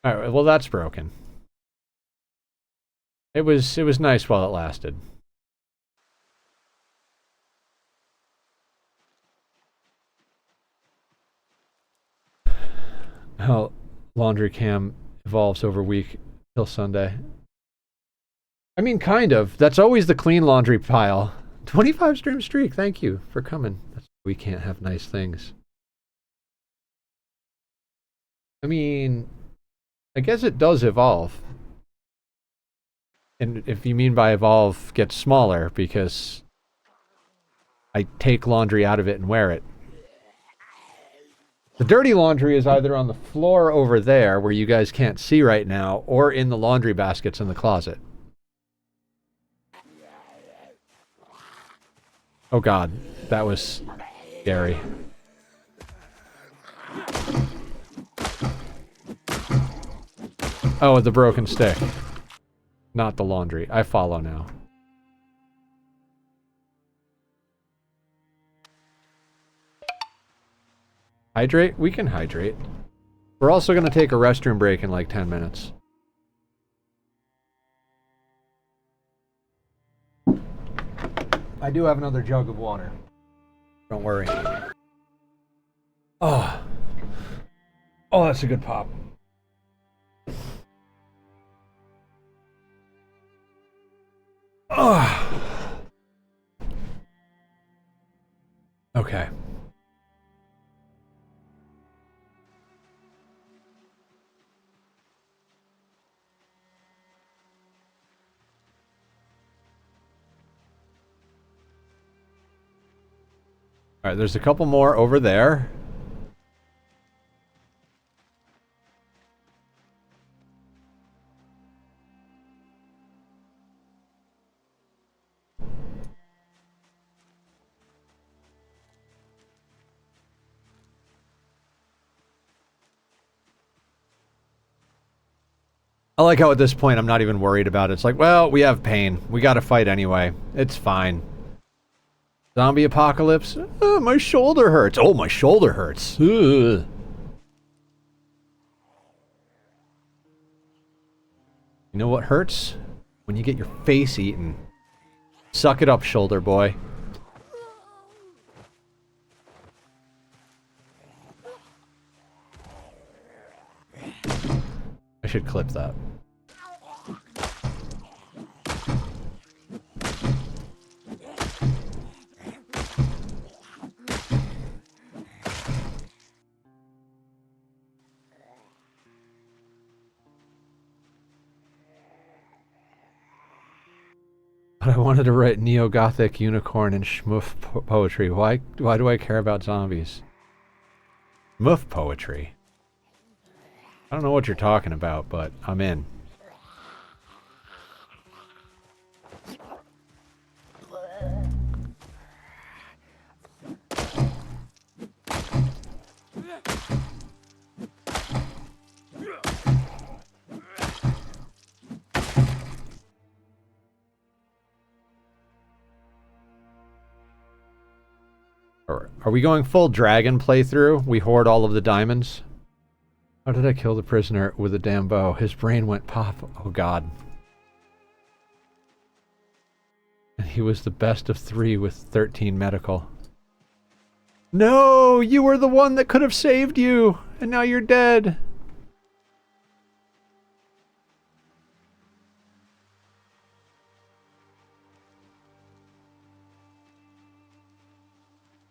All right, well that's broken. It was nice while it lasted. How laundry cam evolves over week till Sunday. I mean, kind of. That's always the clean laundry pile. 25 stream streak. Thank you for coming. We can't have nice things. I mean, I guess it does evolve. And if you mean by evolve, gets smaller because I take laundry out of it and wear it. The dirty laundry is either on the floor over there, where you guys can't see right now, or in the laundry baskets in the closet. Oh god, that was scary. Oh, the broken stick. Not the laundry. I follow now. Hydrate? We can hydrate. We're also going to take a restroom break in like 10 minutes. I do have another jug of water. Don't worry. Oh. Oh, that's a good pop. Oh. Okay. Alright, there's a couple more over there. I like how at this point I'm not even worried about it. It's like, well, we have pain. We gotta fight anyway. It's fine. Zombie apocalypse? Oh, my shoulder hurts. Oh, my shoulder hurts. Ugh. You know what hurts? When you get your face eaten. Suck it up, shoulder boy. I should clip that. But I wanted to write neo-gothic unicorn and schmoof poetry. Why do I care about zombies? Schmoof poetry? I don't know what you're talking about, but I'm in. Are we going full dragon playthrough? We hoard all of the diamonds? How did I kill the prisoner with a damn bow? His brain went pop. Oh god. And he was the best of 3 with 13 medical. No! You were the one that could have saved you! And now you're dead!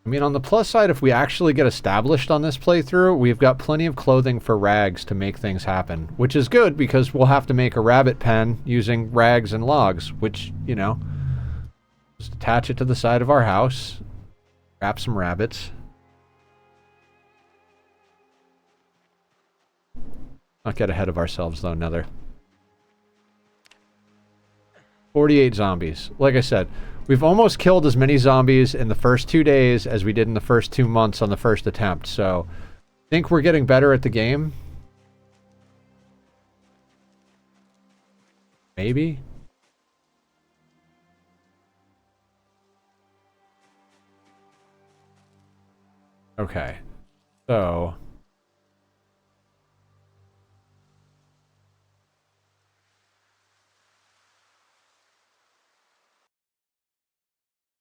I mean, on the plus side, if we actually get established on this playthrough, we've got plenty of clothing for rags to make things happen. Which is good, because we'll have to make a rabbit pen using rags and logs, which, you know, just attach it to the side of our house, wrap some rabbits. Not get ahead of ourselves, though, Nether. 48 zombies. Like I said, we've almost killed as many zombies in the first 2 days as we did in the first 2 months on the first attempt, so I think we're getting better at the game. Maybe? Okay. So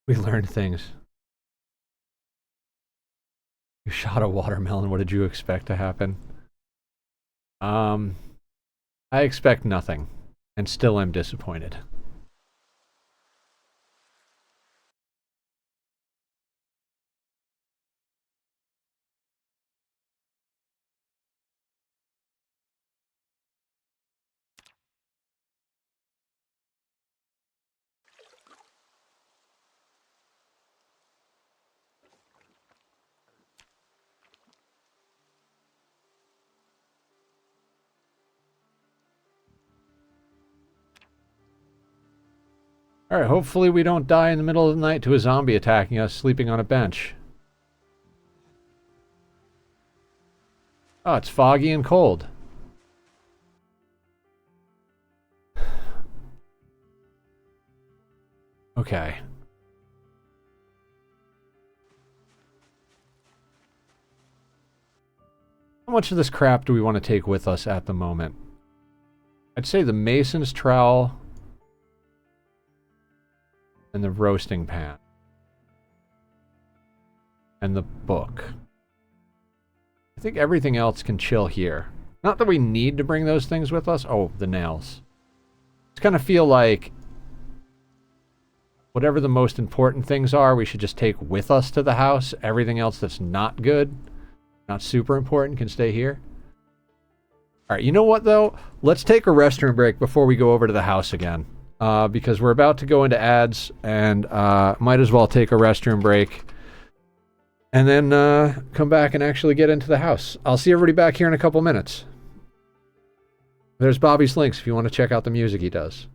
We learned things. You shot a watermelon. What did you expect to happen? I expect nothing, and still am disappointed. Alright, hopefully we don't die in the middle of the night to a zombie attacking us sleeping on a bench. Oh, it's foggy and cold. Okay. How much of this crap do we want to take with us at the moment? I'd say the mason's trowel and the roasting pan. And the book. I think everything else can chill here. Not that we need to bring those things with us. Oh, the nails. It's kind of feel like whatever the most important things are, we should just take with us to the house. Everything else that's not good, not super important, can stay here. Alright, you know what though? Let's take a restroom break before we go over to the house again. Because we're about to go into ads, and might as well take a restroom break. And then come back and actually get into the house. I'll see everybody back here in a couple minutes. There's Bobby's links if you want to check out the music he does.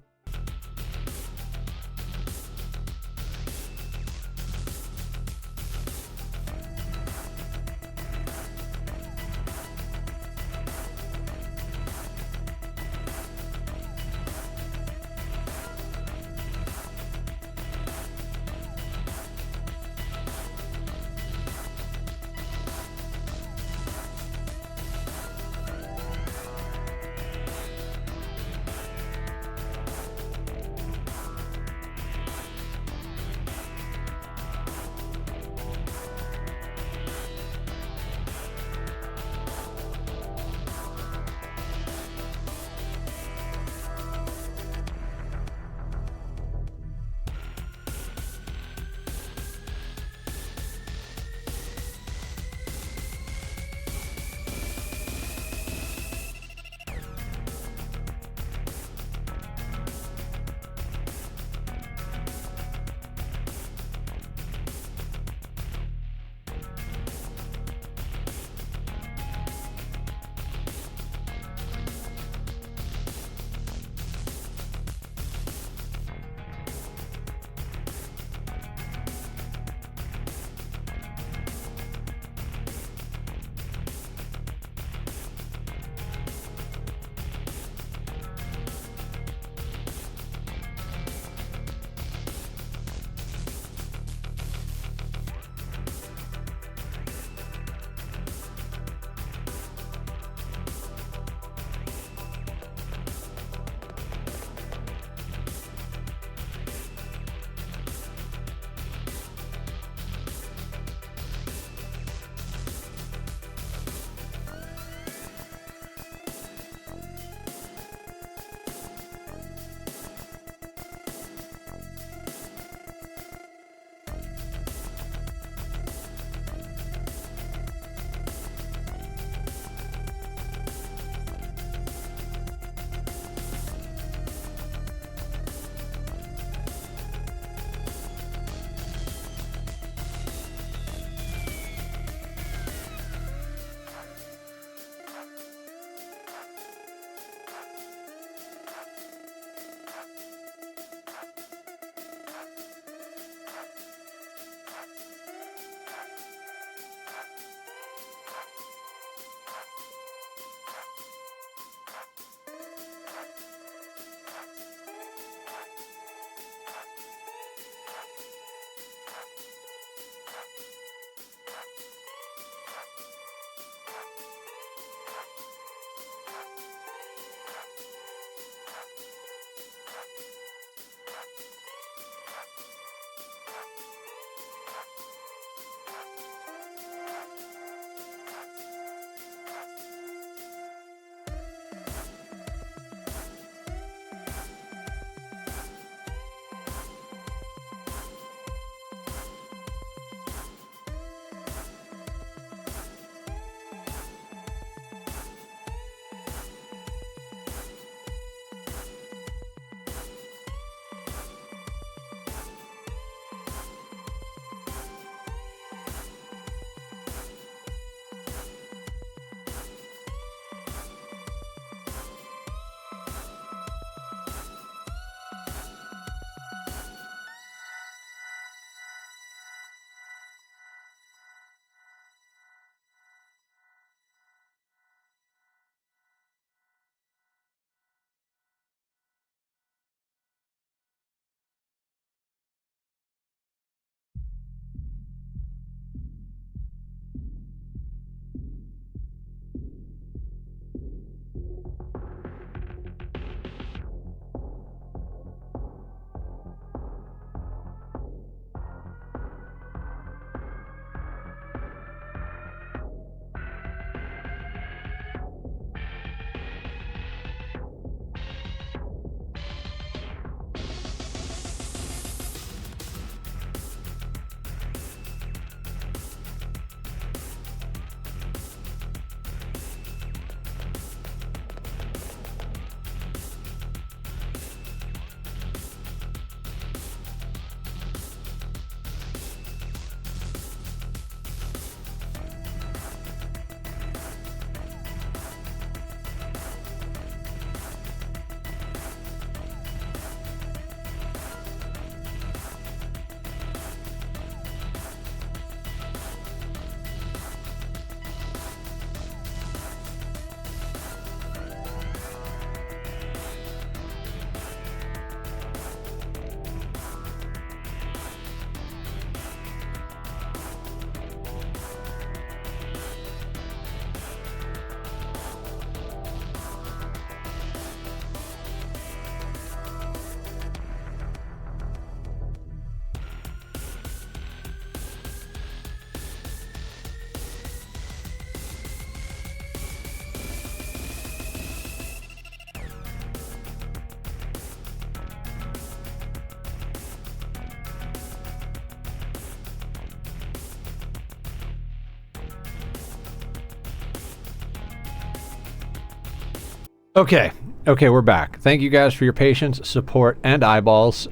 Okay. Okay, we're back. Thank you guys for your patience, support, and eyeballs.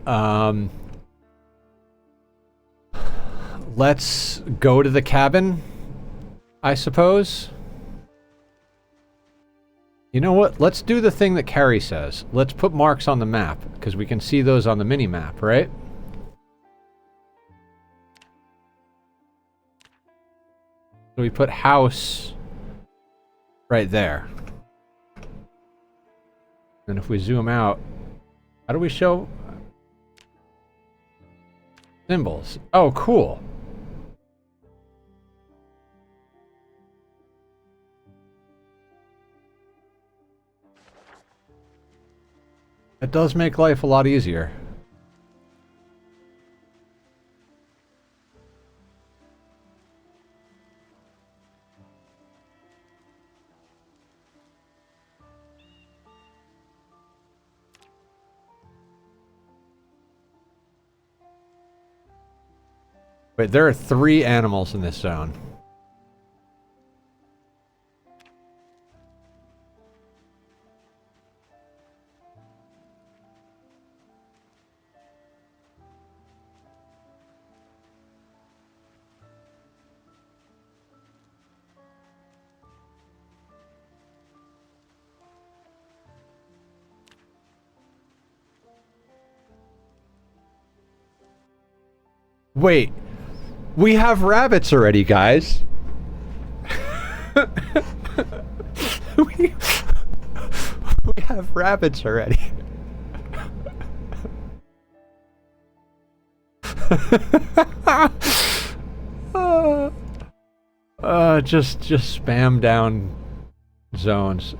Let's go to the cabin, I suppose. You know what? Let's do the thing that Carrie says. Let's put marks on the map, because we can see those on the mini-map, right? So we put house right there. And if we zoom out, how do we show symbols? Oh, cool. It does make life a lot easier. Wait, there are 3 animals in this zone. Wait, we have rabbits already, guys. we have rabbits already. Just spam down zones.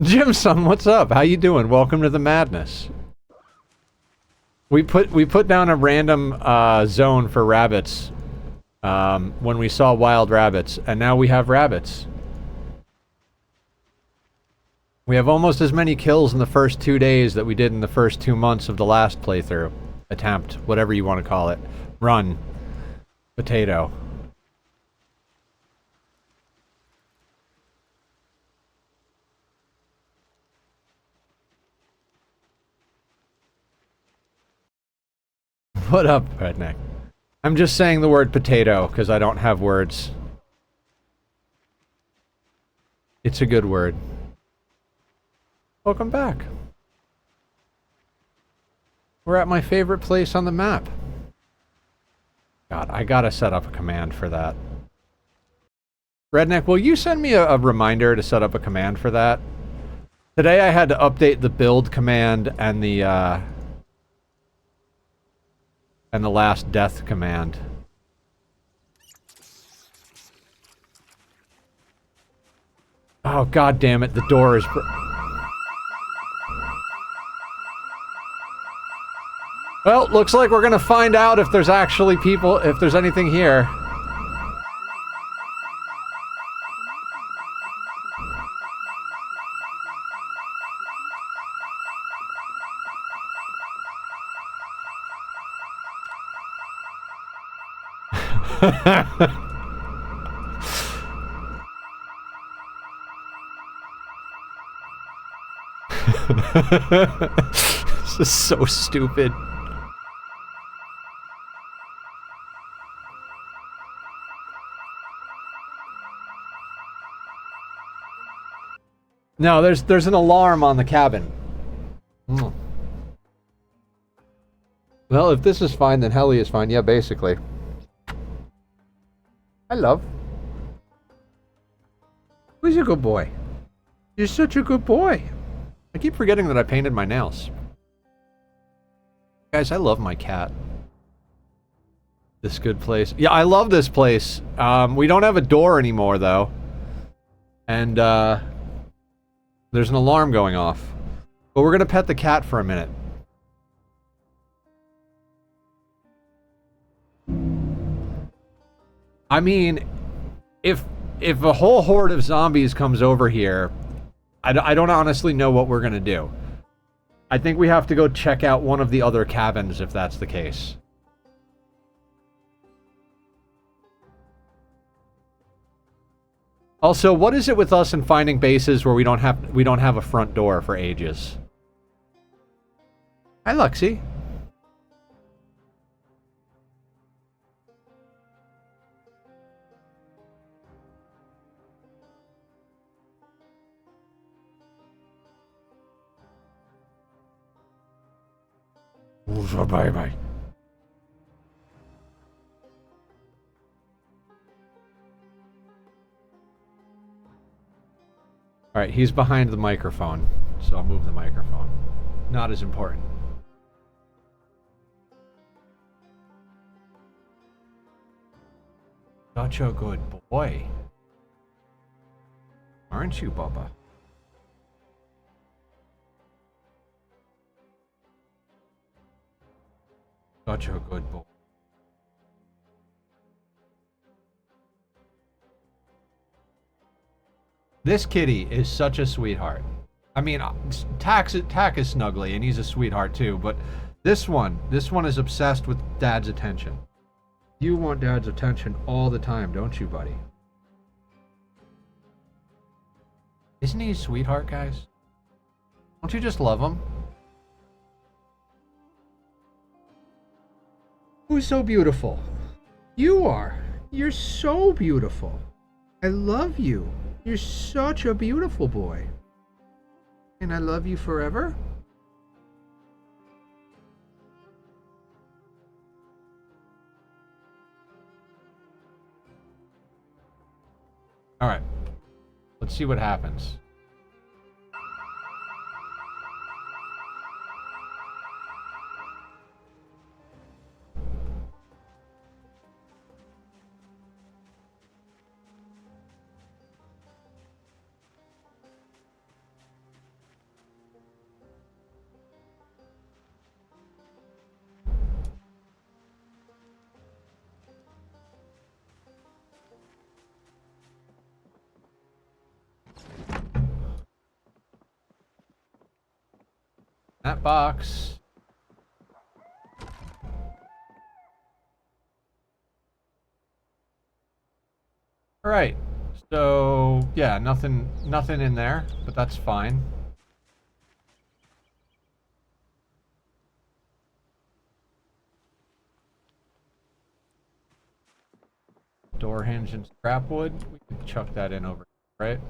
Jimson, what's up? How you doing? Welcome to the madness. We put down a random zone for rabbits when we saw wild rabbits, and now we have rabbits. We have almost as many kills in the first 2 days that we did in the first 2 months of the last playthrough. Attempt, whatever you want to call it. Run. Potato. What up, redneck? I'm just saying the word potato because I don't have words. It's a good word. Welcome back. We're at my favorite place on the map. God, I gotta set up a command for that. Redneck, will you send me a reminder to set up a command for that? Today I had to update the build command and the last death command. Oh, god damn it, the door is... Well, looks like we're gonna find out if there's actually people, if there's anything here. This is so stupid. No, there's an alarm on the cabin. Mm. Well, if this is fine, then Helly is fine. Yeah, basically. I love. Who's a good boy? You're such a good boy. I keep forgetting that I painted my nails. Guys, I love my cat. This good place. Yeah, I love this place. We don't have a door anymore, though. And, there's an alarm going off. But we're gonna pet the cat for a minute. I mean, if a whole horde of zombies comes over here, I don't honestly know what we're gonna do. I think we have to go check out one of the other cabins if that's the case. Also, what is it with us and finding bases where we don't have a front door for ages? Hi, Luxie. Bye-bye. Alright, he's behind the microphone, so I'll move the microphone. Not as important. Such a good boy. Aren't you, Bubba? Such a good boy. This kitty is such a sweetheart. I mean, Tack is snuggly, and he's a sweetheart too, but this one is obsessed with Dad's attention. You want Dad's attention all the time, don't you, buddy? Isn't he a sweetheart, guys? Don't you just love him? Who's so beautiful? You are. You're so beautiful. I love you. You're such a beautiful boy. And I love you forever? Alright. Let's see what happens. That box. All right. So, yeah, nothing in there, but that's fine. Door hinge and scrap wood. We can chuck that in over, right?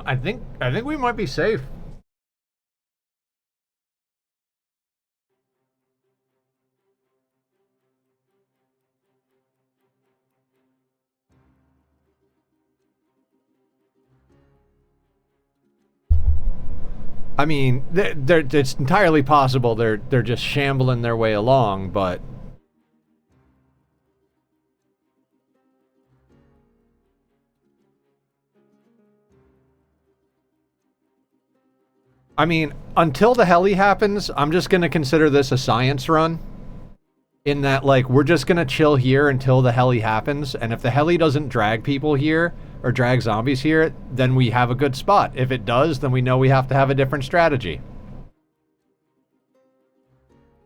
I think we might be safe. I mean, it's entirely possible they're just shambling their way along, but I mean, until the heli happens, I'm just gonna consider this a science run. In that, like, we're just gonna chill here until the heli happens, and if the heli doesn't drag people here, or drag zombies here, then we have a good spot. If it does, then we know we have to have a different strategy.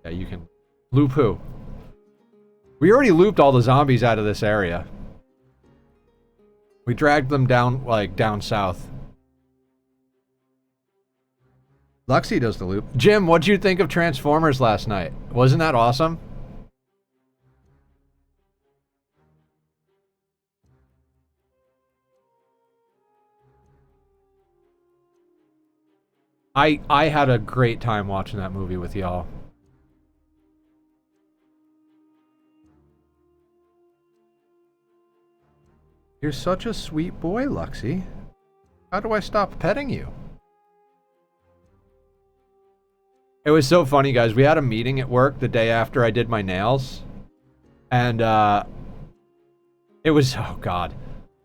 Yeah, you can loop who? We already looped all the zombies out of this area. We dragged them down, like, down south. Luxie does the loop. Jim, what'd you think of Transformers last night? Wasn't that awesome? I had a great time watching that movie with y'all. You're such a sweet boy, Luxie. How do I stop petting you? It was so funny, guys. We had a meeting at work the day after I did my nails. And, it was, oh god.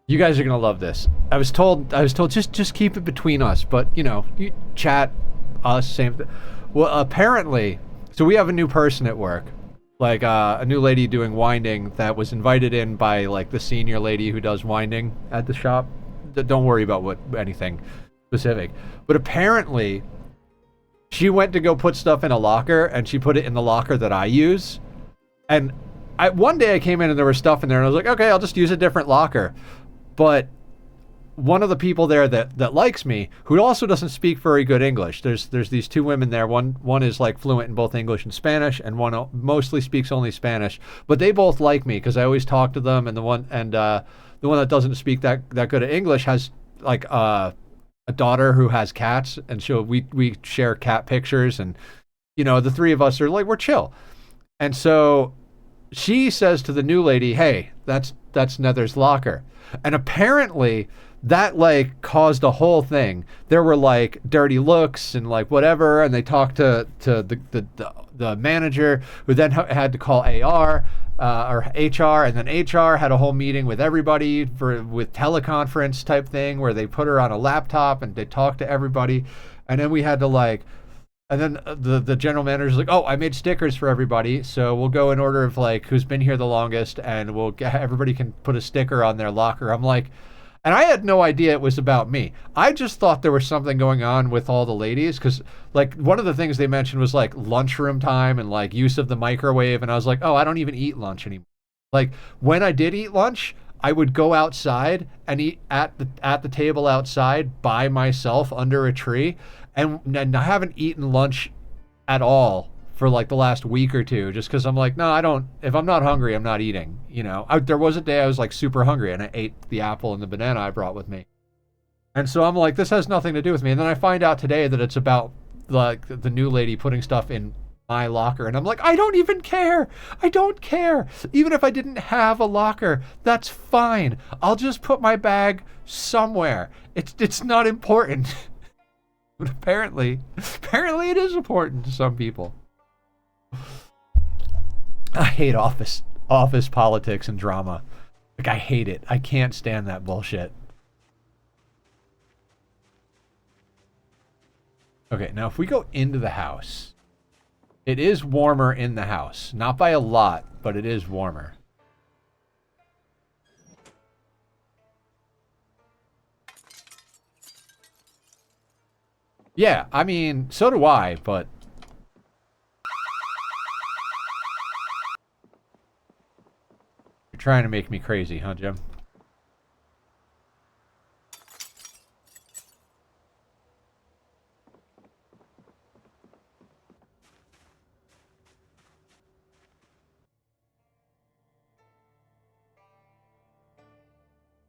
You guys are gonna love this. I was told, just keep it between us. But, you know, you chat, us, same thing. Well, apparently, so we have a new person at work. Like, a new lady doing winding that was invited in by, like, the senior lady who does winding at the shop. Don't worry about anything specific. But apparently, she went to go put stuff in a locker, and she put it in the locker that I use. And one day I came in and there was stuff in there, and I was like, okay, I'll just use a different locker. But one of the people there that likes me, who also doesn't speak very good English. There's these two women there. One is like fluent in both English and Spanish, and one mostly speaks only Spanish. But they both like me because I always talk to them. And the one that doesn't speak that good at English has like a daughter who has cats, and we share cat pictures, and you know the three of us are like we're chill. And so she says to the new lady, "Hey, that's Nether's locker," and apparently that like caused a whole thing. There were like dirty looks and like whatever, and they talked to the manager, who then had to call AR or HR, and then HR had a whole meeting with everybody with teleconference type thing where they put her on a laptop and they talked to everybody, and then we had to like. And then the general manager's like, oh, I made stickers for everybody, so we'll go in order of like who's been here the longest, and everybody can put a sticker on their locker. I'm like, and I had no idea it was about me. I just thought there was something going on with all the ladies, because like one of the things they mentioned was like lunchroom time and like use of the microwave, and I was like, oh, I don't even eat lunch anymore. Like when I did eat lunch, I would go outside and eat at the table outside by myself under a tree. And I haven't eaten lunch at all for like the last week or two, just because I'm like, no, I don't. If I'm not hungry, I'm not eating. You know, there was a day I was like super hungry, and I ate the apple and the banana I brought with me. And so I'm like, this has nothing to do with me. And then I find out today that it's about like the new lady putting stuff in my locker, and I'm like, I don't even care. I don't care. Even if I didn't have a locker, that's fine. I'll just put my bag somewhere. It's not important. But apparently it is important to some people. I hate office politics and drama. Like, I hate it. I can't stand that bullshit. Okay, now if we go into the house, it is warmer in the house. Not by a lot, but it is warmer. Yeah, I mean, so do I, but... You're trying to make me crazy, huh, Jim?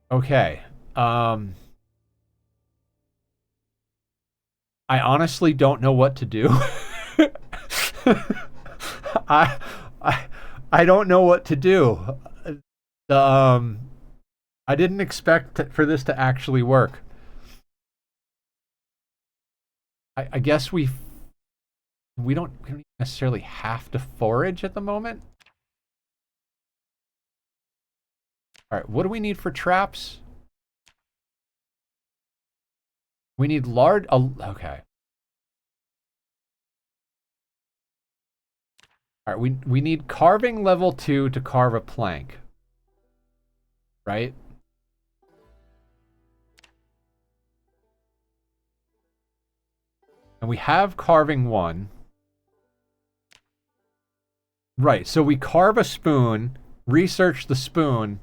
Okay, I honestly don't know what to do. I don't know what to do. I didn't expect for this to actually work. I guess we don't necessarily have to forage at the moment. All right, what do we need for traps? We need large. Okay. All right, we need carving level 2 to carve a plank. Right? And we have carving 1. Right, so we carve a spoon, research the spoon,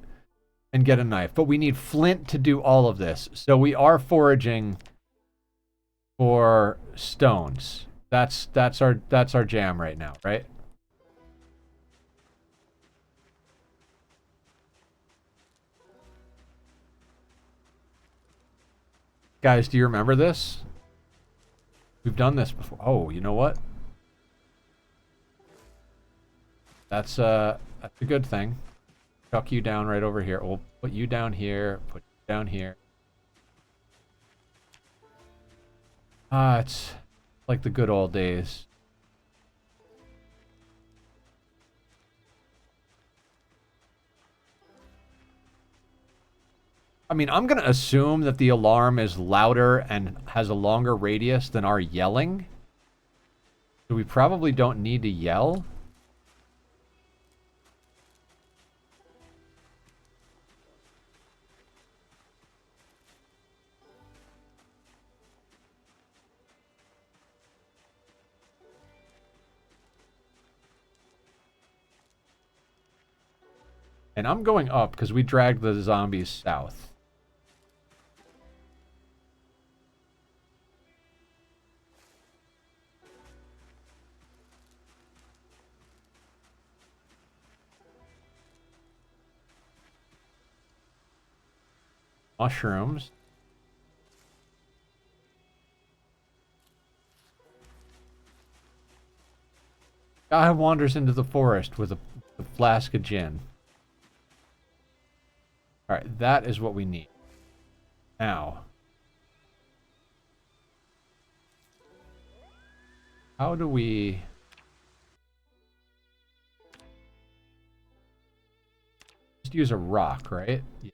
and get a knife. But we need flint to do all of this. So we are foraging for stones. That's our jam right now, right? Guys, do you remember this? We've done this before. Oh, you know what? That's a good thing. Chuck you down right over here. Oh, Put you down here. Put you down here. Ah, it's like the good old days. I mean, I'm going to assume that the alarm is louder and has a longer radius than our yelling. So we probably don't need to yell. And I'm going up because we dragged the zombies south. Mushrooms. Guy wanders into the forest with a flask of gin. Alright, that is what we need. Now. How do we... Just use a rock, right? Yeah.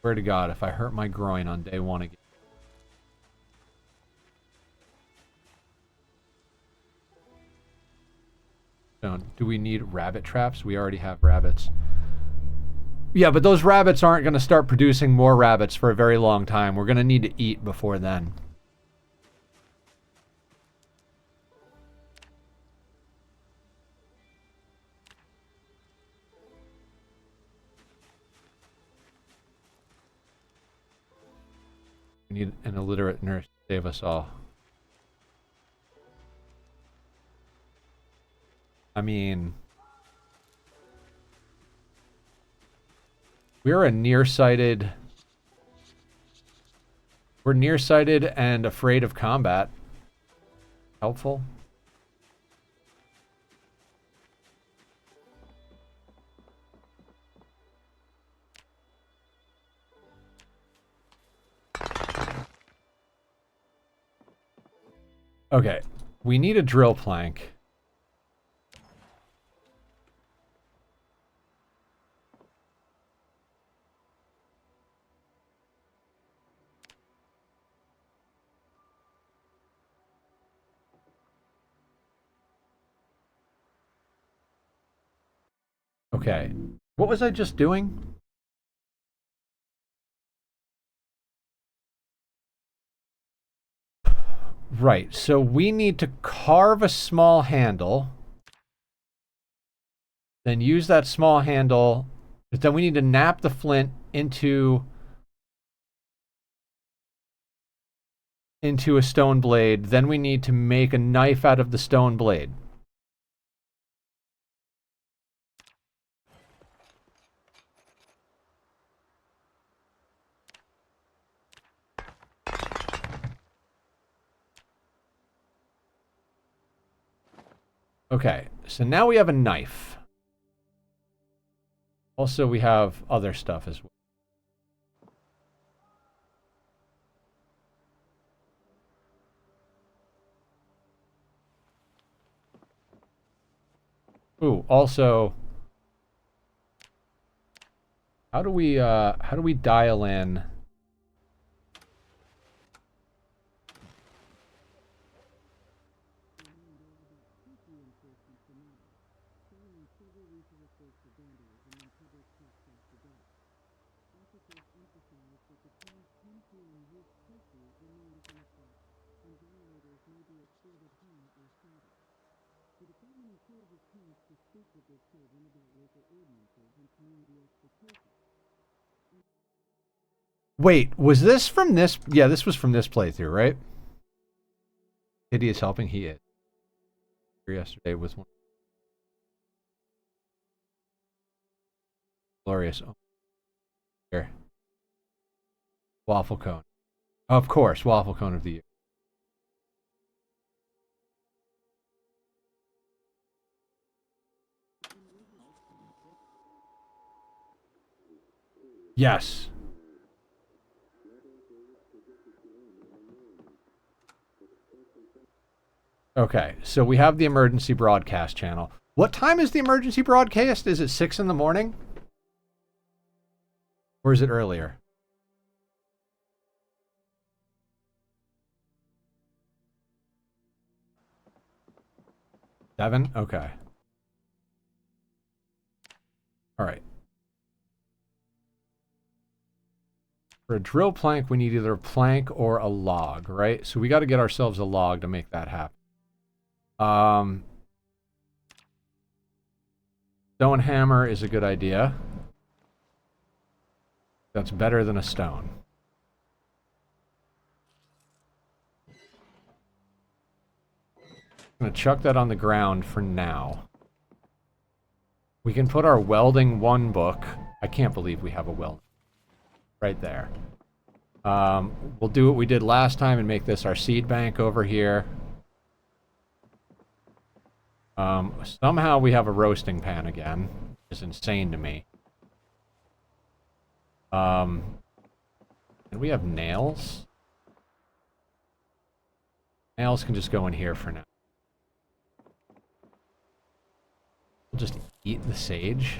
Swear to God, if I hurt my groin on day one again. Do we need rabbit traps? We already have rabbits. Yeah, but those rabbits aren't going to start producing more rabbits for a very long time. We're going to need to eat before then. We need an illiterate nurse to save us all. I mean... We're nearsighted and afraid of combat. Helpful. Okay, we need a drill plank. Okay, what was I just doing? Right, so we need to carve a small handle. Then use that small handle. But then we need to nap the flint into a stone blade. Then we need to make a knife out of the stone blade. Okay, so now we have a knife. Also, we have other stuff as well. Ooh, also, how do we dial in? Wait, was this from this? Yeah, this was from this playthrough, right? Kitty is helping. He is. Yesterday was one. Glorious. Oh, here. Waffle cone. Of course, waffle cone of the year. Yes. Okay, so we have the emergency broadcast channel. What time is the emergency broadcast? Is it 6 in the morning? Or is it earlier? Seven? Okay. All right. For a drill plank, we need either a plank or a log, right? So we got to get ourselves a log to make that happen. Stone hammer is a good idea. That's better than a stone. I'm going to chuck that on the ground for now. We can put our welding 1 book. I can't believe we have a weld. Right there. We'll do what we did last time and make this our seed bank over here. Somehow we have a roasting pan again. It's insane to me. And we have nails. Nails can just go in here for now. We'll just eat the sage.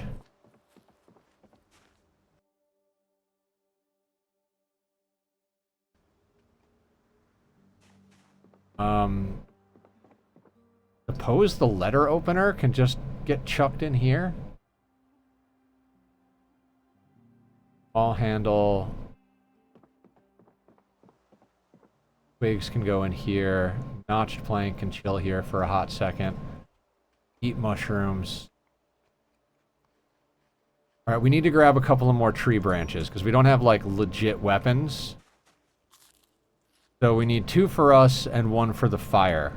Suppose the letter opener can just get chucked in here. Ball handle. Twigs can go in here. Notched plank can chill here for a hot second. Eat mushrooms. Alright, we need to grab a couple of more tree branches, because we don't have, like, legit weapons. So we need 2 for us and 1 for the fire.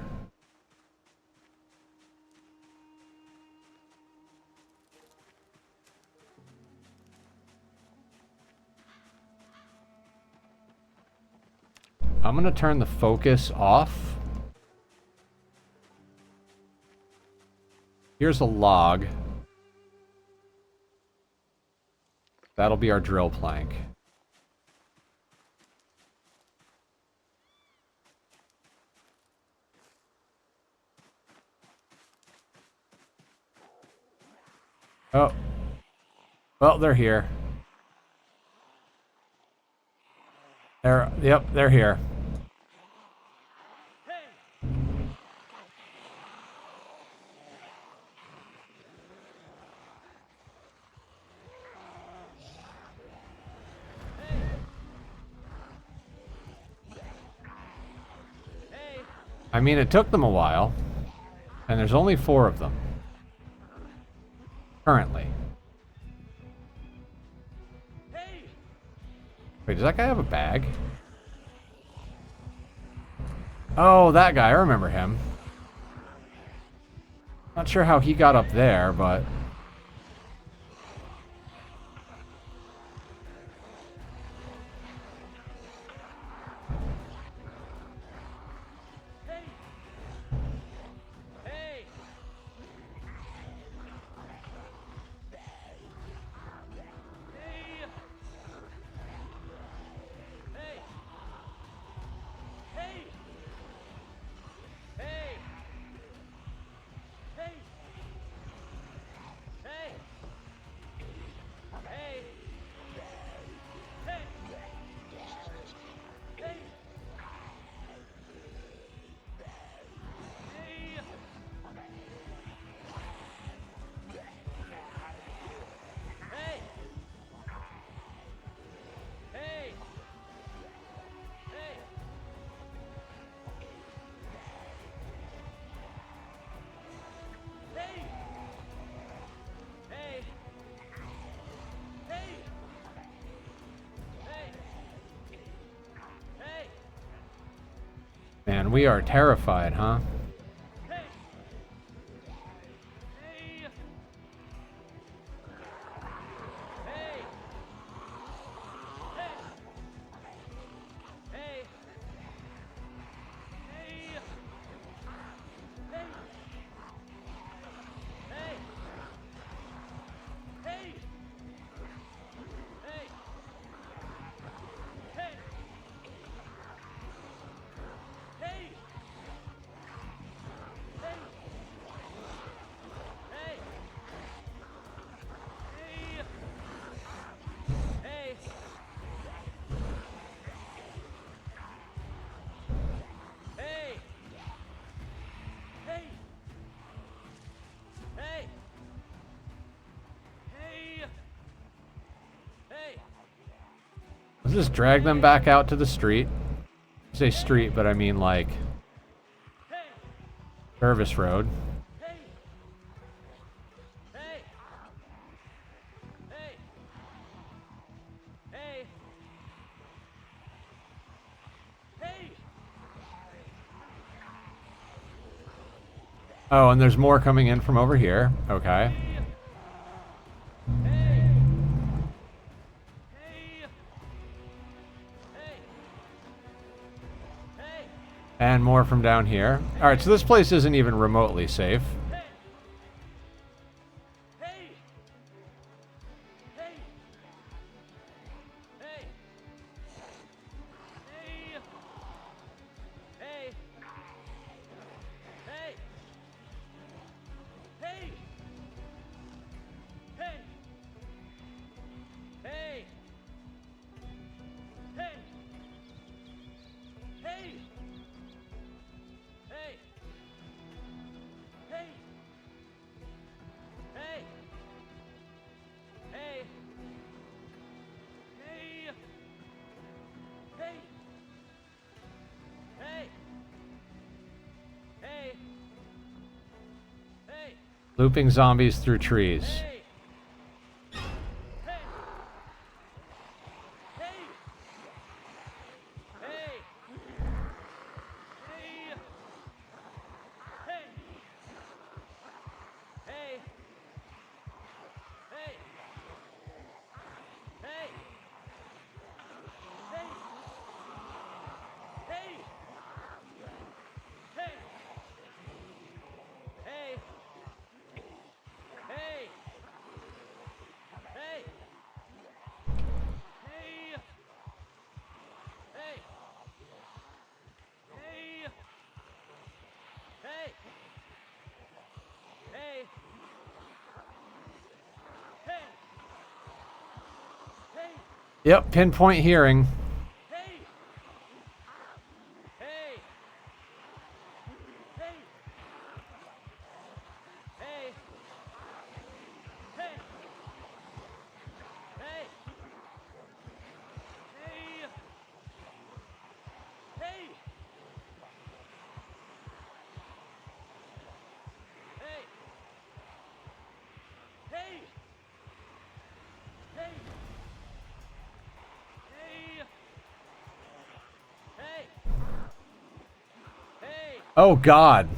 I'm gonna turn the focus off. Here's a log. That'll be our drill plank. Oh. Well, they're here. Yep, they're here. I mean, it took them a while. And there's only 4 of them. Currently. Wait, does that guy have a bag? Oh, that guy. I remember him. Not sure how he got up there, but... Man, we are terrified, huh? Let's just drag them back out to the street. I say street, but I mean like service road. Oh, and there's more coming in from over here. Okay. And more from down here. Alright, so this place isn't even remotely safe. Looping zombies through trees. Yep, pinpoint hearing. Oh, God.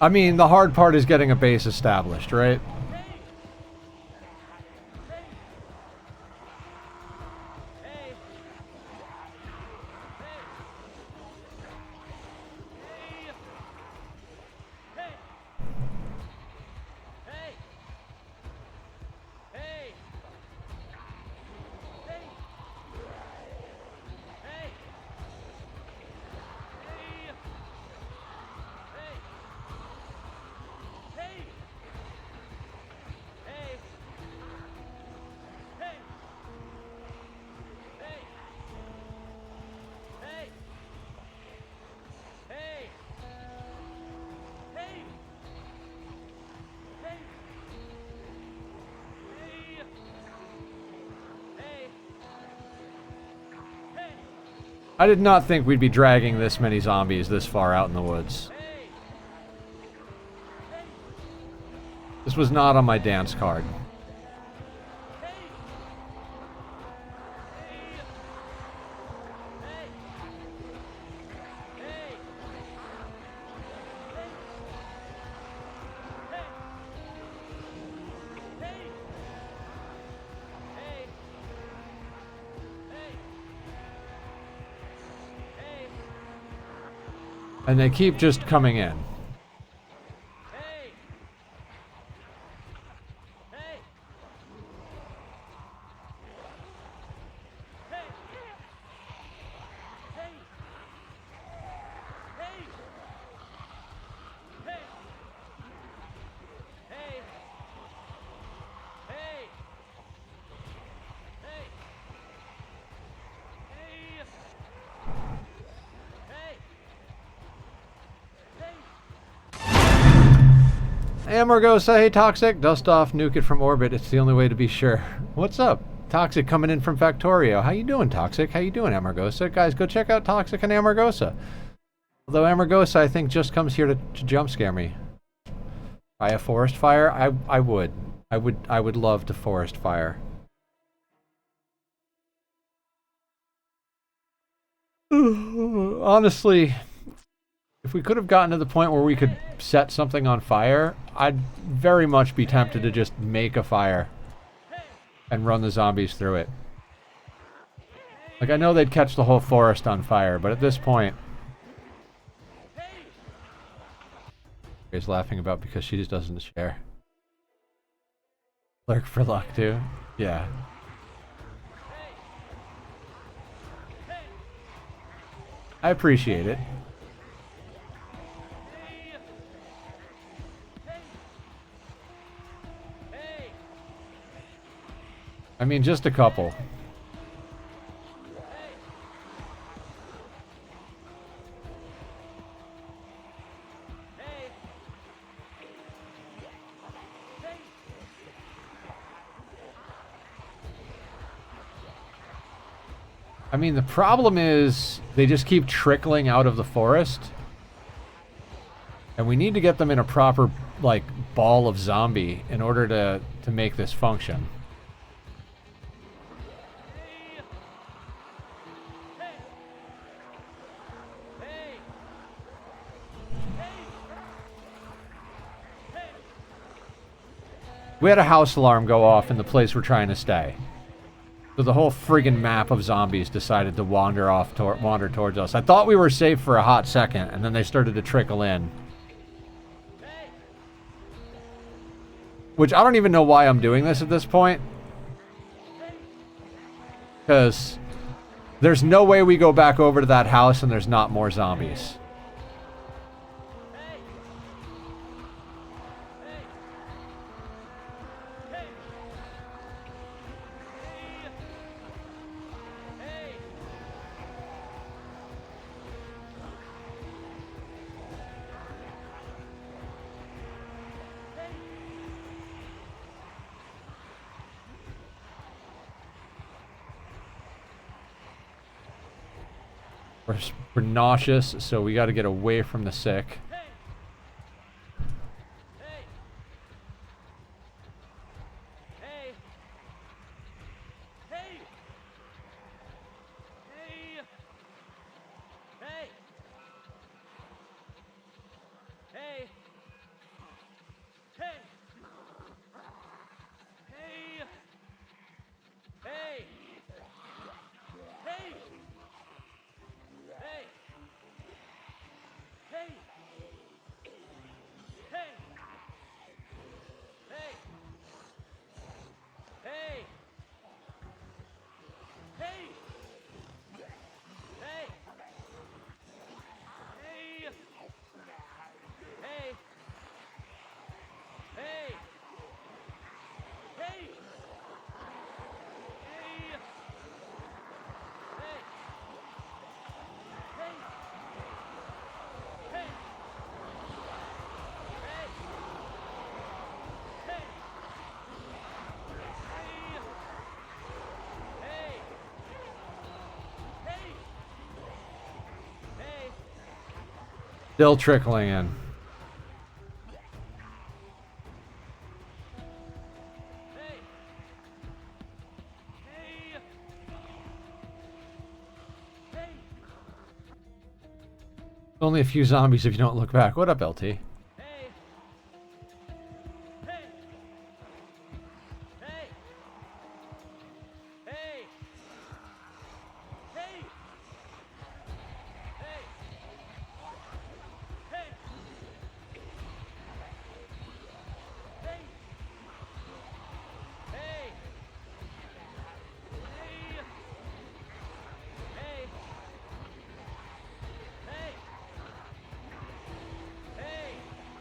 I mean, the hard part is getting a base established, right? I did not think we'd be dragging this many zombies this far out in the woods. This was not on my dance card. And they keep just coming in. Amargosa, hey Toxic. Dust off, nuke it from orbit. It's the only way to be sure. What's up? Toxic coming in from Factorio. How you doing, Toxic? How you doing, Amargosa? Guys, go check out Toxic and Amargosa. Although Amargosa, I think, just comes here to jump scare me. By a forest fire? I would. I would love to forest fire. Honestly, if we could have gotten to the point where we could set something on fire, I'd very much be tempted to just make a fire and run the zombies through it. Like, I know they'd catch the whole forest on fire, but at this point... He's laughing about because she just doesn't share. Lurk for luck, too? Yeah. I appreciate it. I mean, just a couple. I mean, the problem is they just keep trickling out of the forest. And we need to get them in a proper, like, ball of zombie in order to make this function. We had a house alarm go off in the place we're trying to stay. So the whole friggin' map of zombies decided to wander towards us. I thought we were safe for a hot second, and then they started to trickle in. Which I don't even know why I'm doing this at this point. Because there's no way we go back over to that house and there's not more zombies. We're nauseous, so we got to get away from the sick. Still trickling in. Only a few zombies if you don't look back. What up, LT?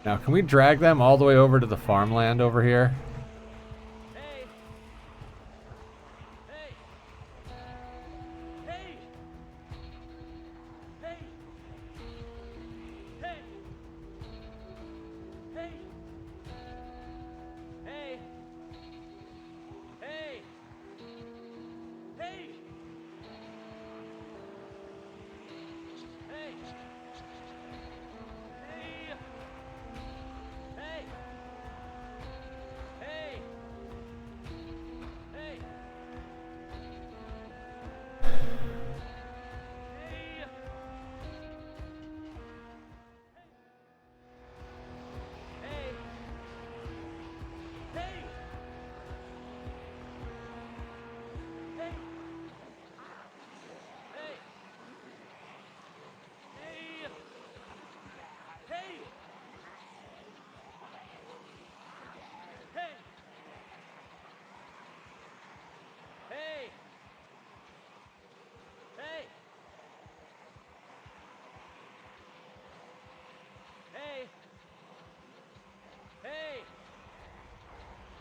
Now, can we drag them all the way over to the farmland over here?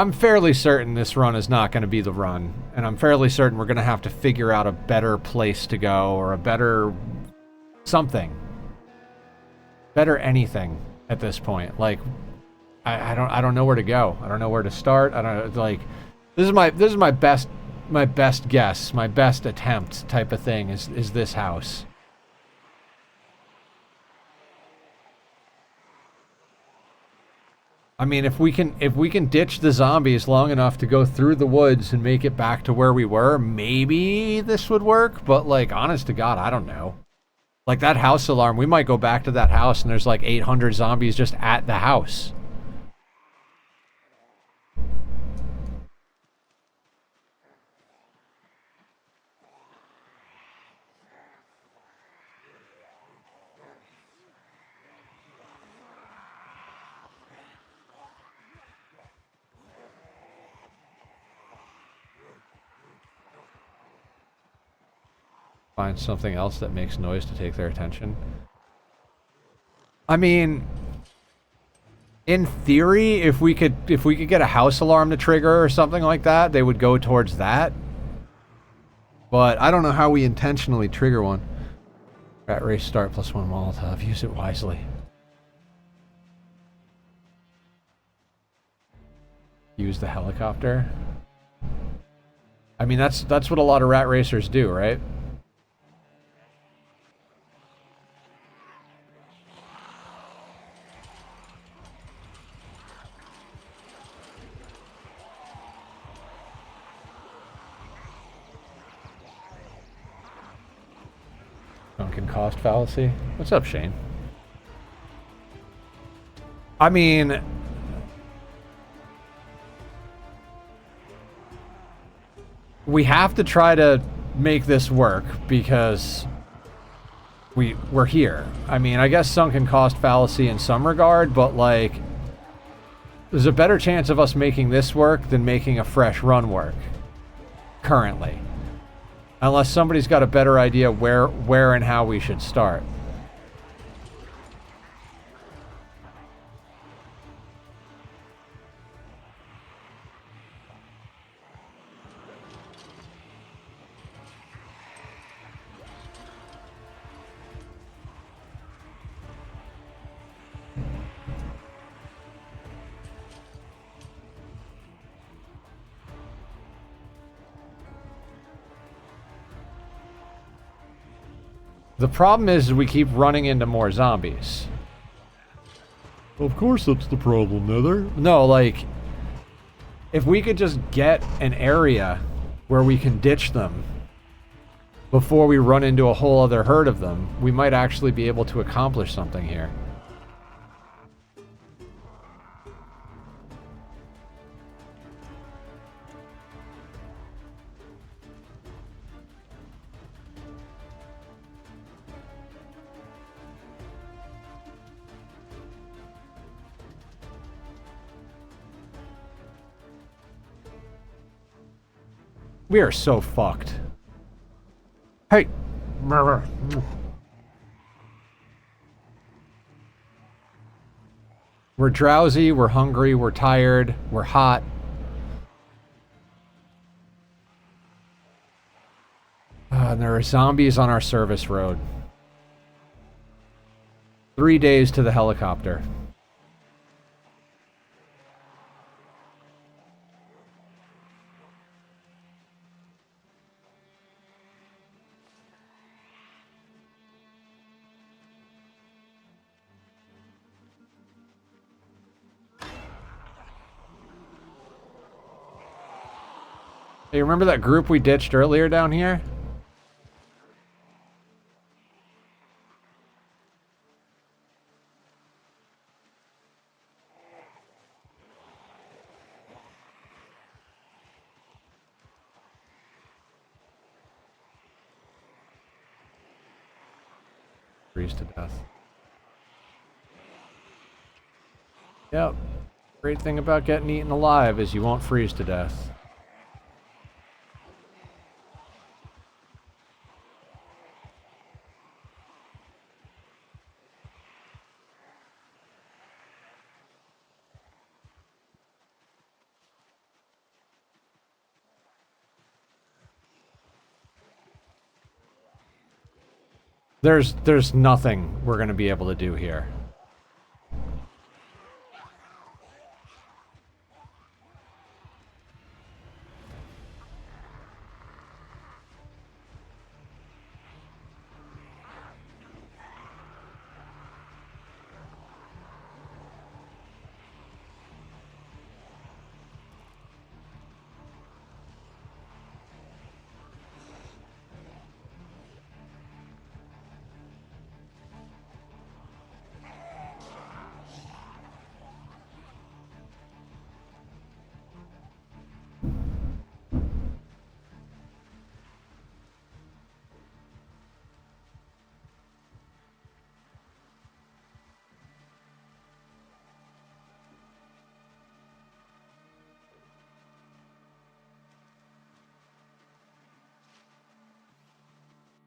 I'm fairly certain this run is not going to be the run, and I'm fairly certain we're going to have to figure out a better place to go or a better something, better anything at this point. Like, I don't know where to go. I don't know where to start. I don't like. This is my best guess, my best attempt type of thing is this house. I mean, if we can ditch the zombies long enough to go through the woods and make it back to where we were, maybe this would work. But like, honest to God, I don't know. Like that house alarm, we might go back to that house and there's like 800 zombies just at the house. Find something else that makes noise to take their attention. I mean, in theory, if we could get a house alarm to trigger or something like that, they would go towards that. But I don't know how we intentionally trigger one. Rat race start +1 Molotov. Use it wisely. Use the helicopter. I mean, that's what a lot of rat racers do, right? Sunken cost fallacy. What's up, Shane? I mean, we have to try to make this work because we're here. I mean, I guess sunken cost fallacy in some regard, but like, there's a better chance of us making this work than making a fresh run work currently. Unless somebody's got a better idea where and how we should start. The problem is we keep running into more zombies. Of course that's the problem, Nether. No, like, if we could just get an area where we can ditch them before we run into a whole other herd of them, we might actually be able to accomplish something here. We are so fucked. Hey! We're drowsy, we're hungry, we're tired, we're hot. And there are zombies on our service road. 3 days to the helicopter. Hey, remember that group we ditched earlier down here? Freeze to death. Yep. Great thing about getting eaten alive is you won't freeze to death. There's nothing we're gonna be able to do here.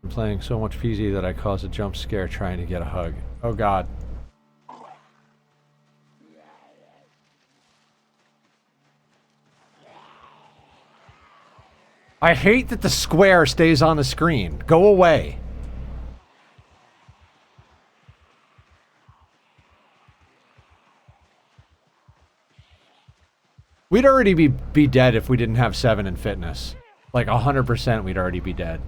I'm playing so much PZ that I cause a jump scare trying to get a hug. Oh god. I hate that the square stays on the screen. Go away. We'd already be dead if we didn't have 7 in fitness. Like 100% we'd already be dead.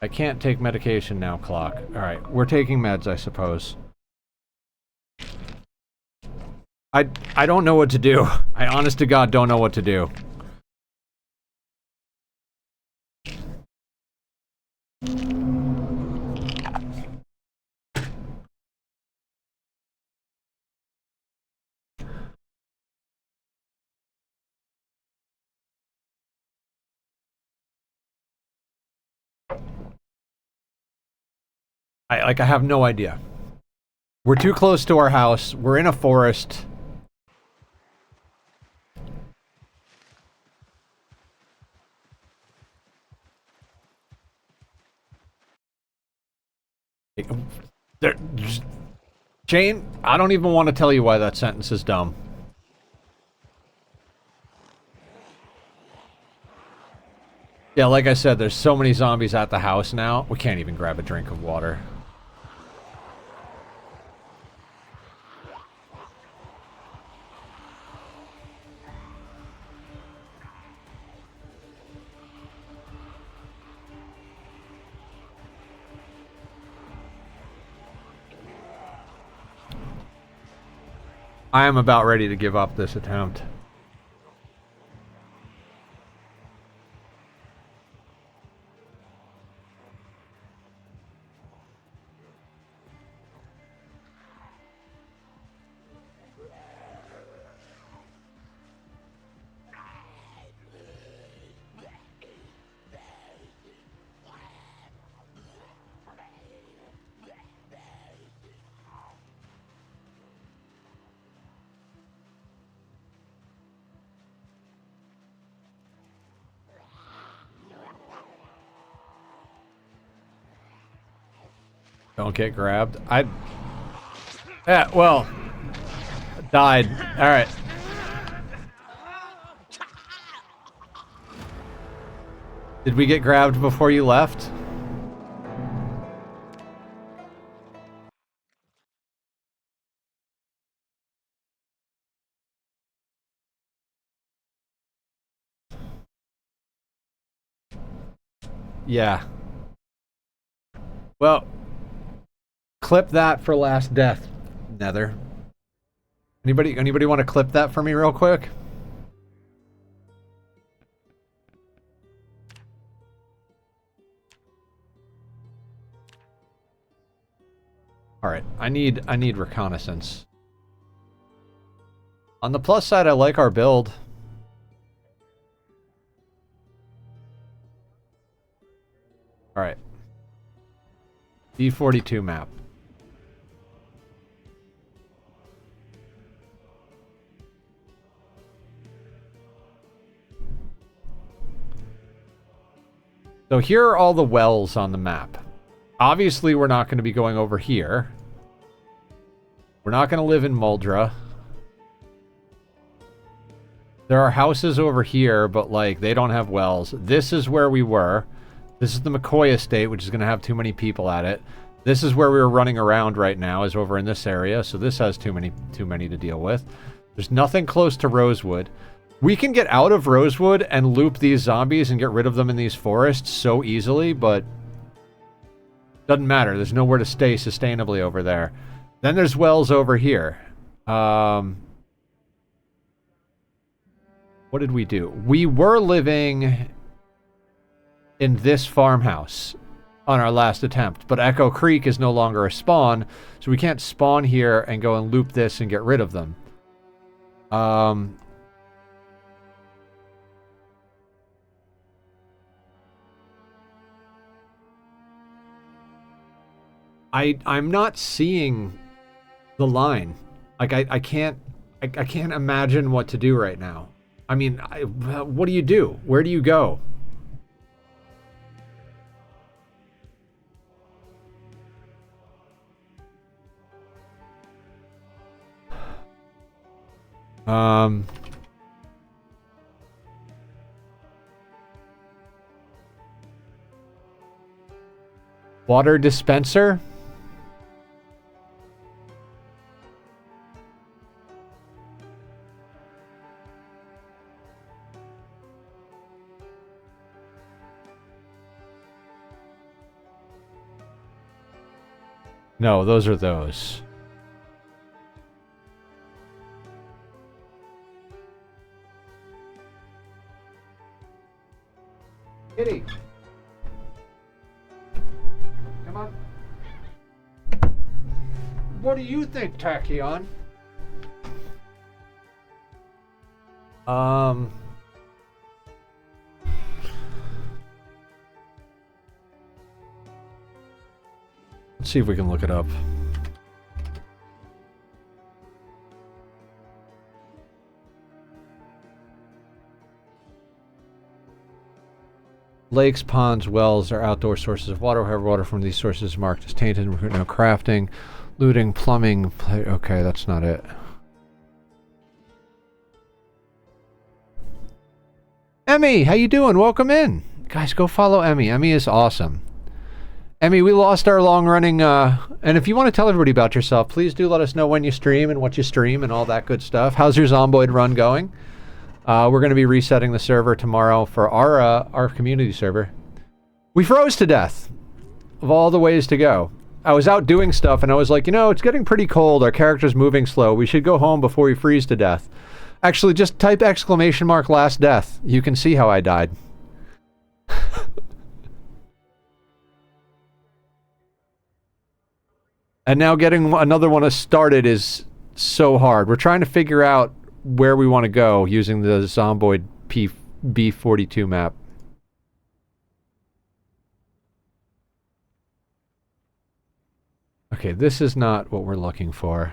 I can't take medication now, clock. Alright, we're taking meds, I suppose. I don't know what to do. I honest to God don't know what to do. I have no idea. We're too close to our house. We're in a forest. There, Jane, I don't even want to tell you why that sentence is dumb. Yeah, like I said, there's so many zombies at the house now. We can't even grab a drink of water. I am about ready to give up this attempt. Don't get grabbed. Yeah, well, died. All right. Did we get grabbed before you left? Yeah. Well, clip that for last death, Nether. Anybody want to clip that for me real quick? All right, I need reconnaissance. On the plus side, I like our build. All right. B42 map. So here are all the wells on the map. Obviously, we're not going to be going over here. We're not going to live in Muldra. There are houses over here, but, like, they don't have wells. This is where we were. This is the McCoy estate, which is going to have too many people at it. This is where we were running around right now, is over in this area, so this has too many to deal with. There's nothing close to Rosewood. We can get out of Rosewood and loop these zombies and get rid of them in these forests so easily, but doesn't matter. There's nowhere to stay sustainably over there. Then there's wells over here. What did we do? We were living in this farmhouse on our last attempt, but Echo Creek is no longer a spawn, so we can't spawn here and go and loop this and get rid of them. I'm not seeing the line. Like, I can't imagine what to do right now. I mean, what do you do? Where do you go? Water dispenser? No, those are those. Kitty. Come on. What do you think, Tachyon? Let's see if we can look it up. Lakes, ponds, wells are outdoor sources of water. However, water from these sources is marked as tainted. No crafting, looting, plumbing. Okay, that's not it. Emmy, how you doing? Welcome in. Guys, go follow Emmy. Emmy is awesome. Emmy, we lost our long-running, and if you want to tell everybody about yourself, please do let us know when you stream and what you stream and all that good stuff. How's your Zomboid run going? We're going to be resetting the server tomorrow for our community server. We froze to death of all the ways to go. I was out doing stuff, and I was like, you know, it's getting pretty cold. Our character's moving slow. We should go home before we freeze to death. Actually, just type ! last death. You can see how I died. And now getting another one started is so hard. We're trying to figure out where we want to go using the Zomboid B42 map. Okay, this is not what we're looking for.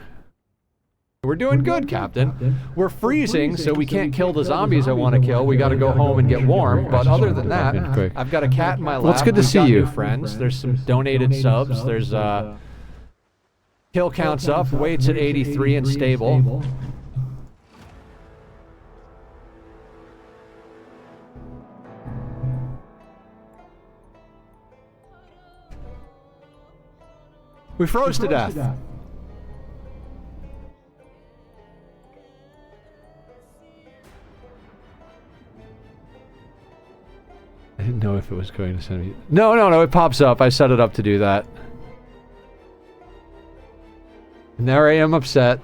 We're doing good, Captain. We're freezing, so we can't kill the zombies I want to kill. We got to go home and get warm. But other than that, I've got a cat in my lap. Well, it's good to see you, friends. There's some donated subs. There's kill counts up, weights at 83 and stable. We froze to death. I didn't know if it was going to send me... No, it pops up. I set it up to do that. And there I am upset.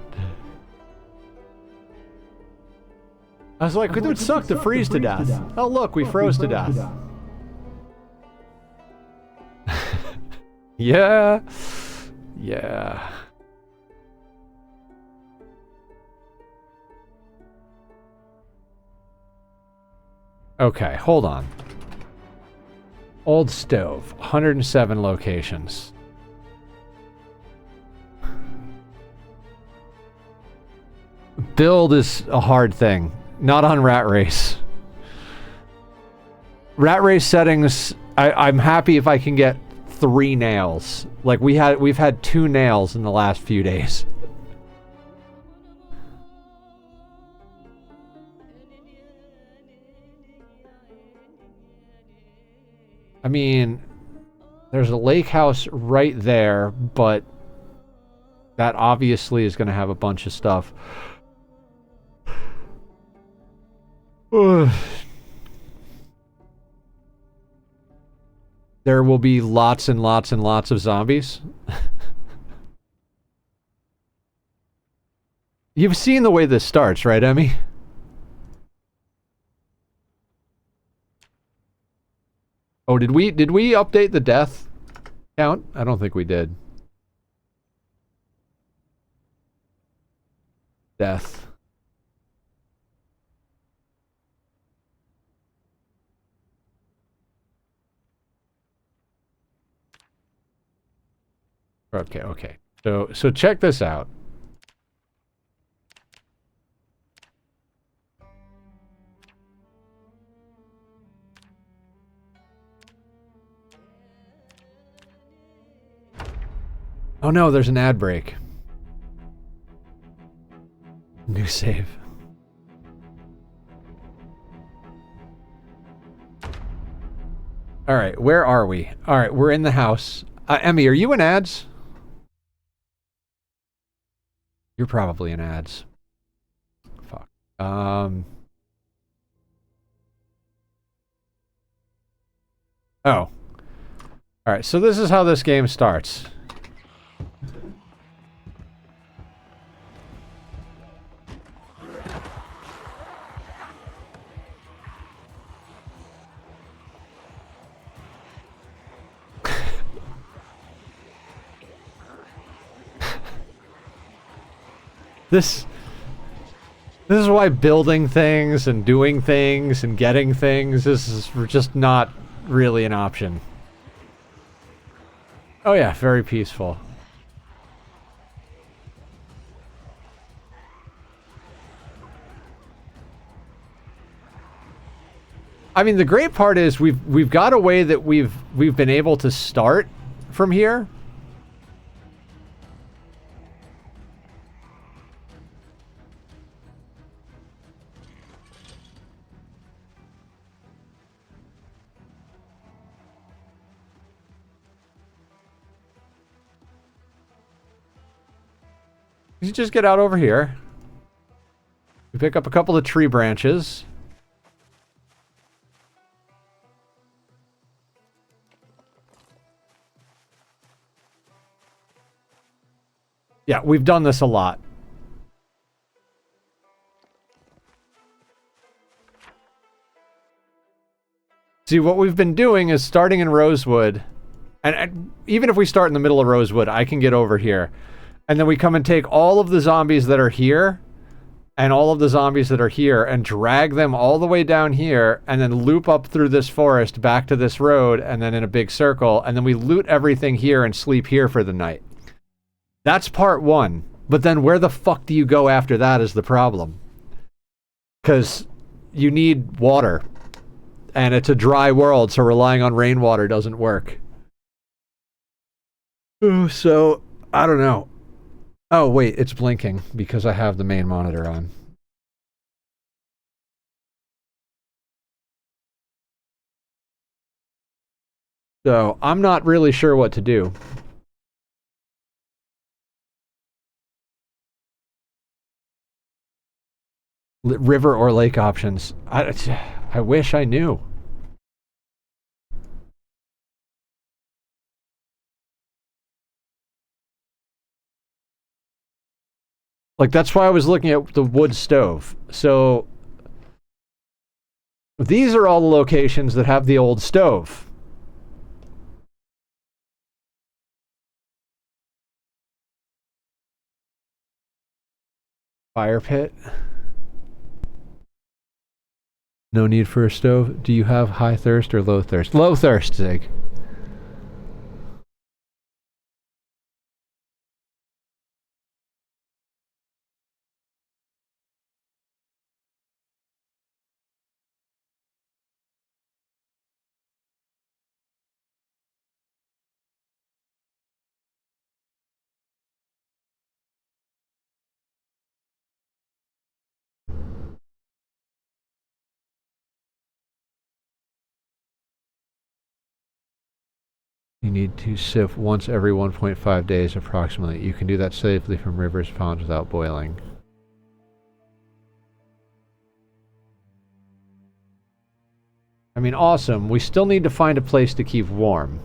I was like, it would suck to freeze to death. Oh look, we froze to death. Yeah. Yeah. Okay, hold on. Old stove, 107 locations. Build is a hard thing. Not on Rat Race. Rat Race settings, I'm happy if I can get 3 nails. Like we've had 2 nails in the last few days. I mean, there's a lake house right there, but that obviously is going to have a bunch of stuff. There will be lots and lots and lots of zombies. You've seen the way this starts, right, Emmy? Oh, did we update the death count? I don't think we did. Death. Okay, okay. So check this out. Oh no, there's an ad break. New save. Alright, where are we? Alright, we're in the house. Emmy, are you in ads? You're probably in ads. Fuck. Oh. Alright, so this is how this game starts. This is why building things and doing things and getting things is just not really an option. Oh yeah, very peaceful. I mean, the great part is we've got a way that we've been able to start from here. You just get out over here. We pick up a couple of tree branches. Yeah, we've done this a lot. See, what we've been doing is starting in Rosewood. And even if we start in the middle of Rosewood, I can get over here. And then we come and take all of the zombies that are here and all of the zombies that are here and drag them all the way down here and then loop up through this forest back to this road and then in a big circle. And then we loot everything here and sleep here for the night. That's part 1. But then where the fuck do you go after that is the problem. Because you need water. And it's a dry world, so relying on rainwater doesn't work. So, I don't know. Oh, wait, it's blinking because I have the main monitor on. So, I'm not really sure what to do. River or lake options. I wish I knew. Like, that's why I was looking at the wood stove. So, these are all the locations that have the old stove. Fire pit. No need for a stove. Do you have high thirst or low thirst? Low thirst, Zig. You need to sift once every 1.5 days approximately. You can do that safely from rivers, ponds without boiling. I mean, awesome. We still need to find a place to keep warm.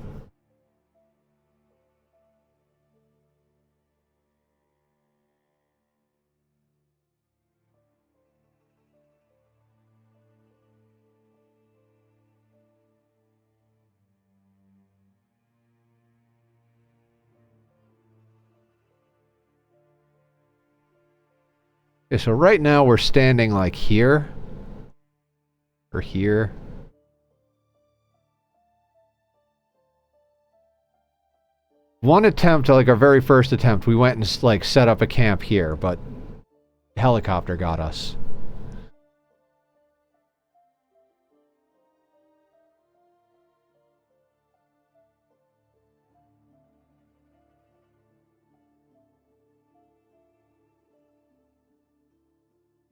Okay, so right now we're standing like here. Or here. One attempt, like our very first attempt, we went and like set up a camp here, but helicopter got us.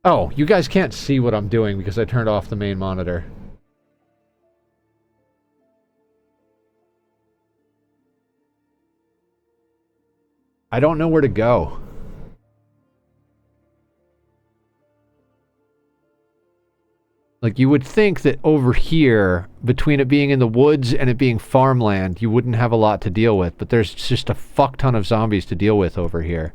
Oh, you guys can't see what I'm doing because I turned off the main monitor. I don't know where to go. Like, you would think that over here, between it being in the woods and it being farmland, you wouldn't have a lot to deal with, but there's just a fuck ton of zombies to deal with over here.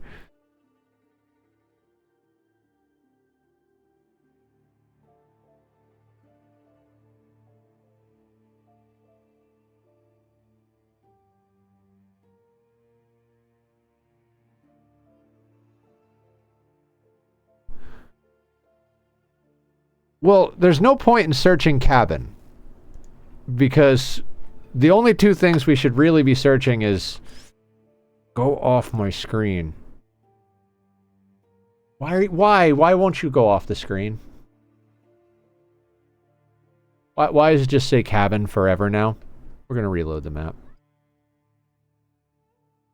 Well, there's no point in searching cabin. Because the only two things we should really be searching is... Go off my screen. Why won't you go off the screen? Why does it just say cabin forever now? We're gonna reload the map.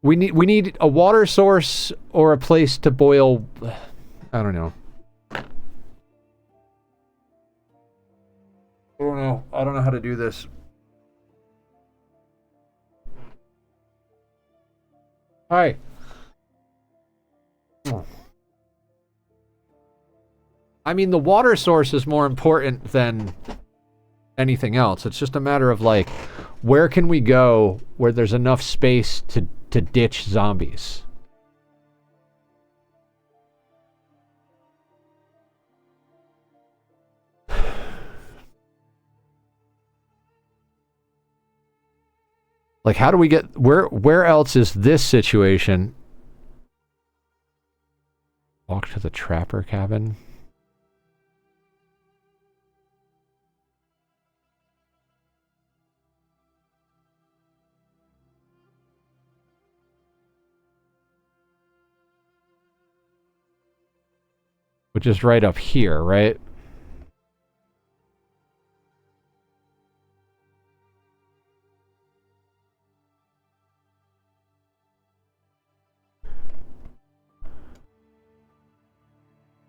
We need a water source or a place to boil... I don't know. I don't know how to do this. Hi. I mean, the water source is more important than anything else. It's just a matter of, like, where can we go where there's enough space to ditch zombies? Like, how do we get... Where else is this situation? Walk to the trapper cabin? Which is right up here, right?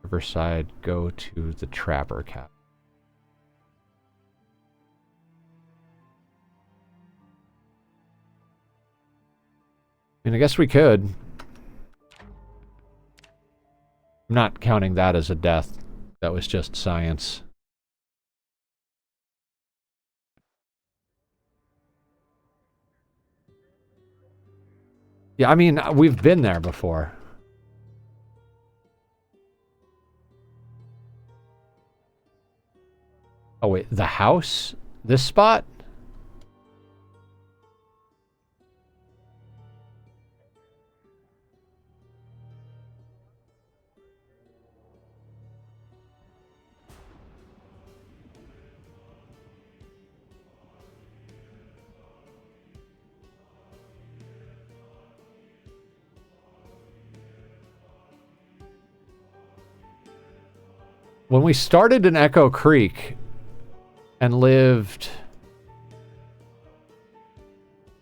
Riverside, go to the trapper cabin. I mean, I guess we could. I'm not counting that as a death. That was just science. Yeah, I mean, we've been there before. Oh, wait, the house? This spot? When we started in Echo Creek and lived...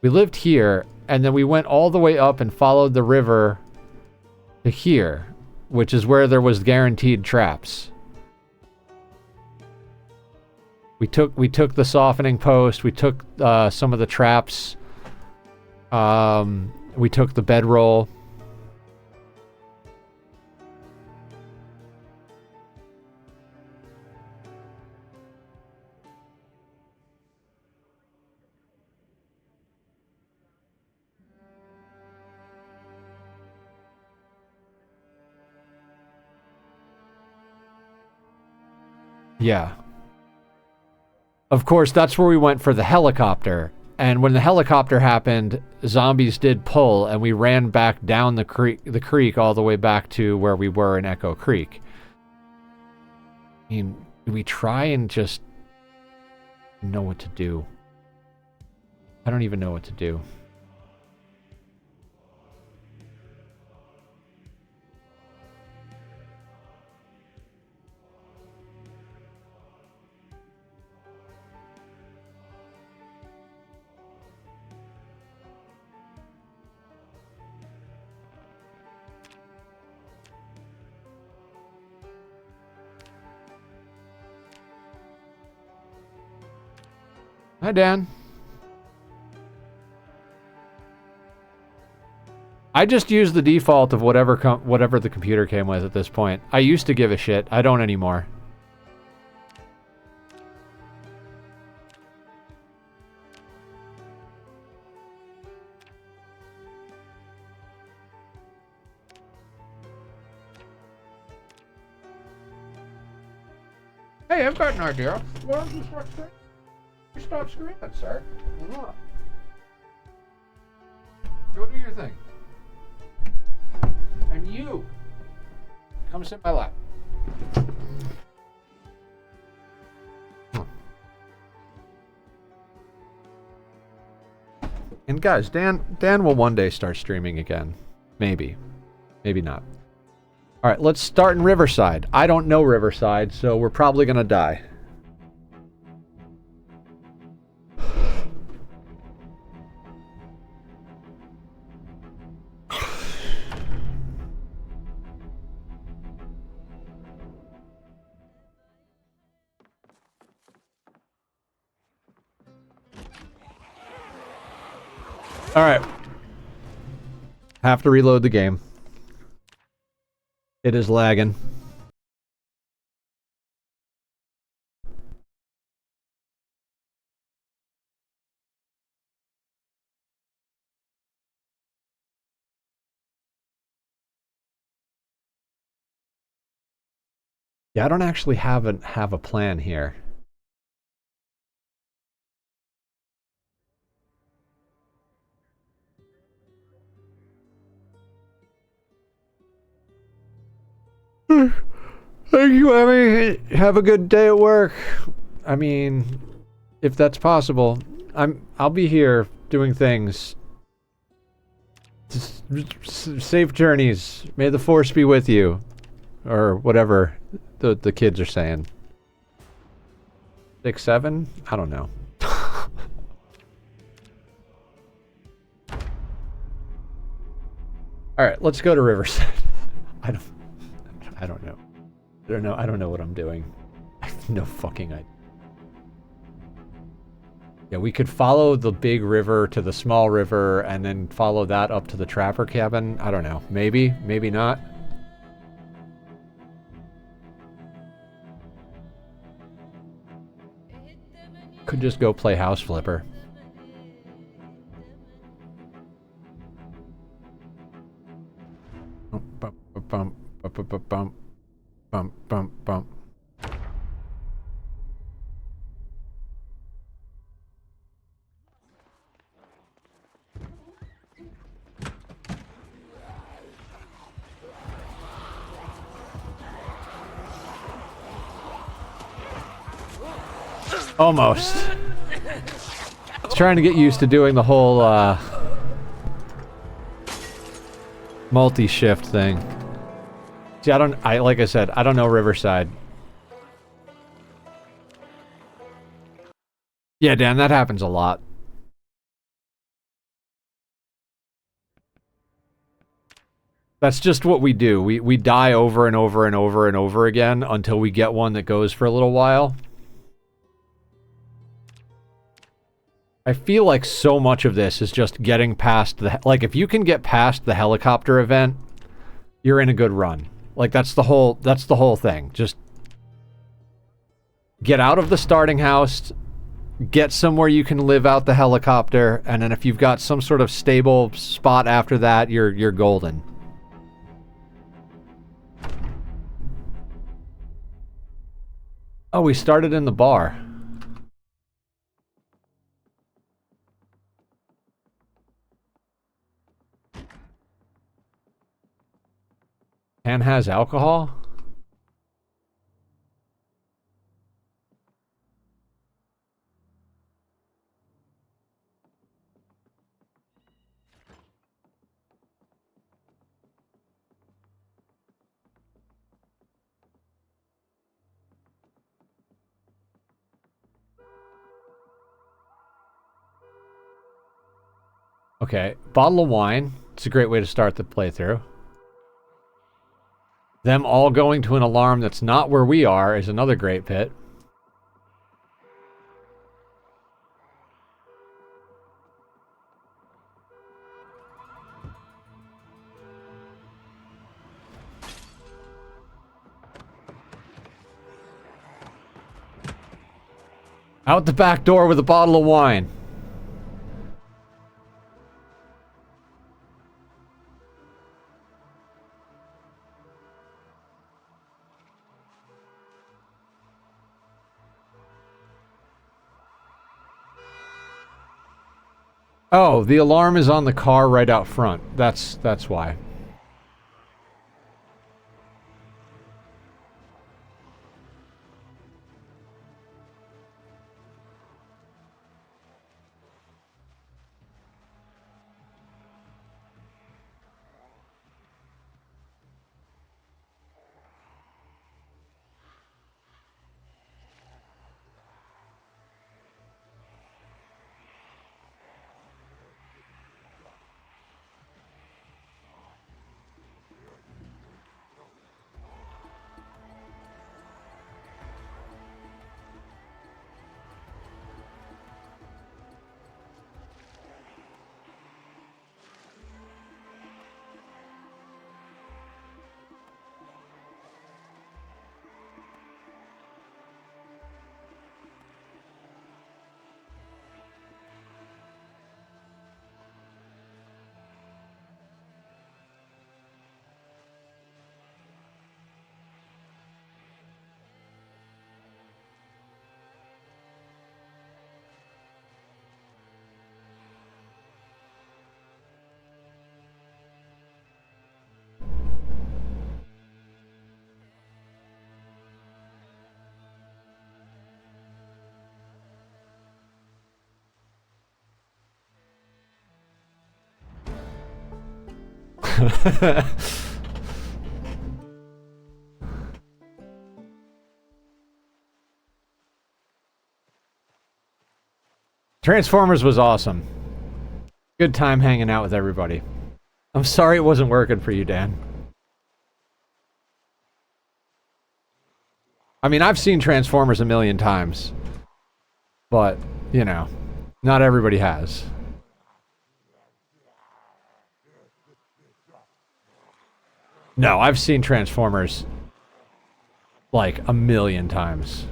We lived here, and then we went all the way up and followed the river to here, which is where there was guaranteed traps. We took the softening post, we took some of the traps We took the bedroll. Yeah. Of course, that's where we went for the helicopter. And when the helicopter happened, zombies did pull, and we ran back down the creek all the way back to where we were in Echo Creek. I mean, do we try and just know what to do? I don't even know what to do. Hi, Dan. I just use the default of whatever the computer came with at this point. I used to give a shit. I don't anymore. Hey, I've got an idea. Why don't you stop screaming, sir? Why not? Go do your thing. And you, come sit in my lap. And guys, Dan will one day start streaming again. Maybe. Maybe not. Alright, let's start in Riverside. I don't know Riverside, so we're probably gonna die. Alright. Have to reload the game. It is lagging. Yeah, I don't actually have a plan here. Thank you, Emmy. Have a good day at work. I mean, if that's possible, I'll be here doing things. Safe journeys. May the force be with you, or whatever the kids are saying. 6, 7? I don't know. All right, let's go to Riverside. I don't know. I don't know what I'm doing. I have no fucking idea. Yeah, we could follow the big river to the small river and then follow that up to the trapper cabin. I don't know. Maybe, maybe not. Could just go play House Flipper. Bump, bump, bump, bump, bump, bump, bump, bump. Almost. I was trying to get used to doing the whole multi-shift thing. See, like I said, I don't know Riverside. Yeah, Dan, that happens a lot. That's just what we do. We die over and over and over and over again until we get one that goes for a little while. I feel like so much of this is just getting past the... Like, if you can get past the helicopter event, you're in a good run. Like, that's the whole thing. Just get out of the starting house, get somewhere you can live out the helicopter, and then if you've got some sort of stable spot after that, you're golden. Oh, we started in the bar. And has alcohol? Okay, bottle of wine. It's a great way to start the playthrough. Them all going to an alarm that's not where we are is another great pit. Out the back door with a bottle of wine. Oh, the alarm is on the car right out front. That's why. Transformers was awesome. Good time hanging out with everybody. I'm sorry it wasn't working for you, Dan. I mean, I've seen Transformers a million times. But, you know, not everybody has. No, I've seen Transformers like a million times.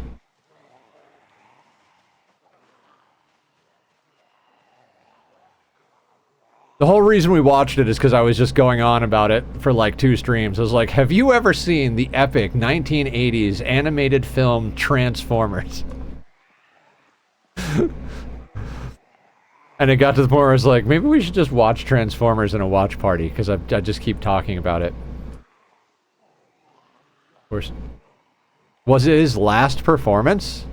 The whole reason we watched it is because I was just going on about it for like 2 streams. I was like, have you ever seen the epic 1980s animated film Transformers? And it got to the point where I was like, maybe we should just watch Transformers in a watch party, because I just keep talking about it. Of course. Was it his last performance?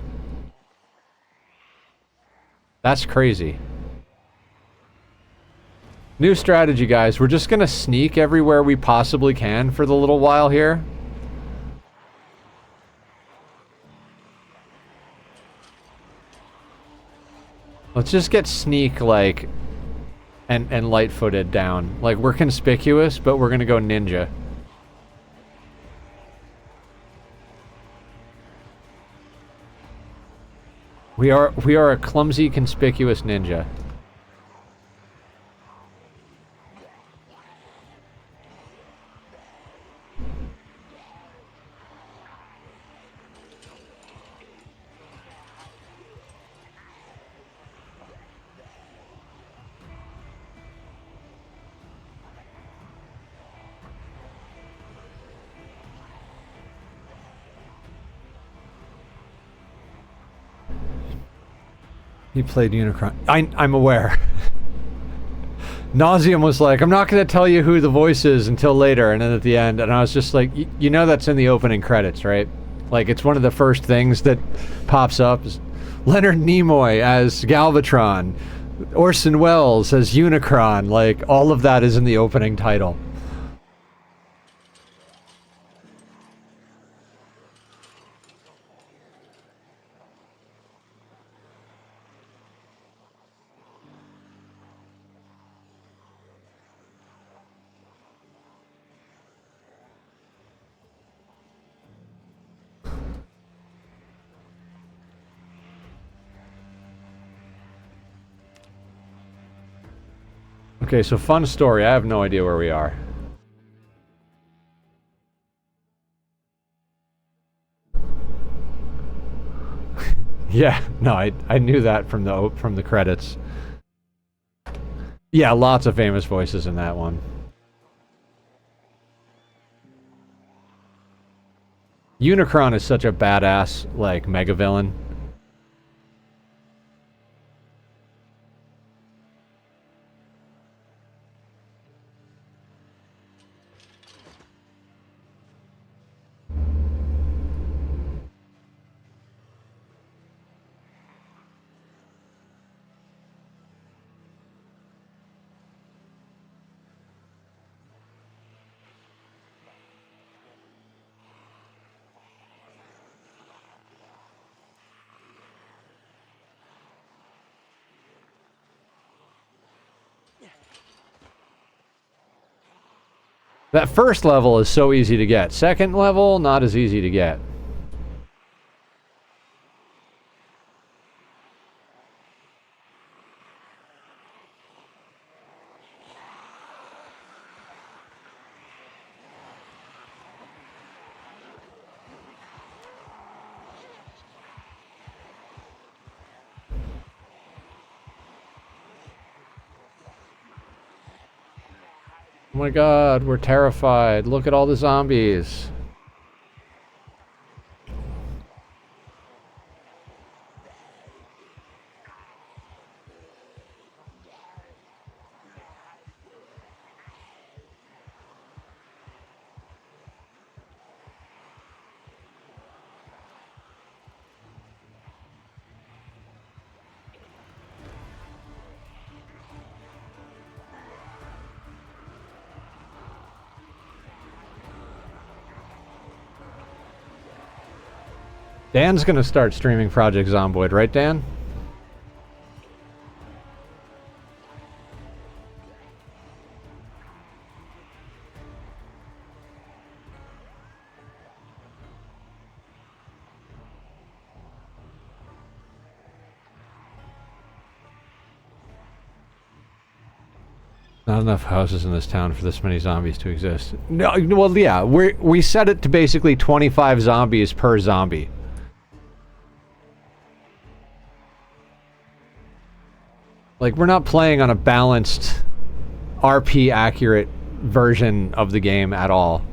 That's crazy. New strategy, guys. We're just gonna sneak everywhere we possibly can for the little while here. Let's just get sneak, like, and light-footed down. Like, we're conspicuous, but we're gonna go ninja. We are a clumsy, conspicuous ninja. He played Unicron. I'm aware. Nauseum was like, I'm not going to tell you who the voice is until later, and then at the end, and I was just like, you know that's in the opening credits, right? Like, it's one of the first things that pops up. Is Leonard Nimoy as Galvatron, Orson Welles as Unicron, like, all of that is in the opening title. Okay, so fun story. I have no idea where we are. Yeah, no, I knew that from the credits. Yeah, lots of famous voices in that one. Unicron is such a badass, like, mega villain. That first level is so easy to get. Second level, not as easy to get. Oh my god, we're terrified. Look at all the zombies. Dan's gonna start streaming Project Zomboid, right, Dan? Not enough houses in this town for this many zombies to exist. No, well, yeah, we set it to basically 25 zombies per zombie. Like, we're not playing on a balanced, RP accurate version of the game at all.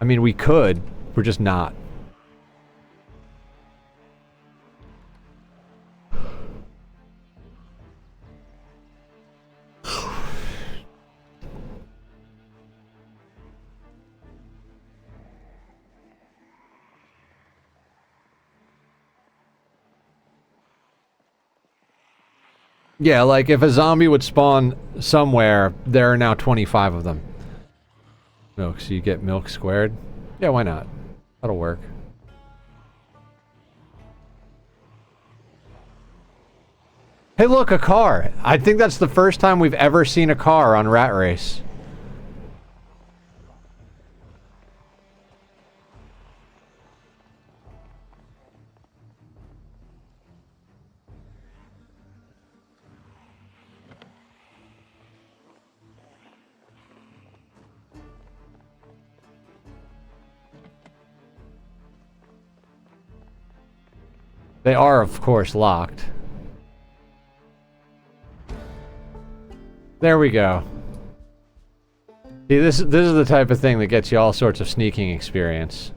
I mean, we could, we're just not. Yeah, like if a zombie would spawn somewhere, there are now 25 of them. Milk, so you get milk squared? Yeah, why not? That'll work. Hey look, a car! I think that's the first time we've ever seen a car on Rat Race. They are, of course, locked. There we go. See, this is the type of thing that gets you all sorts of sneaking experience.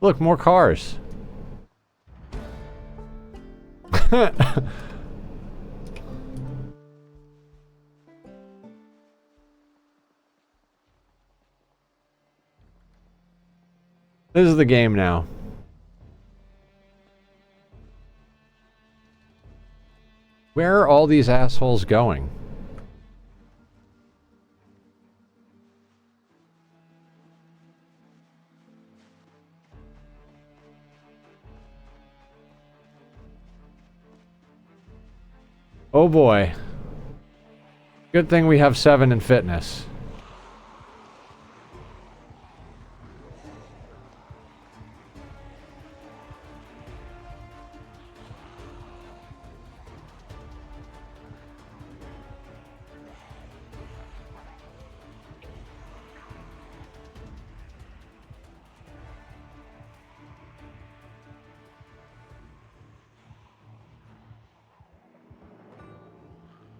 Look, more cars. This is the game now. Where are all these assholes going? Oh boy. Good thing we have 7 in fitness.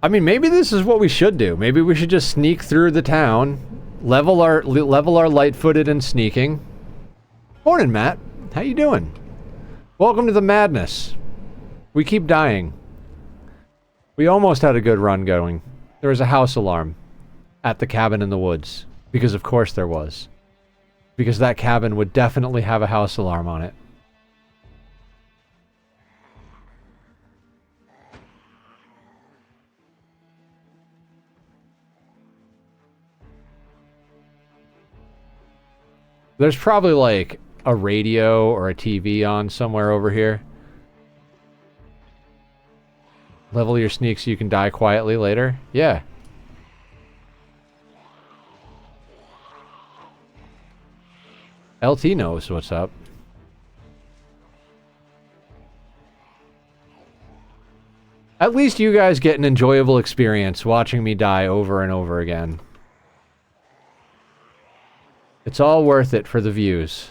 I mean, maybe this is what we should do. Maybe we should just sneak through the town, level our light-footed and sneaking. Morning, Matt. How you doing? Welcome to the madness. We keep dying. We almost had a good run going. There was a house alarm at the cabin in the woods. Because of course there was. Because that cabin would definitely have a house alarm on it. There's probably like a radio or a TV on somewhere over here. Level your sneak so you can die quietly later. Yeah. LT knows what's up. At least you guys get an enjoyable experience watching me die over and over again. It's all worth it for the views.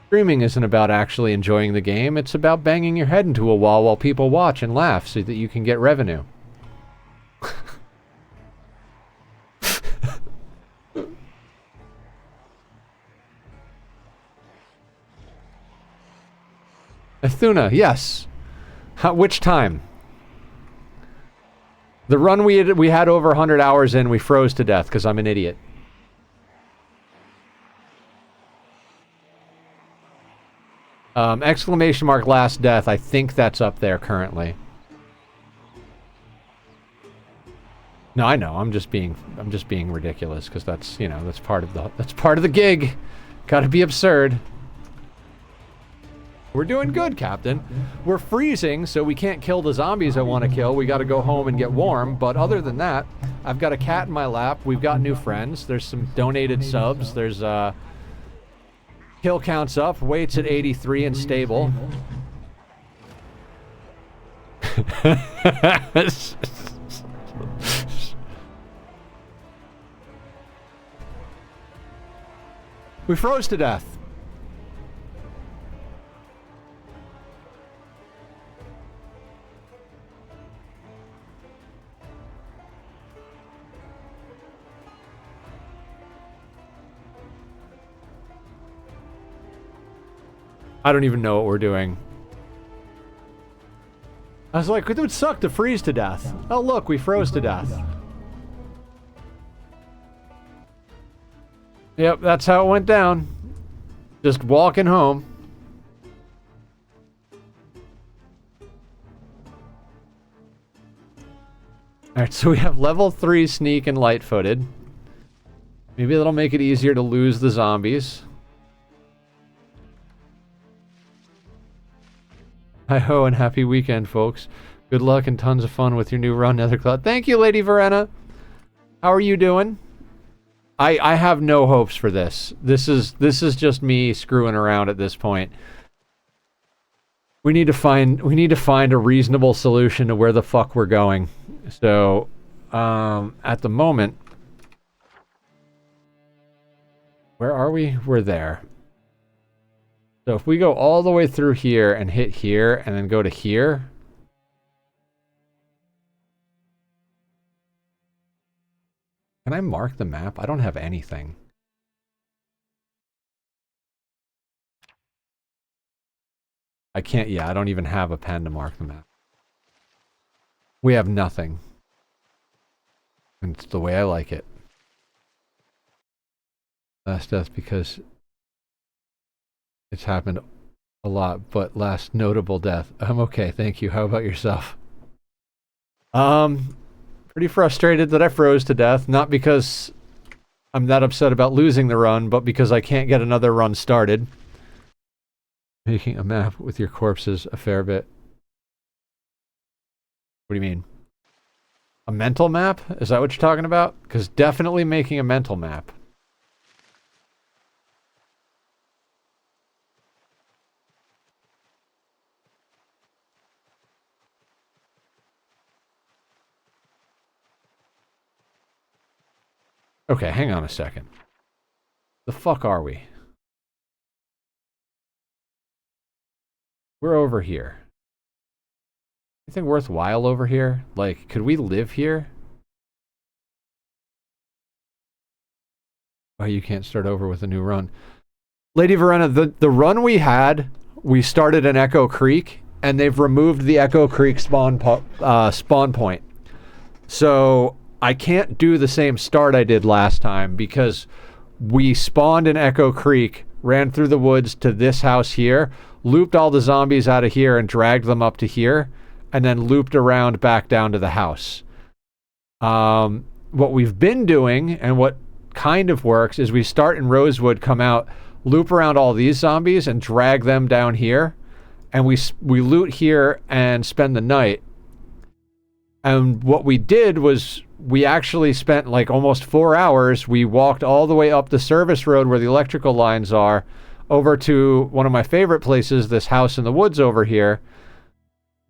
Streaming isn't about actually enjoying the game, it's about banging your head into a wall while people watch and laugh so that you can get revenue. Athuna, yes. Which time? The run we had over 100 hours in, we froze to death because I'm an idiot. Exclamation mark last death. I think that's up there currently. No, I know. I'm just being ridiculous because that's, you know, that's part of the gig. Got to be absurd. We're doing good, Captain. We're freezing, so we can't kill the zombies I want to kill. We got to go home and get warm. But other than that, I've got a cat in my lap. We've got new friends. There's some donated subs. There's kill counts up. Weights at 83 and stable. We froze to death. I don't even know what we're doing. I was like, it would suck to freeze to death. Oh look, we froze to death. Yep, that's how it went down. Just walking home. Alright, so we have level 3 sneak and light-footed. Maybe that'll make it easier to lose the zombies. Hi-ho and happy weekend, folks. Good luck and tons of fun with your new run, Nethercloud. Thank you, Lady Verena. How are you doing? I have no hopes for this. This is just me screwing around at this point. We need to find a reasonable solution to where the fuck we're going. So, at the moment, where are we? We're there. So if we go all the way through here and hit here and then go to here. Can I mark the map? I don't have anything. I can't, yeah, I don't even have a pen to mark the map. We have nothing. And it's the way I like it. Last death because it's happened a lot, but last notable death. I'm okay, thank you. How about yourself? Pretty frustrated that I froze to death, not because I'm that upset about losing the run, but because I can't get another run started. Making a map with your corpses a fair bit. What do you mean? A mental map? Is that what you're talking about? Because definitely making a mental map. Okay, hang on a second. The fuck are we? We're over here. Anything worthwhile over here? Like, could we live here? Oh, you can't start over with a new run. Lady Verena, the run we had, we started in Echo Creek, and they've removed the Echo Creek spawn point. So I can't do the same start I did last time because we spawned in Echo Creek, ran through the woods to this house here, looped all the zombies out of here and dragged them up to here, and then looped around back down to the house. What we've been doing, and what kind of works, is we start in Rosewood, come out, loop around all these zombies, and drag them down here, and we loot here and spend the night. And what we did was we actually spent like almost 4 hours. We walked all the way up the service road where the electrical lines are, over to one of my favorite places, this house in the woods over here,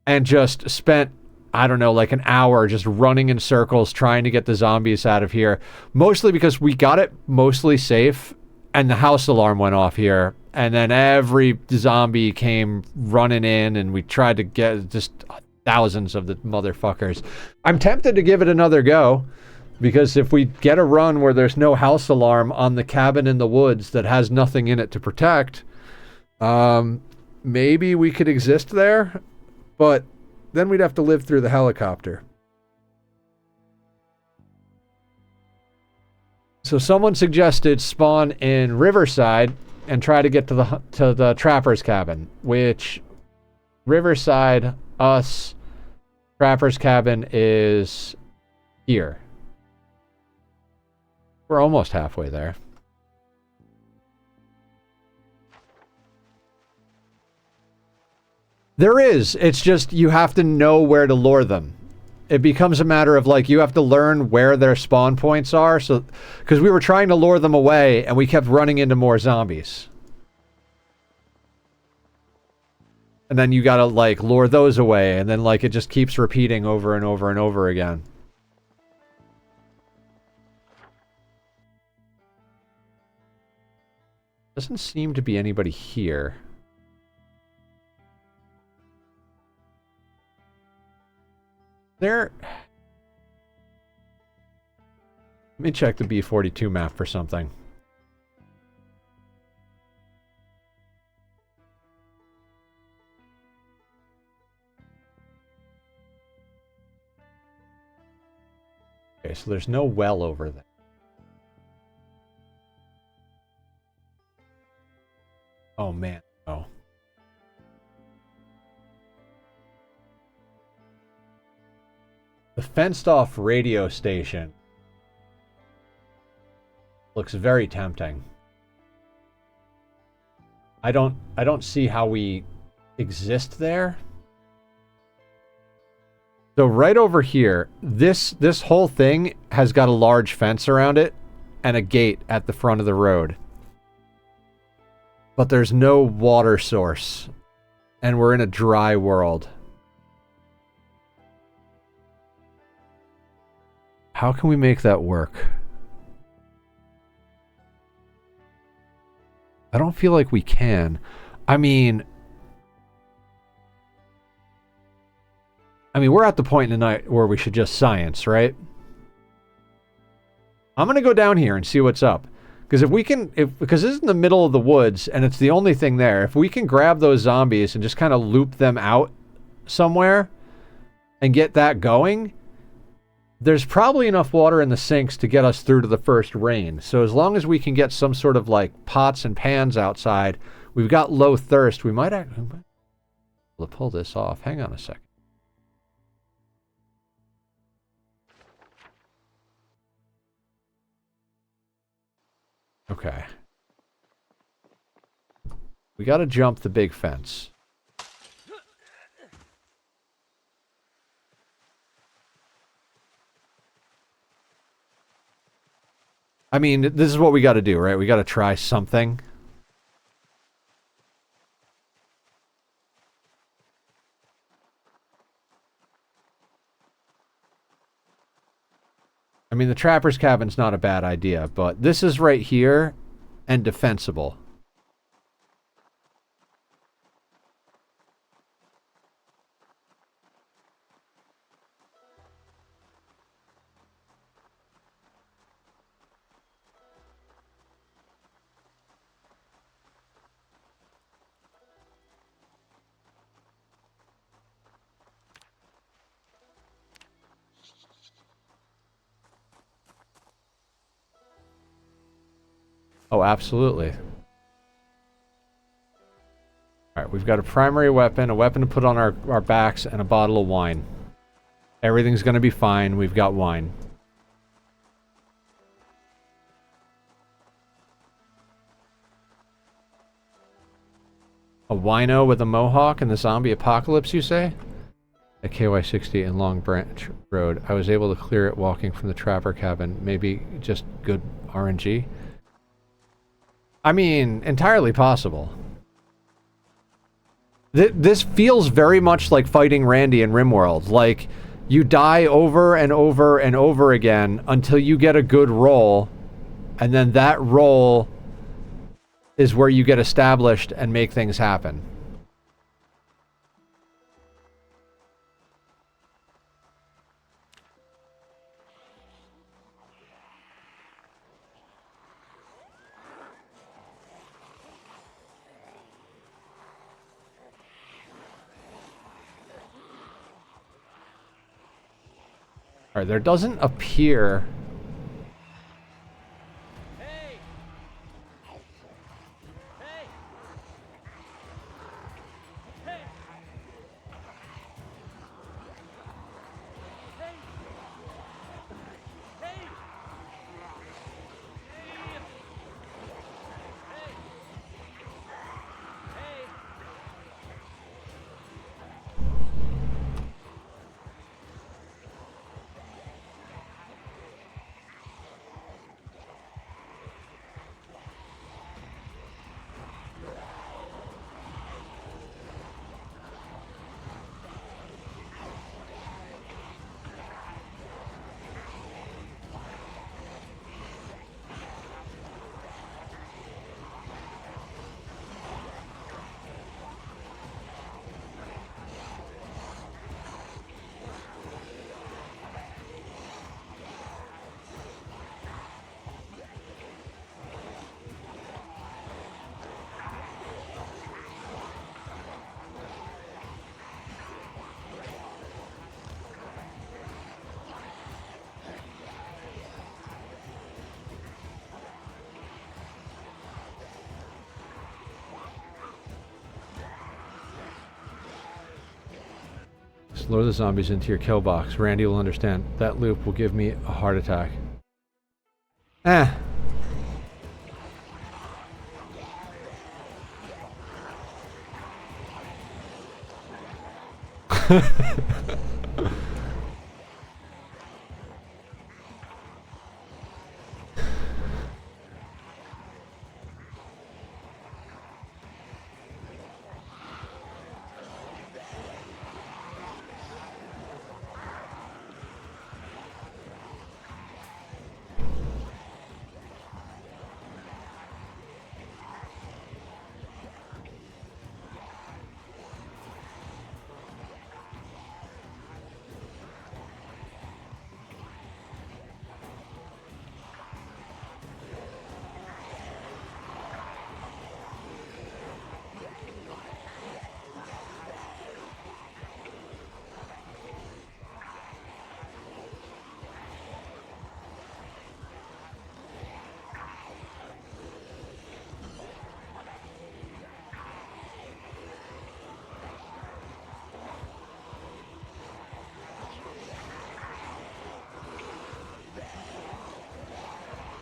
and just spent, I don't know, like an hour just running in circles trying to get the zombies out of here. Mostly because we got it mostly safe and the house alarm went off here. And then every zombie came running in and we tried to get just thousands of the motherfuckers. I'm tempted to give it another go because if we get a run where there's no house alarm on the cabin in the woods that has nothing in it to protect, maybe we could exist there. But then we'd have to live through the helicopter. So someone suggested spawn in Riverside and try to get to the Trapper's cabin, which Riverside, us, Trapper's cabin is here. We're almost halfway there. There is. It's just you have to know where to lure them. It becomes a matter of like you have to learn where their spawn points are. So, because we were trying to lure them away and we kept running into more zombies. And then you gotta like lure those away, and then like it just keeps repeating over and over and over again. Doesn't seem to be anybody here. Let me check the B42 map for something. Okay, so there's no well over there. Oh man, no. The fenced-off radio station looks very tempting. I don't see how we exist there. So right over here, this whole thing has got a large fence around it and a gate at the front of the road. But there's no water source. And we're in a dry world. How can we make that work? I don't feel like we can. I mean, we're at the point in the night where we should just science, right? I'm going to go down here and see what's up. Because if we can, because this is in the middle of the woods and it's the only thing there, if we can grab those zombies and just kind of loop them out somewhere and get that going, there's probably enough water in the sinks to get us through to the first rain. So as long as we can get some sort of like pots and pans outside, we've got low thirst. We might actually be able to pull this off. Hang on a second. Okay. We got to jump the big fence. I mean, this is what we got to do, right? We got to try something. I mean, the trapper's cabin's not a bad idea, but this is right here and defensible. Oh, absolutely. Alright, we've got a primary weapon, a weapon to put on our backs, and a bottle of wine. Everything's gonna be fine. We've got wine. A wino with a mohawk in the zombie apocalypse, you say? At KY60 in Long Branch Road. I was able to clear it walking from the trapper cabin. Maybe just good RNG? I mean, entirely possible. This feels very much like fighting Randy in RimWorld. Like, you die over and over and over again until you get a good roll, and then that roll is where you get established and make things happen. Alright, there doesn't appear... Hey! Hey! Hey! Hey! Hey! Hey! Just lure the zombies into your kill box. Randy will understand. That loop will give me a heart attack. Eh.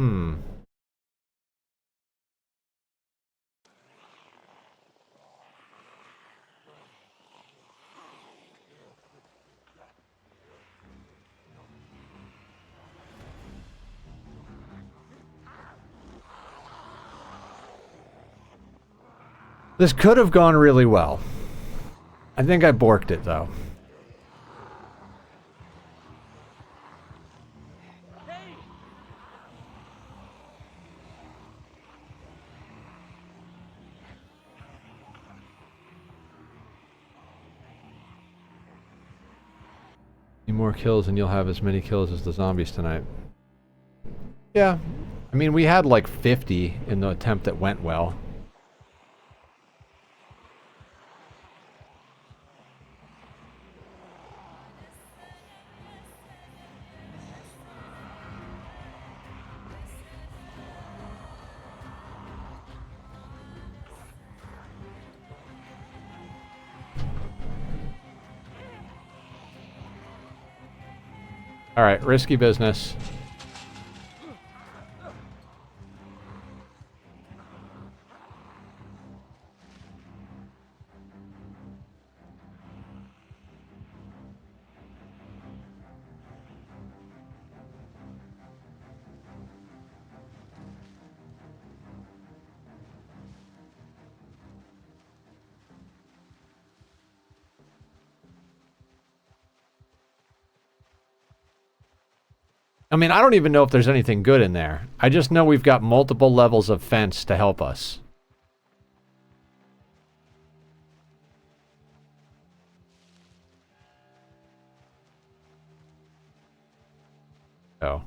Hmm. This could have gone really well. I think I borked it, though. Hey! Need more kills and you'll have as many kills as the zombies tonight. Yeah. I mean, we had like 50 in the attempt that went well. Alright, risky business. I mean, I don't even know if there's anything good in there. I just know we've got multiple levels of fence to help us. Oh.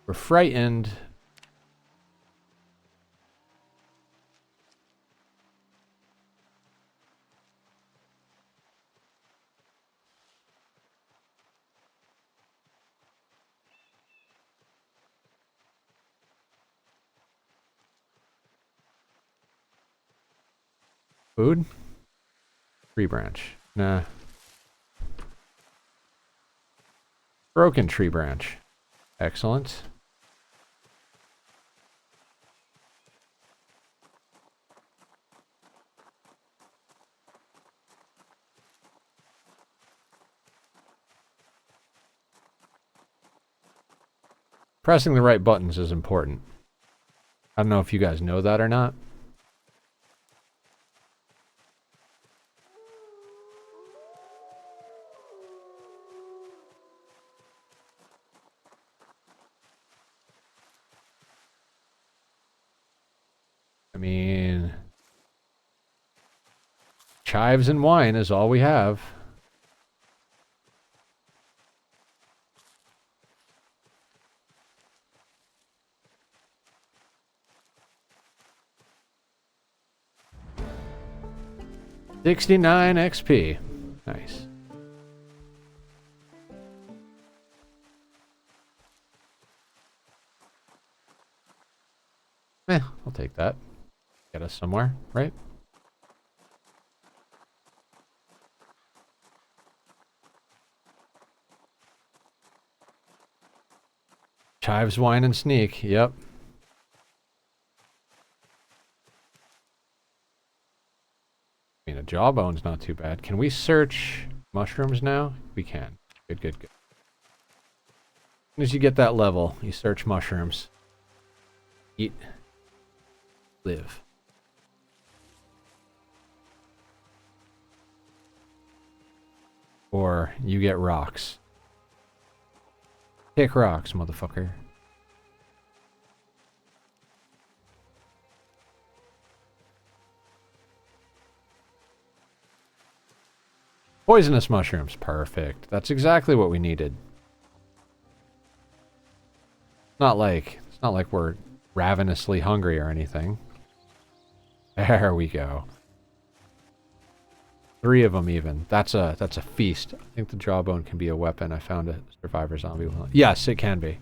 We're frightened. Food? Tree branch. Nah. Broken tree branch. Excellent. Pressing the right buttons is important. I don't know if you guys know that or not. I mean, chives and wine is all we have. $69 XP. Nice. I'll take that. Get us somewhere, right? Chives, wine, and sneak. Yep. I mean, a jawbone's not too bad. Can we search mushrooms now? We can. Good, good, good. As soon as you get that level, you search mushrooms. Eat. Live. Or you get rocks. Pick rocks, motherfucker. Poisonous mushrooms. Perfect. That's exactly what we needed. It's not like we're ravenously hungry or anything. There we go. 3 of them even. That's a feast. I think the jawbone can be a weapon. I found a survivor zombie. Yes, it can be.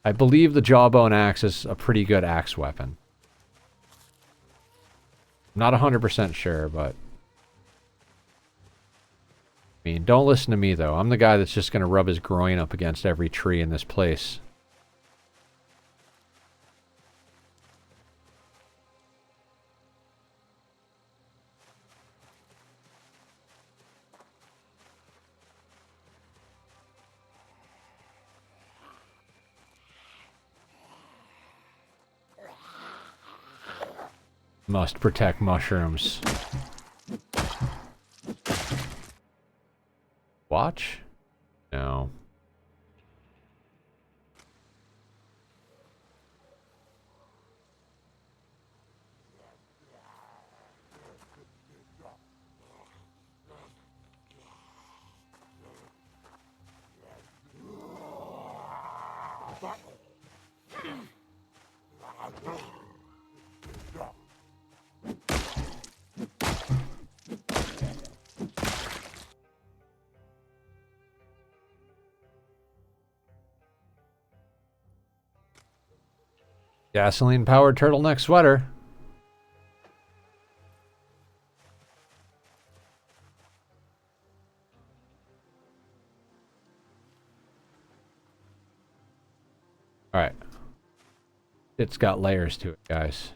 I believe the jawbone axe is a pretty good axe weapon. Not 100% sure, but... I mean, don't listen to me, though. I'm the guy that's just going to rub his groin up against every tree in this place. Must protect mushrooms. Watch? No. Gasoline-powered turtleneck sweater. Alright. It's got layers to it, guys.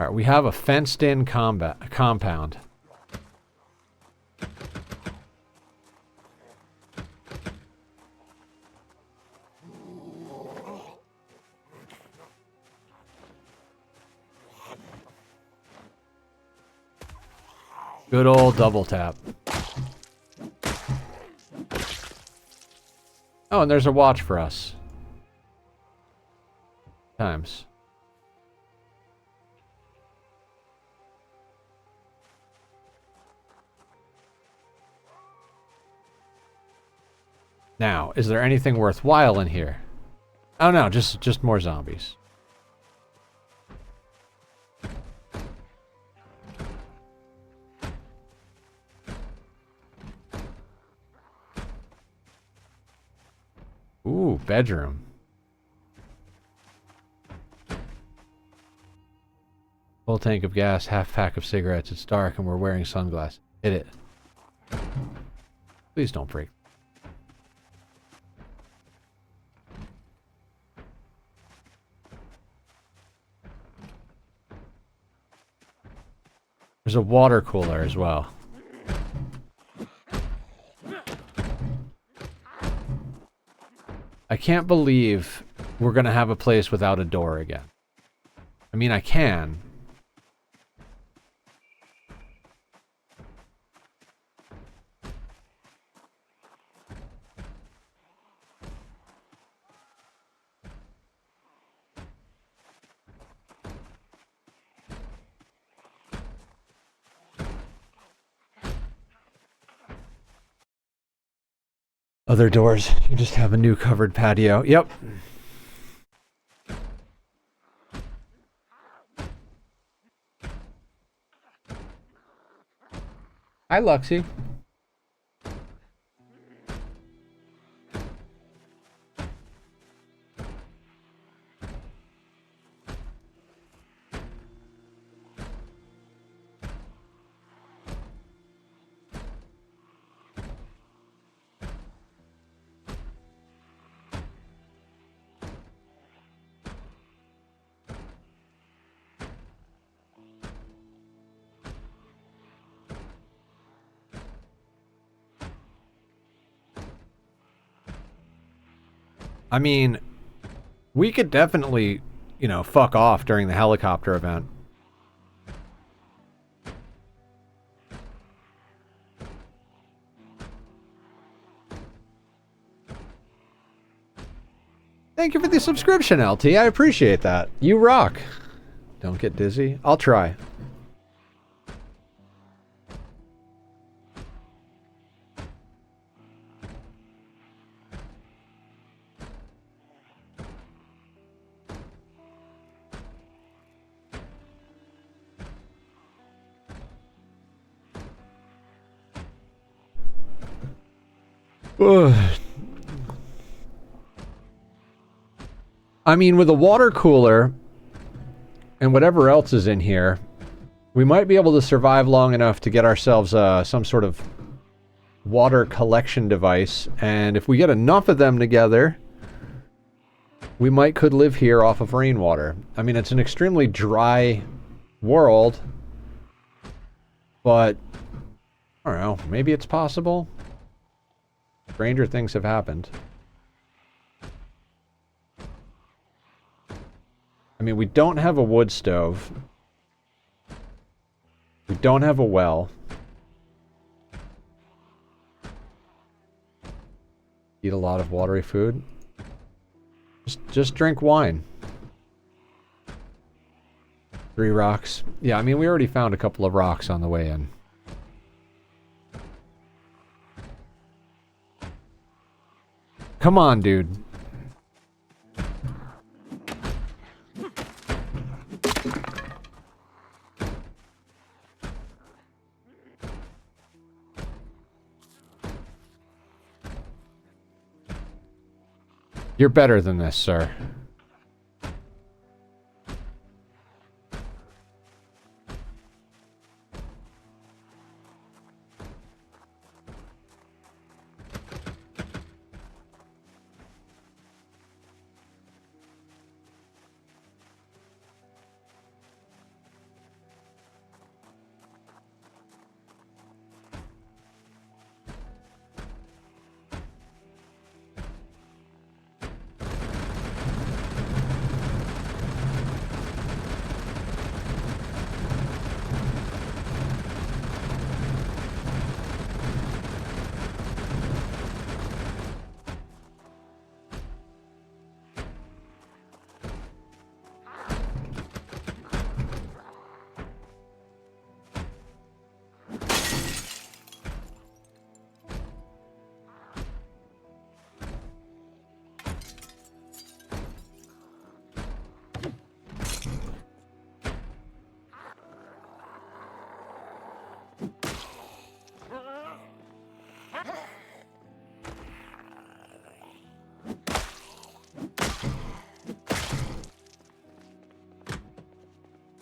Alright, we have a fenced-in compound. Good old double tap. Oh, and there's a watch for us. Times. Now, is there anything worthwhile in here? Oh no, just more zombies. Ooh, bedroom. Full tank of gas, half pack of cigarettes. It's dark and we're wearing sunglasses. Hit it. Please don't break. There's a water cooler as well. I can't believe we're gonna have a place without a door again. I mean, I can. Other doors. You just have a new covered patio. Yep. Hi, Luxie. I mean, we could definitely, you know, fuck off during the helicopter event. Thank you for the subscription, LT. I appreciate that. You rock. Don't get dizzy. I'll try. I mean, with a water cooler and whatever else is in here, we might be able to survive long enough to get ourselves some sort of water collection device. And if we get enough of them together, we could live here off of rainwater. I mean, it's an extremely dry world, but I don't know, maybe it's possible. Stranger things have happened. I mean, we don't have a wood stove. We don't have a well. Eat a lot of watery food. Just drink wine. 3 rocks. Yeah, I mean, we already found a couple of rocks on the way in. Come on, dude. You're better than this, sir.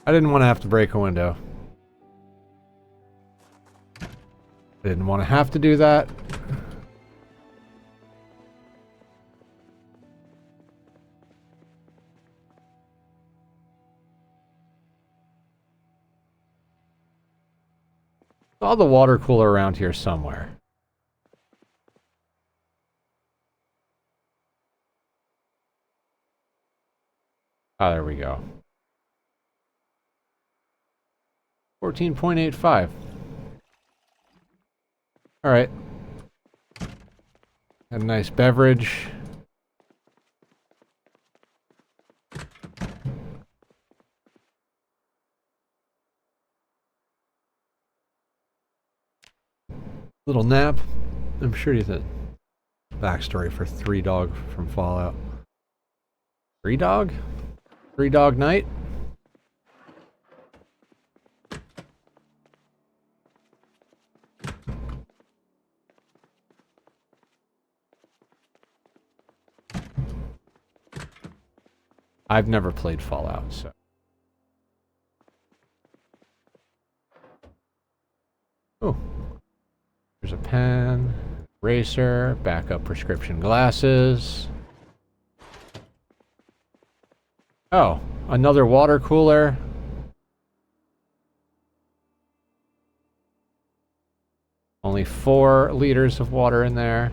I didn't want to have to break a window. I didn't want to have to do that. Saw the water cooler around here somewhere. Ah, there we go. 14.85. Alright. Had a nice beverage. Little nap. I'm sure you the backstory for 3 Dog from Fallout. 3 Dog? 3 Dog Night? I've never played Fallout, so. Oh. There's a pen, eraser, backup prescription glasses. Oh, another water cooler. Only 4 liters of water in there.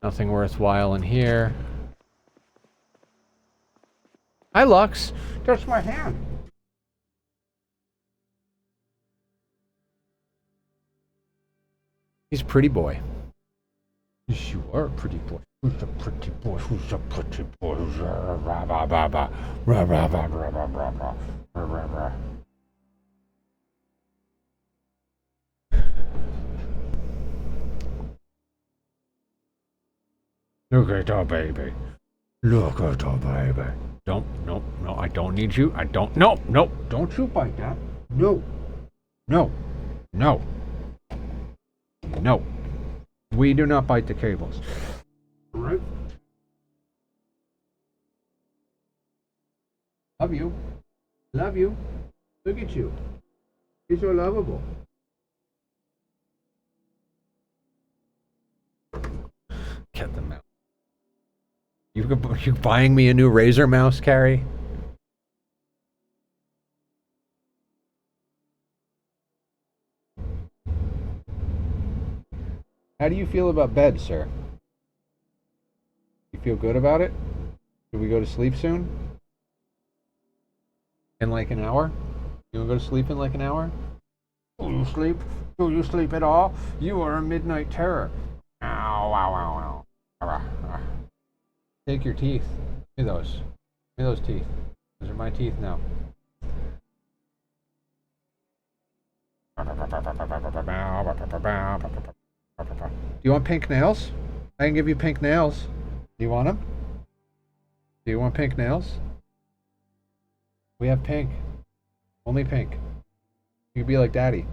Nothing worthwhile in here. Hi, Lux. Touch my hand. He's a pretty boy. Yes, you are a pretty boy. Who's a pretty boy? Who's a pretty boy? Who's a rah rah rah rah rah rah rah rah rah rah rah rah rah. Look at our baby. Look at the baby. Don't, no, no, I don't need you. I don't, no, no, don't you bite that. No, no, no, no. We do not bite the cables. All right. Love you. Love you. Look at you. You're so lovable. Get the mouse. You buying me a new Razer mouse, Carrie? How do you feel about bed, sir? You feel good about it? Should we go to sleep soon? In like an hour? You wanna go to sleep in like an hour? Do you sleep? Do you sleep at all? You are a midnight terror. Ow, ow, ow, ow. Take your teeth. Give me those. Give me those teeth. Those are my teeth now. Do you want pink nails? I can give you pink nails. Do you want them? Do you want pink nails? We have pink. Only pink. You can be like Daddy.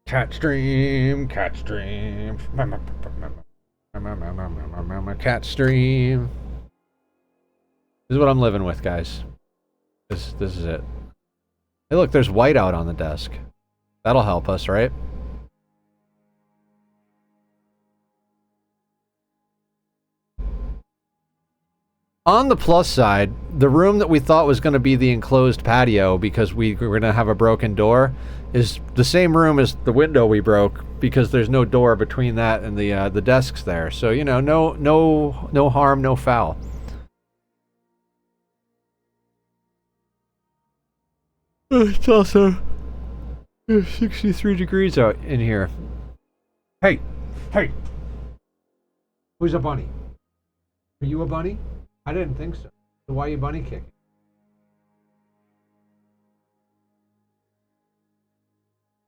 Cat stream, cat stream. Cat stream. This is what I'm living with, guys. This is it. Hey, look, there's white out on the desk. That'll help us, right? On the plus side, the room that we thought was going to be the enclosed patio because we were going to have a broken door is the same room as the window we broke because there's no door between that and the desks there. So, you know, no harm, no foul. It's also 63 degrees out in here. Hey, hey. Who's a bunny? Are you a bunny? I didn't think so. So why are you bunny kicking?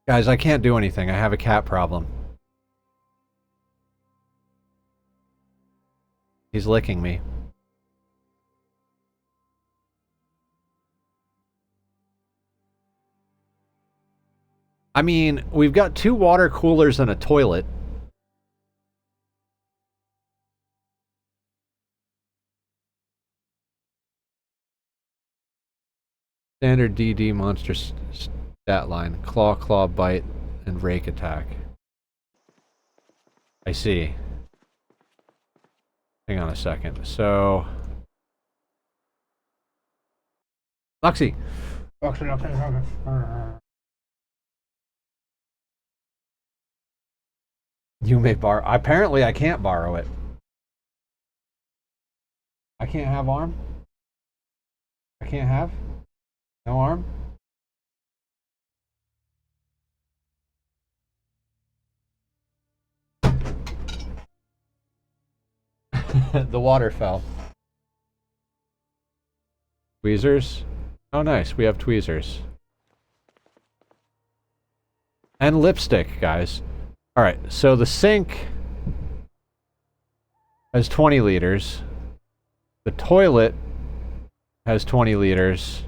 Guys, I can't do anything. I have a cat problem. He's licking me. I mean, we've got 2 water coolers and a toilet. Standard DD monster stat line. Claw, claw, bite, and rake attack. I see. Hang on a second. So... Luxie! You may borrow... Apparently I can't borrow it. I can't have arm? I can't have? No arm? The water fell. Tweezers? Oh nice, we have tweezers. And lipstick, guys. Alright, so the sink has 20 liters. The toilet has 20 liters.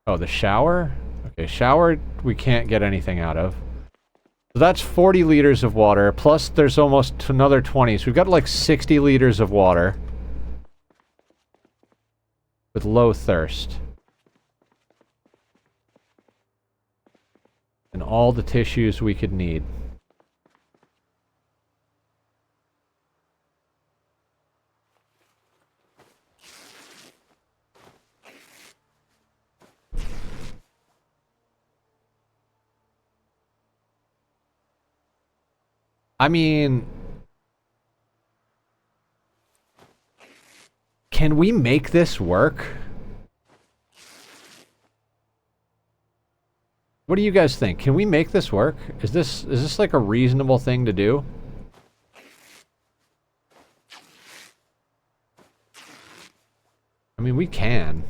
Oh, the shower? Okay, shower we can't get anything out of. So that's 40 liters of water, plus there's almost another 20. So we've got like 60 liters of water. With low thirst. And all the tissues we could need. I mean... Can we make this work? What do you guys think? Can we make this work? Is this like a reasonable thing to do? I mean, we can.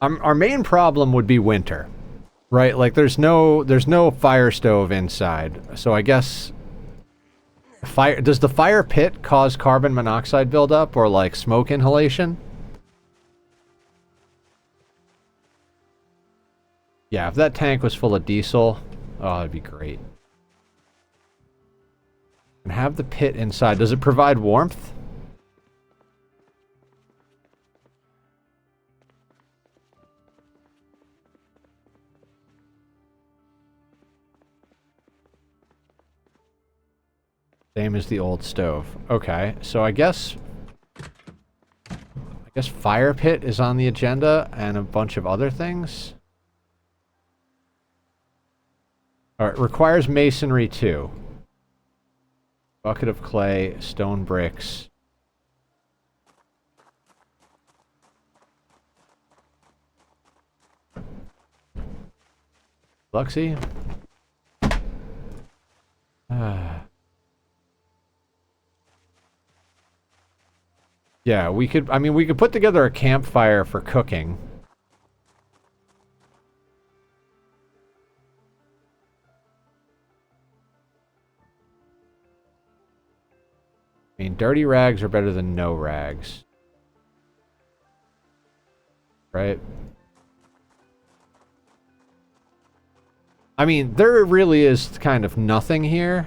Our main problem would be winter, right? Like there's no fire stove inside, so I guess fire. Does the fire pit cause carbon monoxide buildup or like smoke inhalation? Yeah, if that tank was full of diesel, oh, that'd be great. And have the pit inside. Does it provide warmth? Same as the old stove. Okay, so I guess fire pit is on the agenda and a bunch of other things. Alright, requires masonry too. Bucket of clay, stone bricks. Luxie? Yeah, we could put together a campfire for cooking. I mean, dirty rags are better than no rags. Right? I mean, there really is kind of nothing here.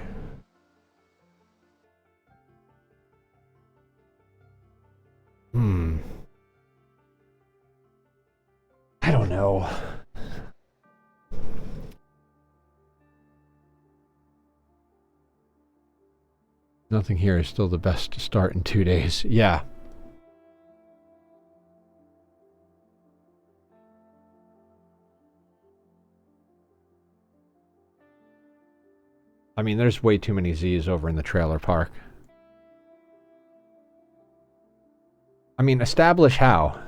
I don't know. Nothing here is still the best to start in 2 days. Yeah. I mean, there's way too many Z's over in the trailer park. I mean, establish how?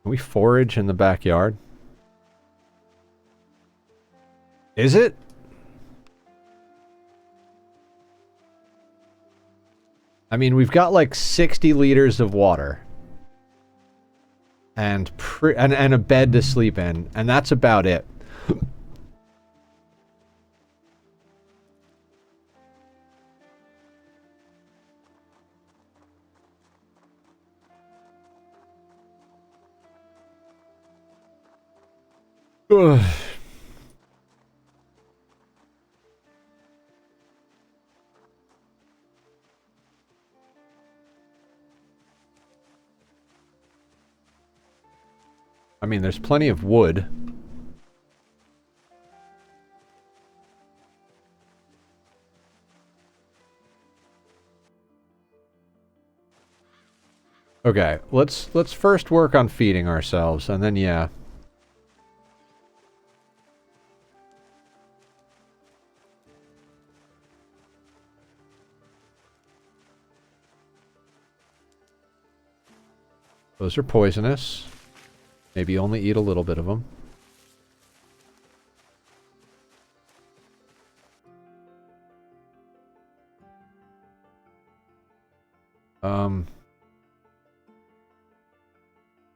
Can we forage in the backyard? Is it? I mean, we've got like 60 liters of water. And a bed to sleep in. And that's about it. Ugh. I mean, there's plenty of wood. Okay, let's first work on feeding ourselves, and then yeah. Those are poisonous. Maybe only eat a little bit of them.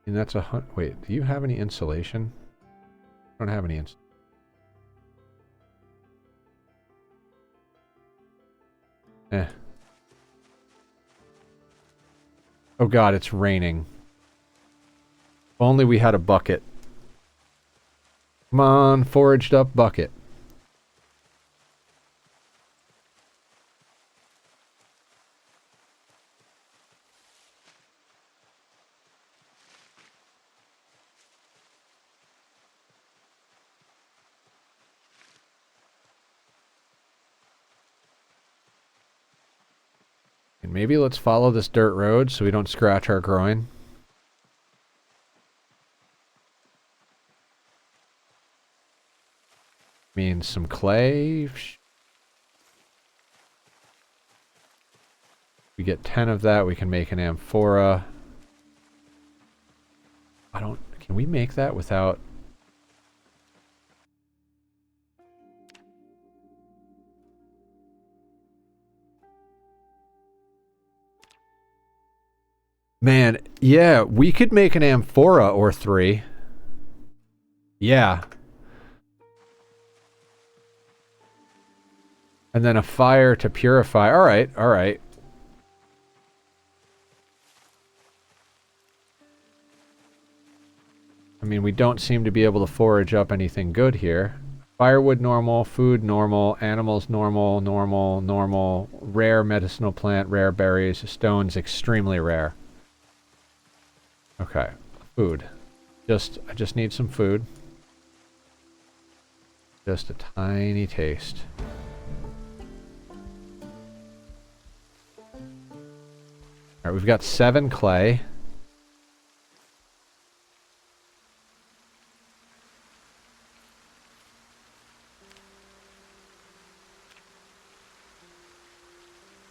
And that's wait, do you have any insulation? I don't have any insulation. Eh. Oh god, it's raining. If only we had a bucket. Come on, foraged up bucket. And maybe let's follow this dirt road so we don't scratch our groin. Means some clay. We get 10 of that, we can make an amphora. Can we make that without... Man, yeah, we could make an amphora or 3. Yeah. And then a fire to purify. Alright, alright. I mean, we don't seem to be able to forage up anything good here. Firewood normal, food normal, animals normal, normal, normal, rare medicinal plant, rare berries, stones extremely rare. Okay, food. I just need some food. Just a tiny taste. Alright, we've got 7 clay.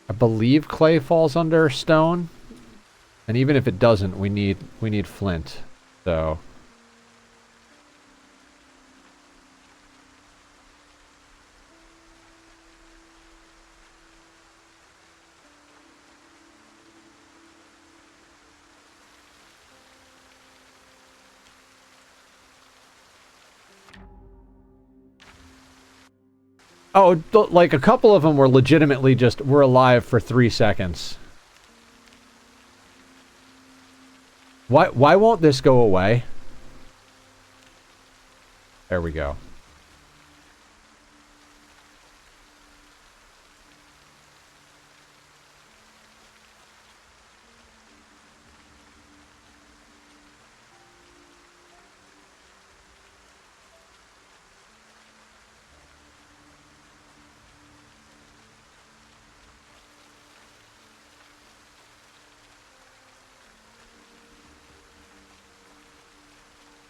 I believe clay falls under stone. And even if it doesn't, we need flint. So oh, like a couple of them were legitimately just were alive for 3 seconds. Why won't this go away? There we go.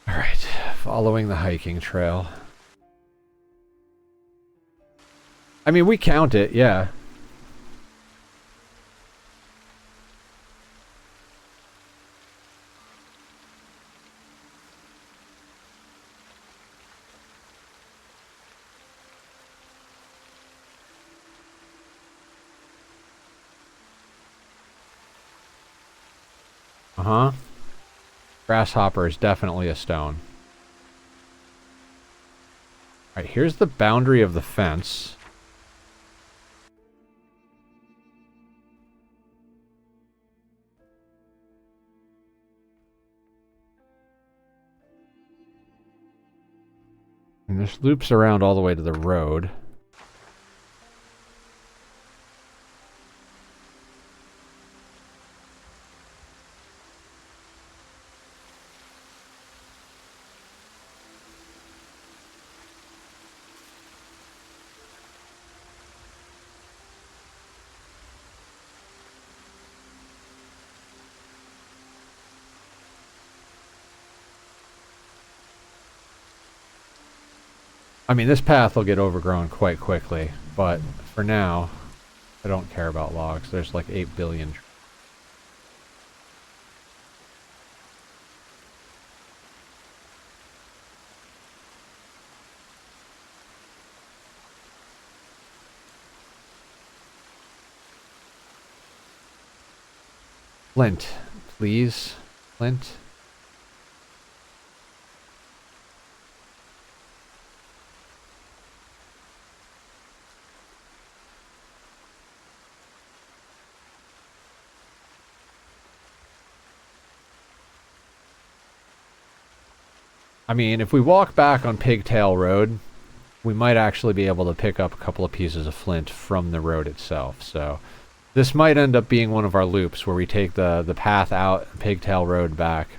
Alright, following the hiking trail. I mean, we count it, yeah. Uh-huh. Grasshopper is definitely a stone. Alright, here's the boundary of the fence. And this loops around all the way to the road. I mean, this path will get overgrown quite quickly, but for now, I don't care about logs. There's like 8 billion. Flint, please. Flint. I mean, if we walk back on Pigtail Road, we might actually be able to pick up a couple of pieces of flint from the road itself. So this might end up being one of our loops where we take the path out and Pigtail Road back.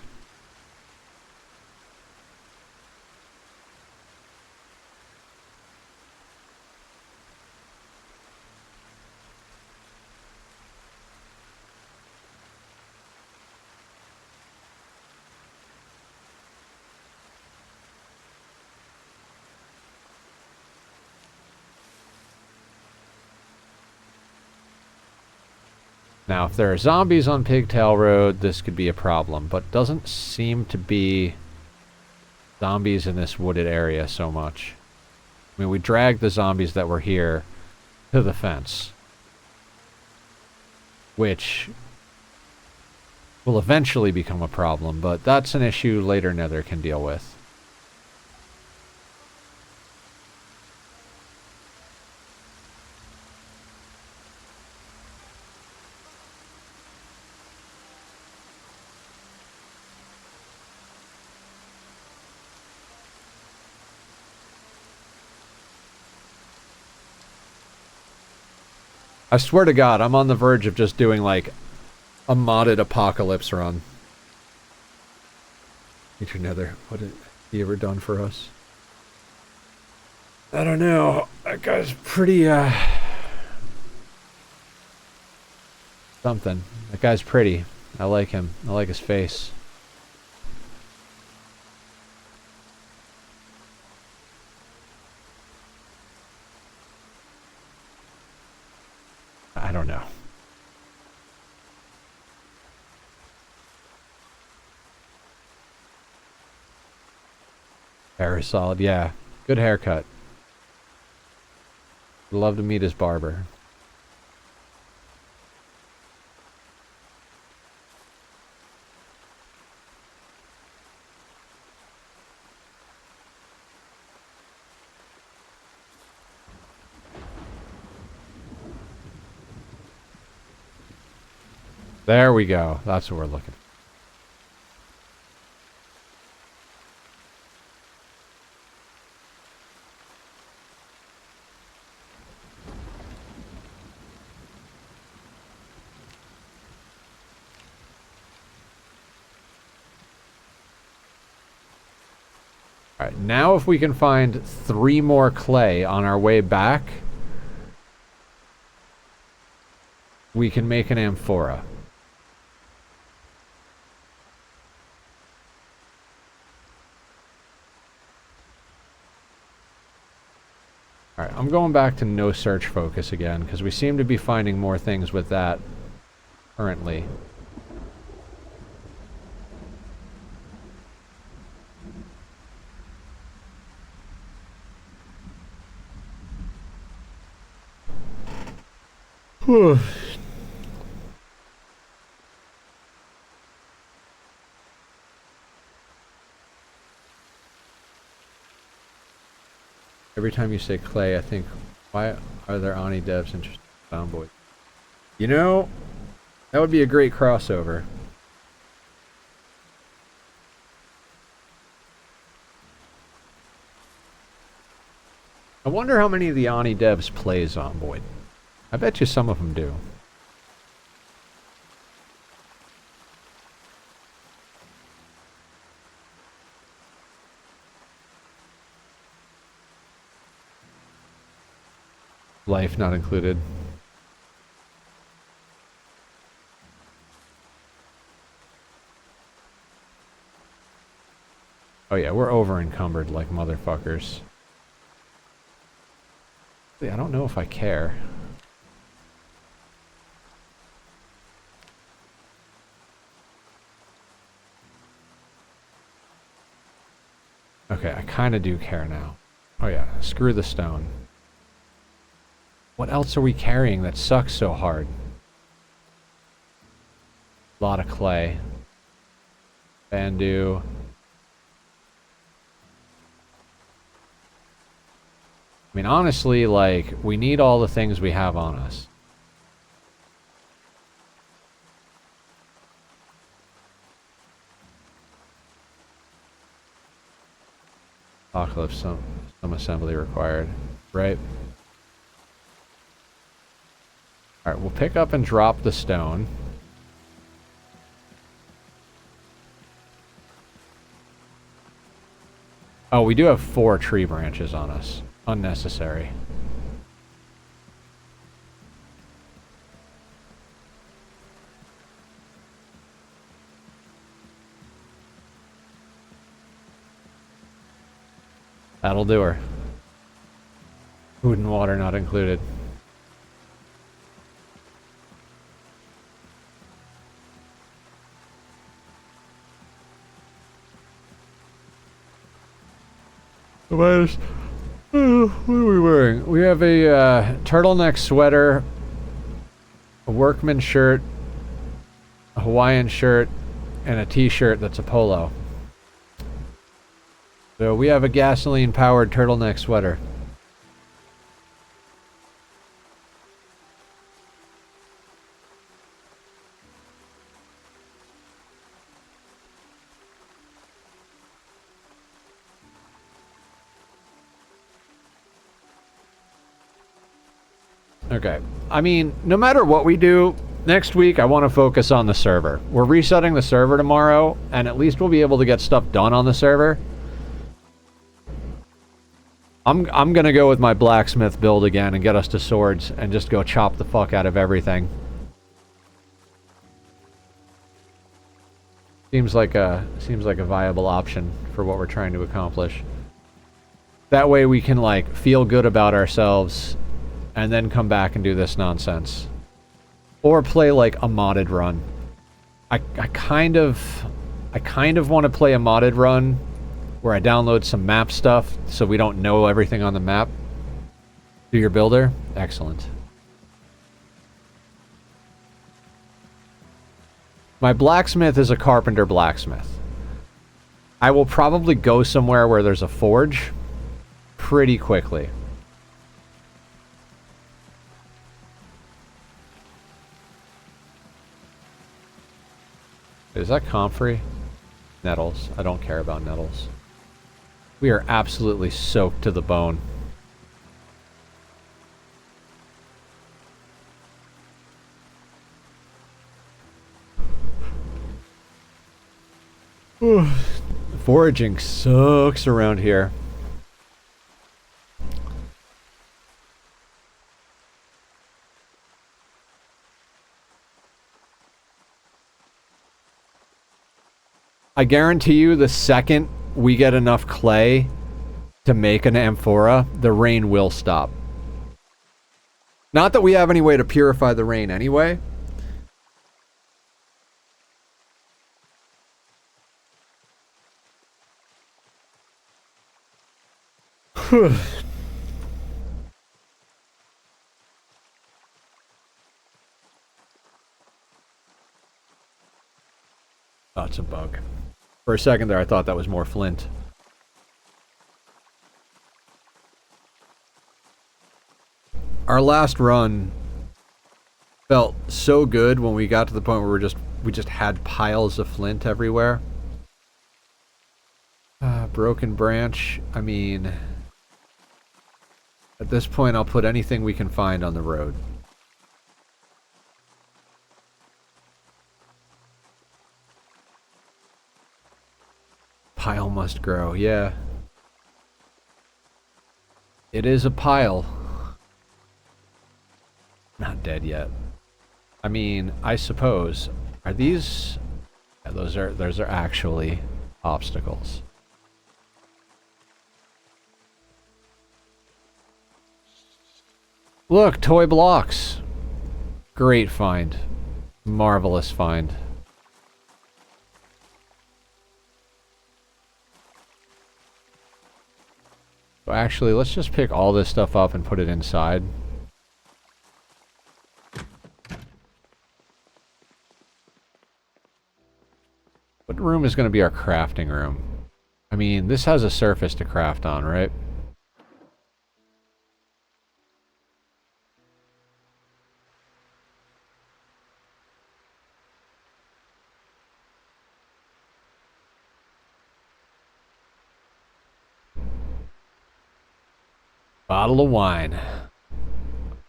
Now, if there are zombies on Pigtail Road, this could be a problem, but doesn't seem to be zombies in this wooded area so much. I mean, we dragged the zombies that were here to the fence, which will eventually become a problem, but that's an issue later Nether can deal with. I swear to God, I'm on the verge of just doing, like, a modded apocalypse run. Nature Nether, what have he ever done for us? I don't know. That guy's pretty, something. That guy's pretty. I like him. I like his face. I don't know. Very solid. Yeah. Good haircut. Would love to meet his barber. There we go. That's what we're looking for. Alright, now if we can find 3 more clay on our way back, we can make an amphora. Alright, I'm going back to no search focus again, because we seem to be finding more things with that currently. Every time you say clay, I think, why are there Ani devs interested in Zomboid? You know, that would be a great crossover. I wonder how many of the Ani devs play Zomboid. I bet you some of them do. Life not included. Oh yeah, we're over encumbered like motherfuckers. I don't know if I care. Okay, I kind of do care now. Oh yeah, screw the stone. What else are we carrying that sucks so hard? A lot of clay. Bandu. I mean, honestly, like, we need all the things we have on us. Apocalypse, some assembly required, right? Alright, we'll pick up and drop the stone. Oh, we do have 4 tree branches on us. Unnecessary. That'll do her. Food and water not included. What are we wearing? We have a turtleneck sweater, a workman shirt, a Hawaiian shirt, and a t-shirt that's a polo. So we have a gasoline-powered turtleneck sweater. Okay. I mean, no matter what we do, next week I want to focus on the server. We're resetting the server tomorrow, and at least we'll be able to get stuff done on the server. I'm gonna go with my blacksmith build again and get us to swords and just go chop the fuck out of everything. Seems like a viable option for what we're trying to accomplish. That way we can like feel good about ourselves and then come back and do this nonsense. Or play like a modded run. I kind of want to play a modded run where I download some map stuff so we don't know everything on the map. Do your builder? Excellent. My blacksmith is a carpenter blacksmith. I will probably go somewhere where there's a forge pretty quickly. Is that comfrey? Nettles. I don't care about nettles. We are absolutely soaked to the bone. Foraging sucks around here. I guarantee you the second we get enough clay to make an amphora, the rain will stop. Not that we have any way to purify the rain anyway. Oh, it's a bug. For a second there, I thought that was more flint. Our last run felt so good when we got to the point where we just had piles of flint everywhere. Broken branch. I mean, at this point, I'll put anything we can find on the road. Pile must grow, yeah. It is a pile. Not dead yet. I mean, I suppose. Are these... Yeah, those are actually obstacles. Look, toy blocks. Great find. Marvelous find. So actually, let's just pick all this stuff up and put it inside. What room is going to be our crafting room? I mean, this has a surface to craft on, right? Bottle of wine.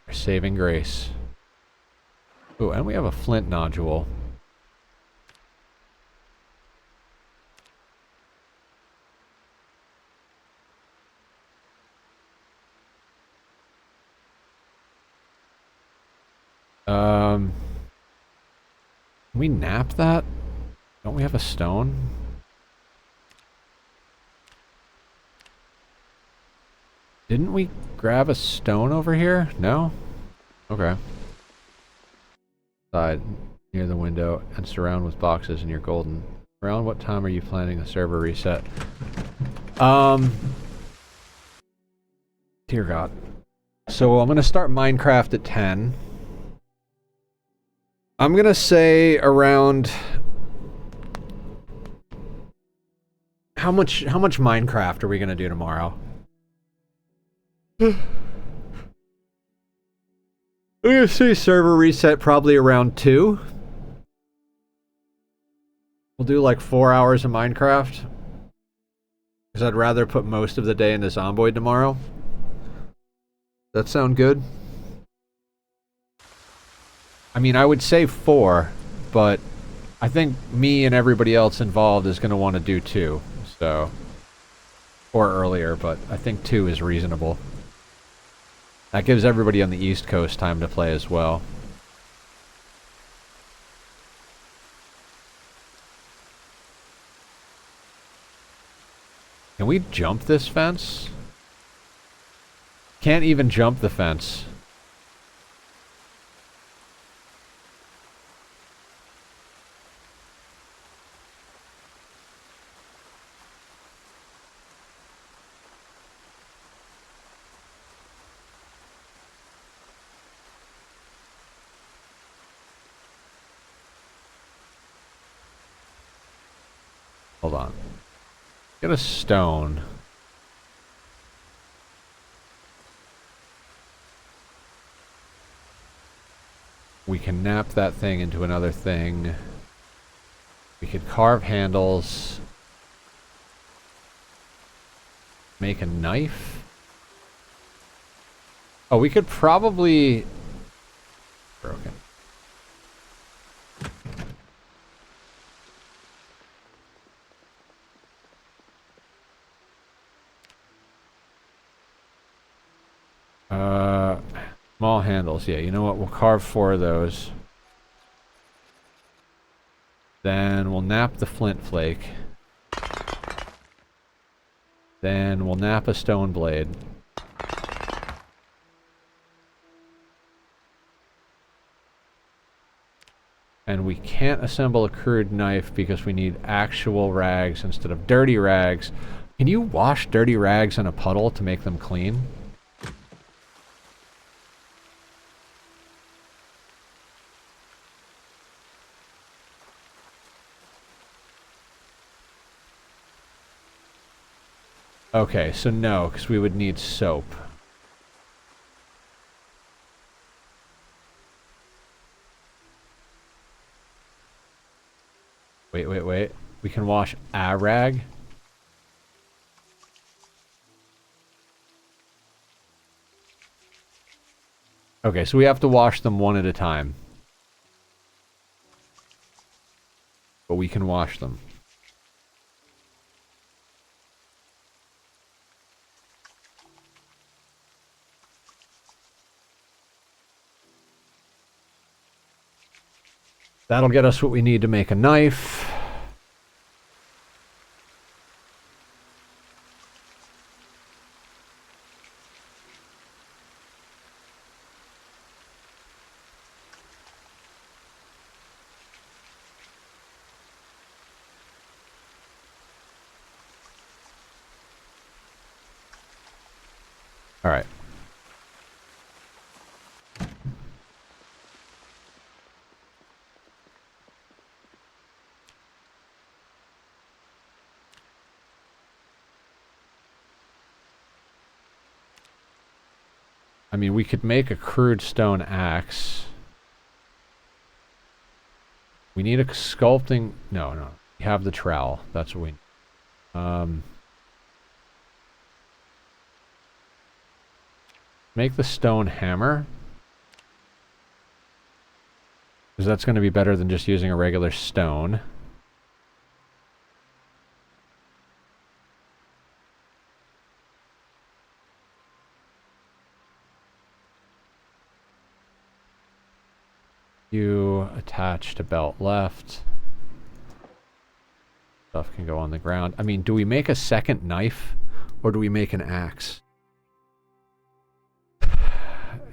Our saving grace. Ooh, and we have a flint nodule. Can we nap that? Don't we have a stone? Didn't we grab a stone over here? No? Okay. Side, near the window, and surround with boxes and you're golden. Around what time are you planning the server reset? Dear God. So I'm gonna start Minecraft at 10. I'm gonna say around... How much Minecraft are we gonna do tomorrow? I'm gonna say server reset probably around 2. We'll do like 4 hours of Minecraft. Because I'd rather put most of the day into Zomboid tomorrow. That sound good? I mean, I would say 4, but I think me and everybody else involved is going to want to do 2, so... Or earlier, but I think 2 is reasonable. That gives everybody on the East Coast time to play as well. Can we jump this fence? Can't even jump the fence. Hold on. Get a stone. We can nap that thing into another thing. We could carve handles. Make a knife. Oh, we could probably... Broken. Small handles. Yeah, you know what? We'll carve 4 of those. Then we'll nap the flint flake. Then we'll nap a stone blade. And we can't assemble a crude knife because we need actual rags instead of dirty rags. Can you wash dirty rags in a puddle to make them clean? Okay, so no, because we would need soap. Wait. We can wash a rag? Okay, so we have to wash them one at a time. But we can wash them. That'll get us what we need to make a knife. All right. I mean, we could make a crude stone axe. We need a sculpting... No. We have the trowel. That's what we need. Make the stone hammer. Because that's going to be better than just using a regular stone. You attach to belt left. Stuff can go on the ground. I mean, do we make a second knife? Or do we make an axe?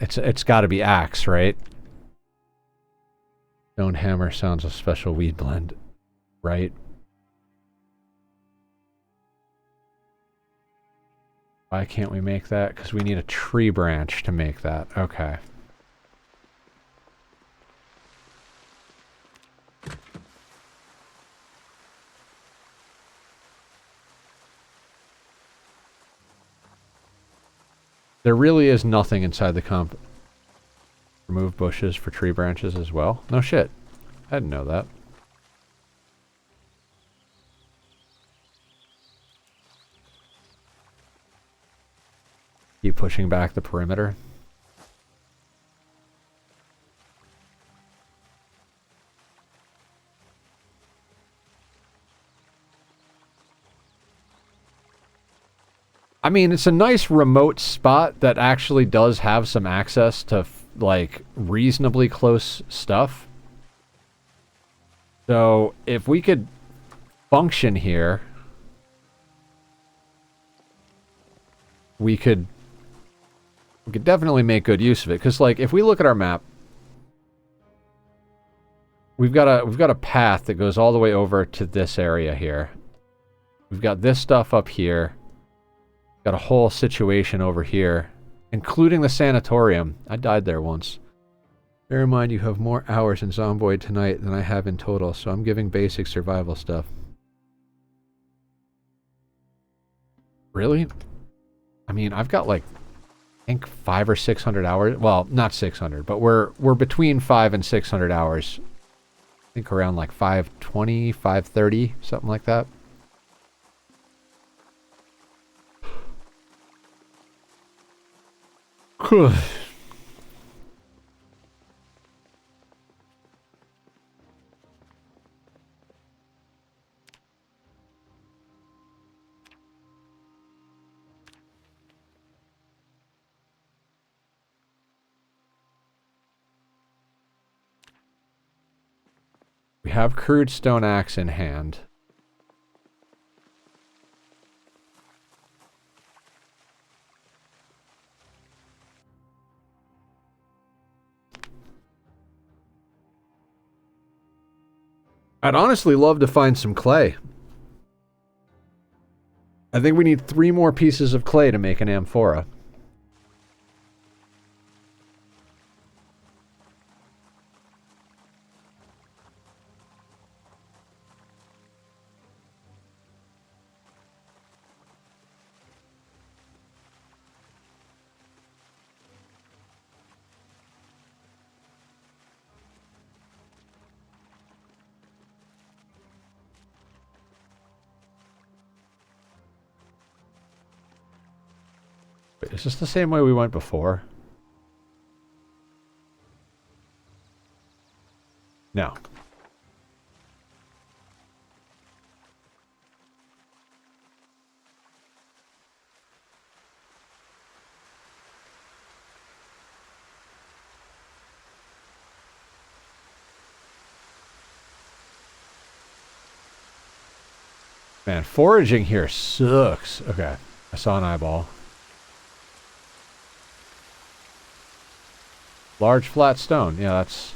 It's got to be axe, right? Stone hammer sounds a special weed blend, right? Why can't we make that? Because we need a tree branch to make that. Okay. There really is nothing inside the comp. Remove bushes for tree branches as well. No shit. I didn't know that. Keep pushing back the perimeter. I mean, it's a nice remote spot that actually does have some access to, like, reasonably close stuff. So, if we could function here, we could definitely make good use of it. Because, like, if we look at our map, we've got a path that goes all the way over to this area here. We've got this stuff up here. Got a whole situation over here, including the sanatorium. I died there once. Bear in mind you have more hours in Zomboid tonight than I have in total, so I'm giving basic survival stuff. Really? I mean, I've got like, I think 500 or 600 hours. Well, not 600, but we're between 500 and 600 hours. I think around like 520, 530, something like that. We have crude stone axe in hand. I'd honestly love to find some clay. I think we need 3 more pieces of clay to make an amphora. Wait, is this the same way we went before? No. Man, foraging here sucks. Okay, I saw an eyeball. Large flat stone. Yeah, that's...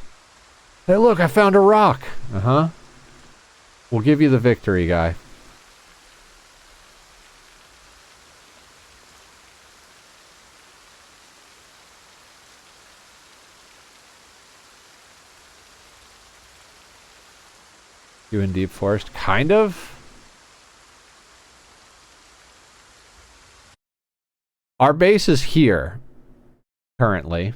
Hey, look, I found a rock. Uh-huh. We'll give you the victory, guy. You in deep forest? Kind of. Our base is here, currently.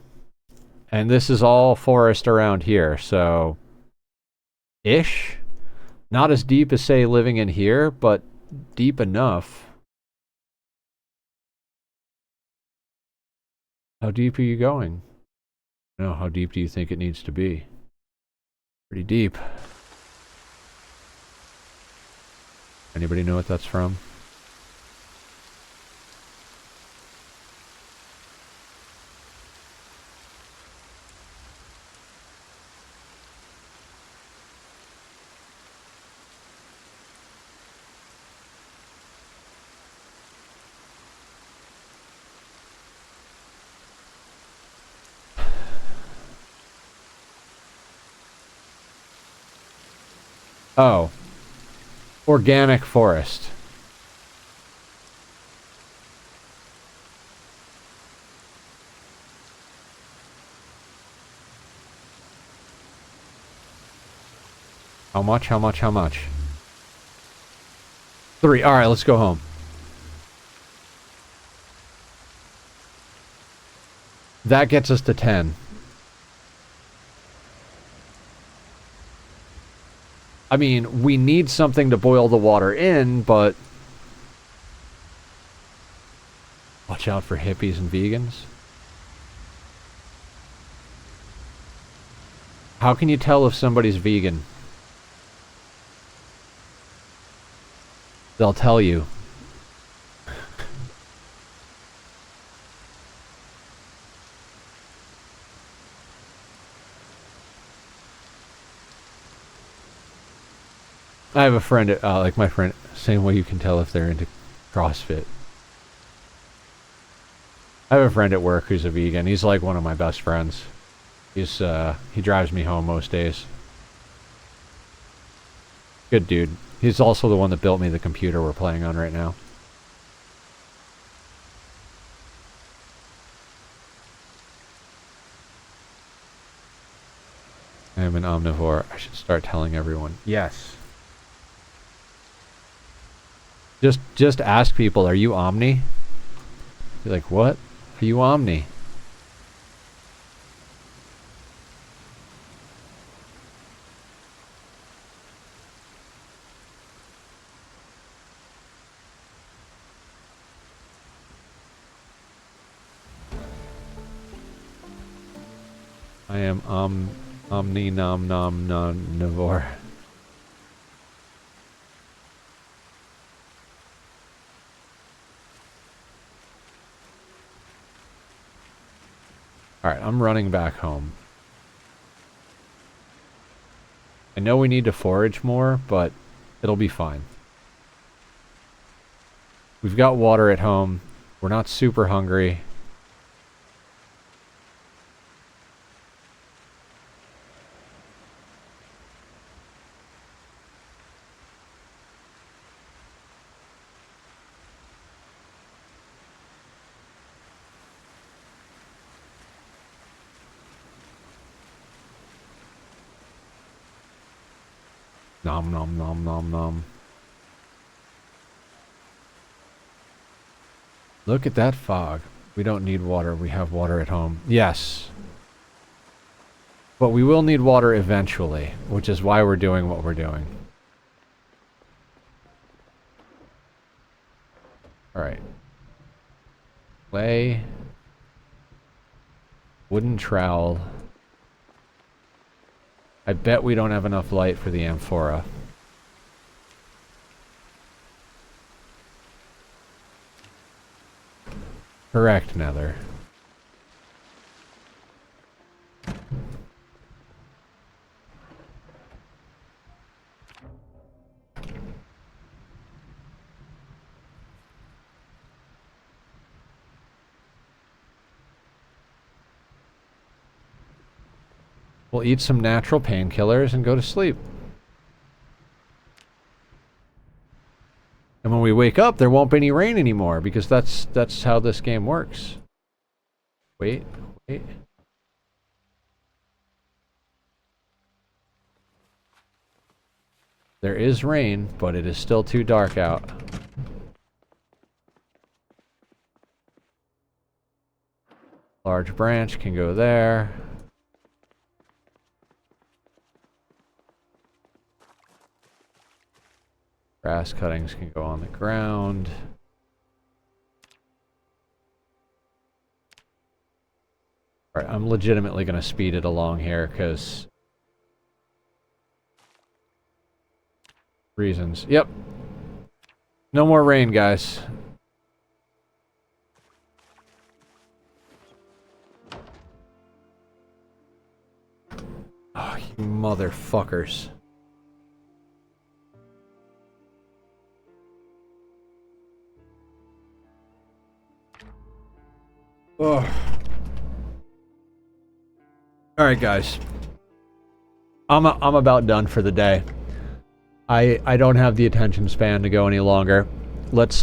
And this is all forest around here, so... Ish? Not as deep as, say, living in here, but deep enough. How deep are you going? No, how deep do you think it needs to be? Pretty deep. Anybody know what that's from? Oh. Organic forest. How much? How much? How much? 3. Alright, let's go home. That gets us to 10. I mean, we need something to boil the water in, but... Watch out for hippies and vegans. How can you tell if somebody's vegan? They'll tell you. I have a friend, like my friend, same way you can tell if they're into CrossFit. I have a friend at work who's a vegan. He's like one of my best friends. He's, he drives me home most days. Good dude. He's also the one that built me the computer we're playing on right now. I am an omnivore. I should start telling everyone. Yes. Just ask people, are you omni? You're like, what? Are you omni? I am omni nom nom nivore. Alright, I'm running back home. I know we need to forage more, but it'll be fine. We've got water at home. We're not super hungry. Nom nom nom nom nom. Look at that fog. We don't need water. We have water at home. Yes. But we will need water eventually, which is why we're doing what we're doing. Alright. Clay. Wooden trowel. I bet we don't have enough light for the amphora. Correct, Nether. We'll eat some natural painkillers and go to sleep. And when we wake up, there won't be any rain anymore, because that's how this game works. Wait. There is rain, but it is still too dark out. Large branch can go there. Grass cuttings can go on the ground. Alright, I'm legitimately going to speed it along here, because... reasons. Yep. No more rain, guys. Oh, you motherfuckers. Oh. Alright, guys. I'm about done for the day. I don't have the attention span to go any longer. Let's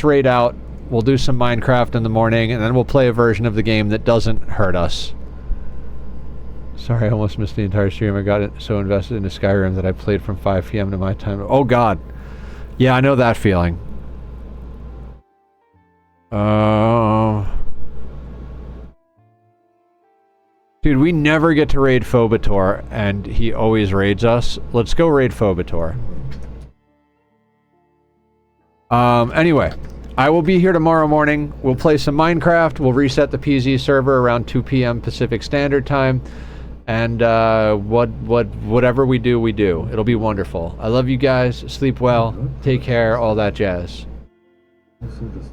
raid out. We'll do some Minecraft in the morning, and then we'll play a version of the game that doesn't hurt us. Sorry, I almost missed the entire stream. I got so invested into Skyrim that I played from 5 PM to my time. Oh god. Yeah, I know that feeling. Dude, we never get to raid Phobator, and he always raids us. Let's go raid Phobator. Anyway, I will be here tomorrow morning. We'll play some Minecraft. We'll reset the PZ server around 2 p.m. Pacific Standard Time. And whatever we do, we do. It'll be wonderful. I love you guys. Sleep well. Take care. All that jazz. I see this